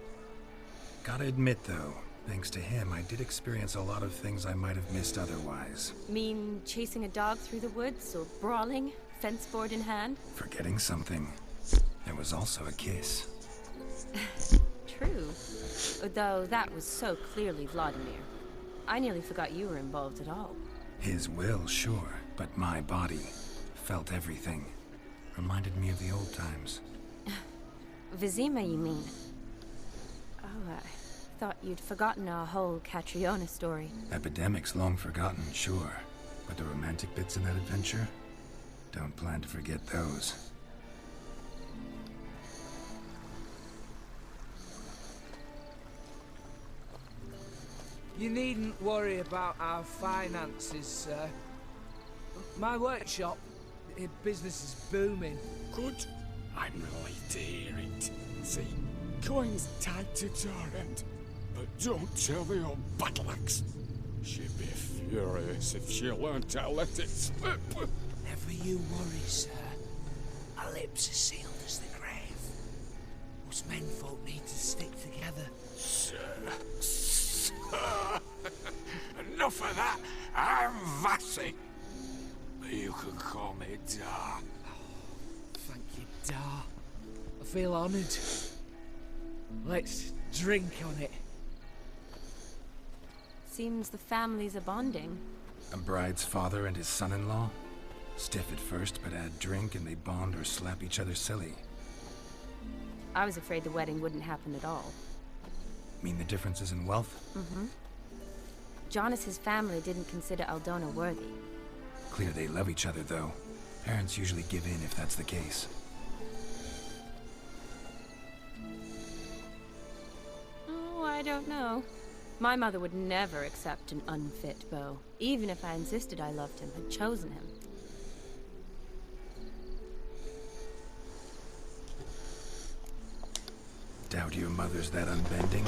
Gotta admit, though, thanks to him, I did experience a lot of things I might have missed otherwise. Mean chasing a dog through the woods, or brawling, fence board in hand? Forgetting something. There was also a kiss. True. Though that was so clearly Vladimir. I nearly forgot you were involved at all. His will, sure, but my body felt everything. Reminded me of the old times. Vizima, you mean? Oh, I thought you'd forgotten our whole Catriona story. Epidemics long forgotten, sure. But the romantic bits in that adventure? Don't plan to forget those. You needn't worry about our finances, sir. My workshop, business is booming. Good. I'm relieved to hear it. See, coin's tied to Torrent, but don't tell the old battle axe. She'd be furious if she learned to let it slip. Never you worry, sir. Our lips are sealed as the grave. Us menfolk need to stick together. Sir. Enough of that. I'm Vassy. You can call me Dar. Thank you, Dar. I feel honored. Let's drink on it. Seems the families are bonding. A bride's father and his son-in-law? Stiff at first, but add drink and they bond or slap each other silly. I was afraid the wedding wouldn't happen at all. Mean the differences in wealth? Mm-hmm. Jonas's family didn't consider Aldona worthy. Clear they love each other, though. Parents usually give in if that's the case. Oh, I don't know. My mother would never accept an unfit beau, even if I insisted I loved him, had chosen him. Doubt your mother's that unbending.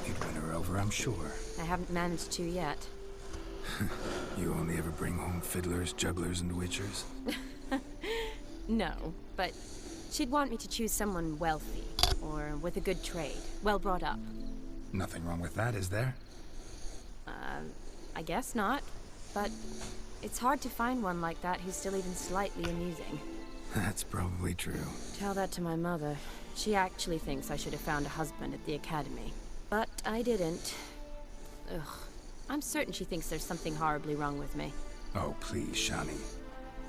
You'd win her over, I'm sure. I haven't managed to yet. You only ever bring home fiddlers, jugglers, and witchers? No, but she'd want me to choose someone wealthy, or with a good trade, well brought up. Nothing wrong with that, is there? I guess not. But it's hard to find one like that who's still even slightly amusing. That's probably true. Tell that to my mother. She actually thinks I should have found a husband at the academy. But I didn't. Ugh. I'm certain she thinks there's something horribly wrong with me. Oh, please, Shani.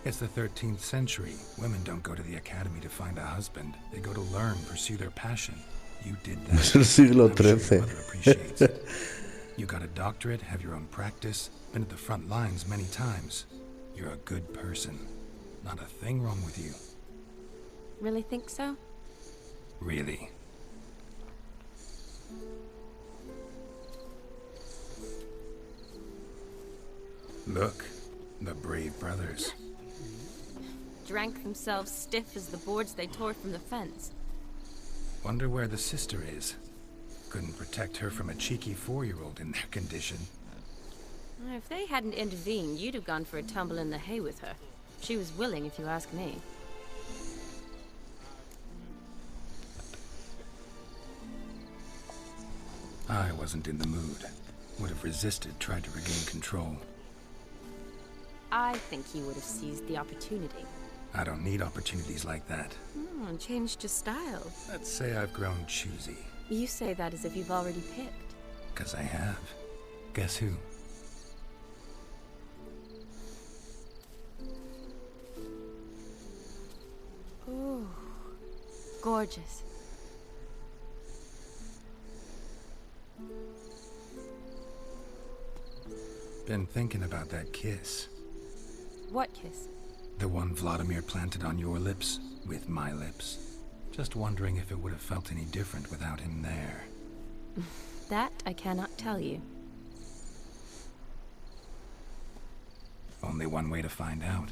It's the 13th century. Women don't go to the academy to find a husband. They go to learn, pursue their passion. You did that. Es el siglo I'm sure XIII. your mother appreciates it. You got a doctorate, have your own practice, been at the front lines many times. You're a good person. Not a thing wrong with you. Really think so? Really. Look, the brave brothers. Drank themselves stiff as the boards they tore from the fence. Wonder where the sister is. Couldn't protect her from a cheeky 4-year-old in their condition. If they hadn't intervened, you'd have gone for a tumble in the hay with her. She was willing, if you ask me. I wasn't in the mood. Would have resisted, tried to regain control. I think you would have seized the opportunity. I don't need opportunities like that. Changed your style. Let's say I've grown choosy. You say that as if you've already picked. 'Cause I have. Guess who? Ooh, gorgeous. Been thinking about that kiss. What kiss? The one Vladimir planted on your lips, with my lips. Just wondering if it would have felt any different without him there. That I cannot tell you. Only one way to find out.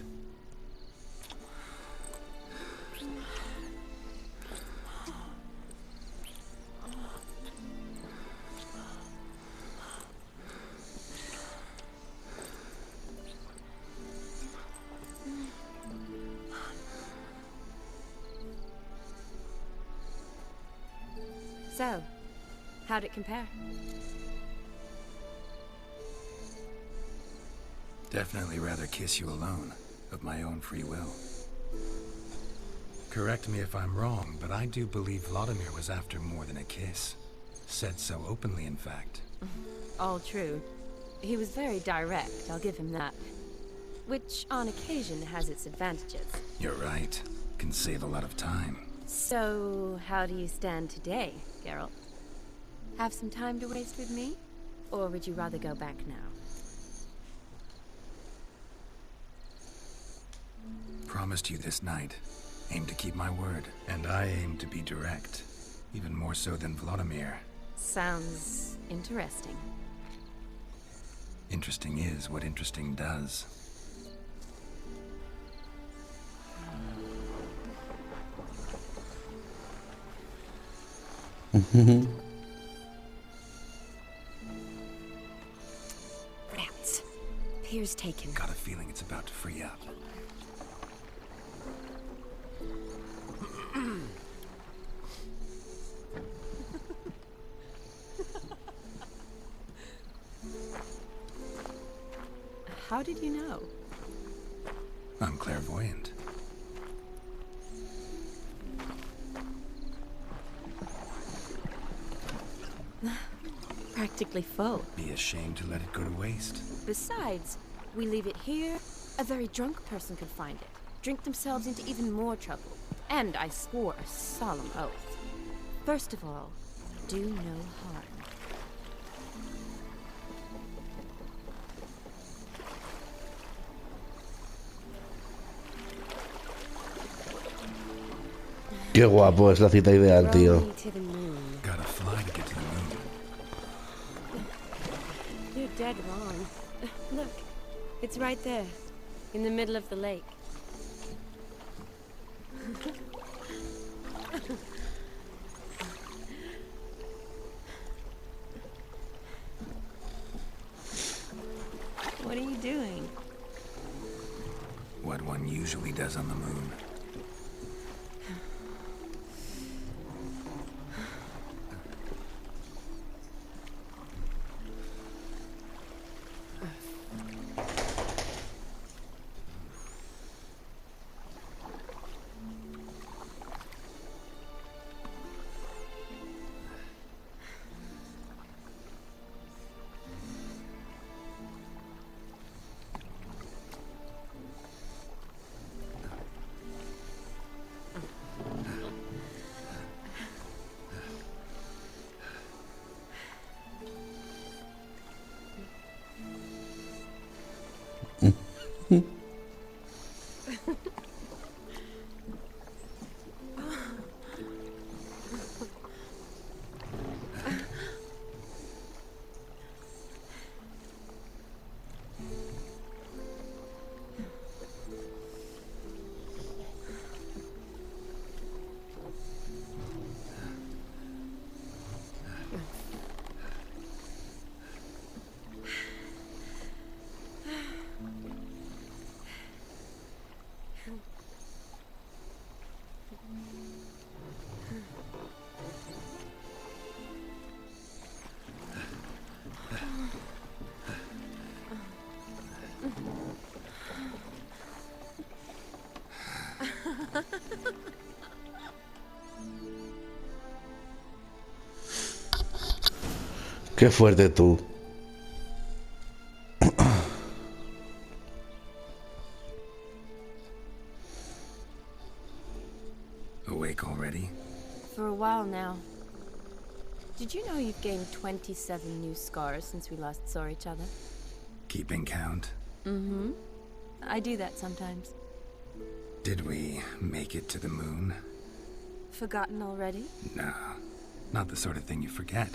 So, how'd it compare? Definitely rather kiss you alone, of my own free will. Correct me if I'm wrong, but I do believe Vladimir was after more than a kiss. Said so openly, in fact. All true. He was very direct, I'll give him that. Which, on occasion, has its advantages. You're right. Can save a lot of time. So, how do you stand today, Geralt? Have some time to waste with me? Or would you rather go back now? Promised you this night. Aim to keep my word. And I aim to be direct. Even more so than Vladimir. Sounds interesting. Interesting is what interesting does. Rats. Pier's taken. Got a feeling it's about to free up. How did you know? I'm clairvoyant. Practically full. Be ashamed to let it go to waste. Besides, we leave it here, a very drunk person could find it, drink themselves into even more trouble. And I swore a solemn oath. First of all, do no harm. Qué guapo, es la cita ideal, tío. Gotta fly to get to the moon. You're dead wrong. Look, it's right there, in the middle of the lake. What are you doing? What one usually does on the moon. Qué fuerte tú. Awake already? For a while now. Did you know you've gained 27 new scars since we last saw each other? Keeping count? Mm-hmm. I do that sometimes. Did we make it to the moon? Forgotten already? No, not the sort of thing you forget.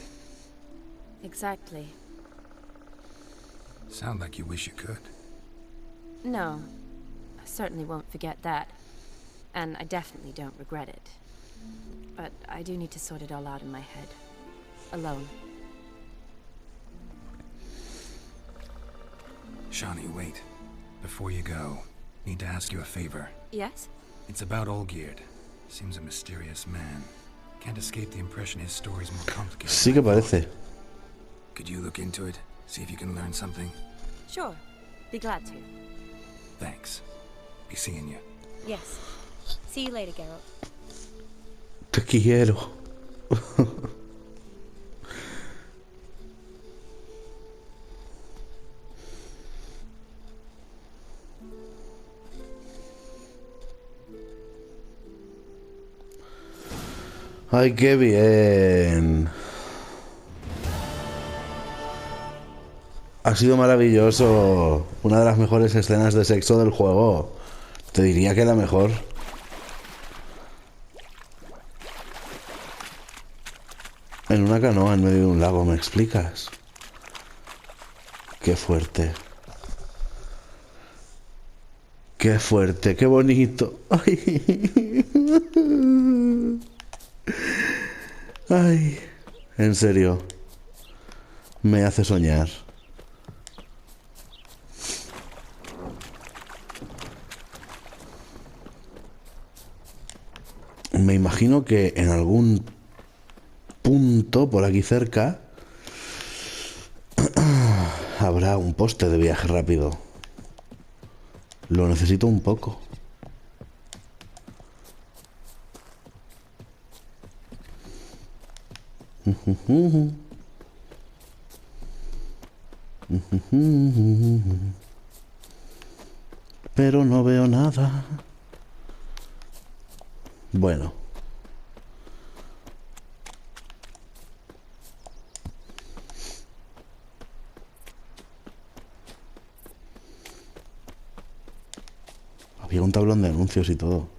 Exactly. Sound like you wish you could. No, I certainly won't forget that. And I definitely don't regret it. But I do need to sort it all out in my head. Alone. Shani, wait. Before you go, need to ask you a favor. Yes? It's about Olgierd. Seems a mysterious man. Can't escape the impression his story's more complicated. Sí que parece. Could you look into it? See if you can learn something? Sure. Be glad to. Thanks. Be seeing you. Yes. See you later, Geralt. Te quiero. Ay, qué bien. Ha sido maravilloso. Una de las mejores escenas de sexo del juego. Te diría que la mejor. En una canoa en medio de un lago, ¿me explicas? Qué fuerte. Qué fuerte, qué bonito. Ay. Ay. En serio. Me hace soñar. Me imagino que en algún punto por aquí cerca habrá un poste de viaje rápido. Lo necesito un poco. Pero no veo nada. Bueno. Había un tablón de anuncios y todo.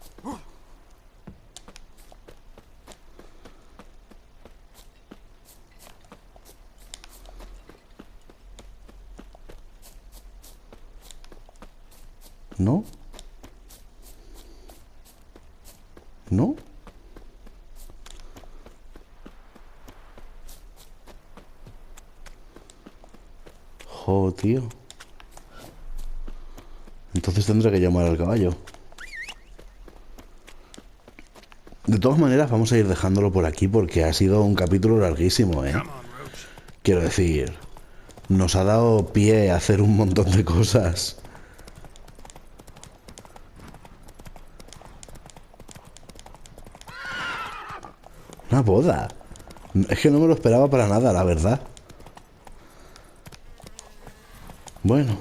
¿No? ¿No? Jo, tío. Entonces tendré que llamar al caballo. De todas maneras, vamos a ir dejándolo por aquí porque ha sido un capítulo larguísimo, ¿eh? Quiero decir, nos ha dado pie a hacer un montón de cosas. Una boda. Es que no me lo esperaba para nada, la verdad. Bueno.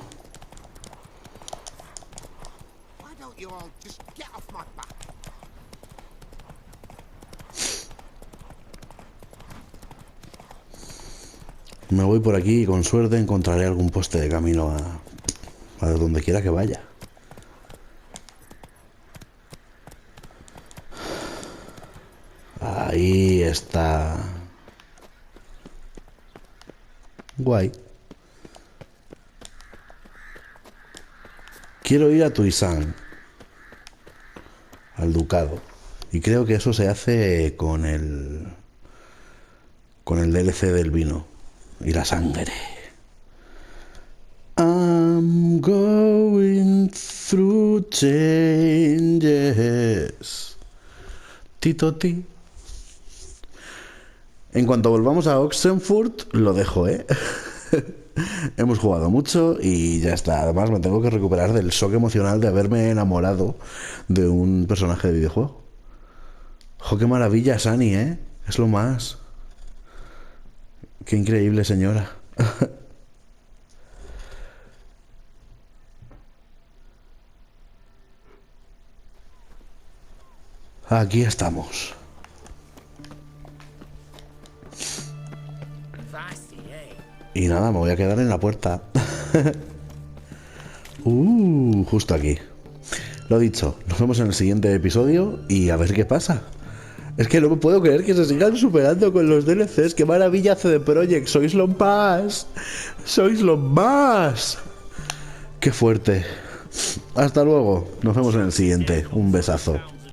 Me voy por aquí y con suerte encontraré algún poste de camino a donde quiera que vaya. Ahí está. Guay. Quiero ir a Tuisán, al ducado. Y creo que eso se hace con el DLC del vino y la sangre. I'm going through changes. Titoti. En cuanto volvamos a Oxenfurt, lo dejo, ¿eh? Hemos jugado mucho y ya está. Además, me tengo que recuperar del shock emocional de haberme enamorado de un personaje de videojuego. ¡Jo, qué maravilla, Sunny, ¿eh? Es lo más. Qué increíble, señora. Aquí estamos. Y nada, me voy a quedar en la puerta. Justo aquí. Lo dicho, nos vemos en el siguiente episodio y a ver qué pasa. Es que no me puedo creer que se sigan superando con los DLCs. ¡Qué maravilla, CD Projekt! ¡Sois lo más! ¡Sois lo más! ¡Qué fuerte! Hasta luego. Nos vemos en el siguiente. Un besazo.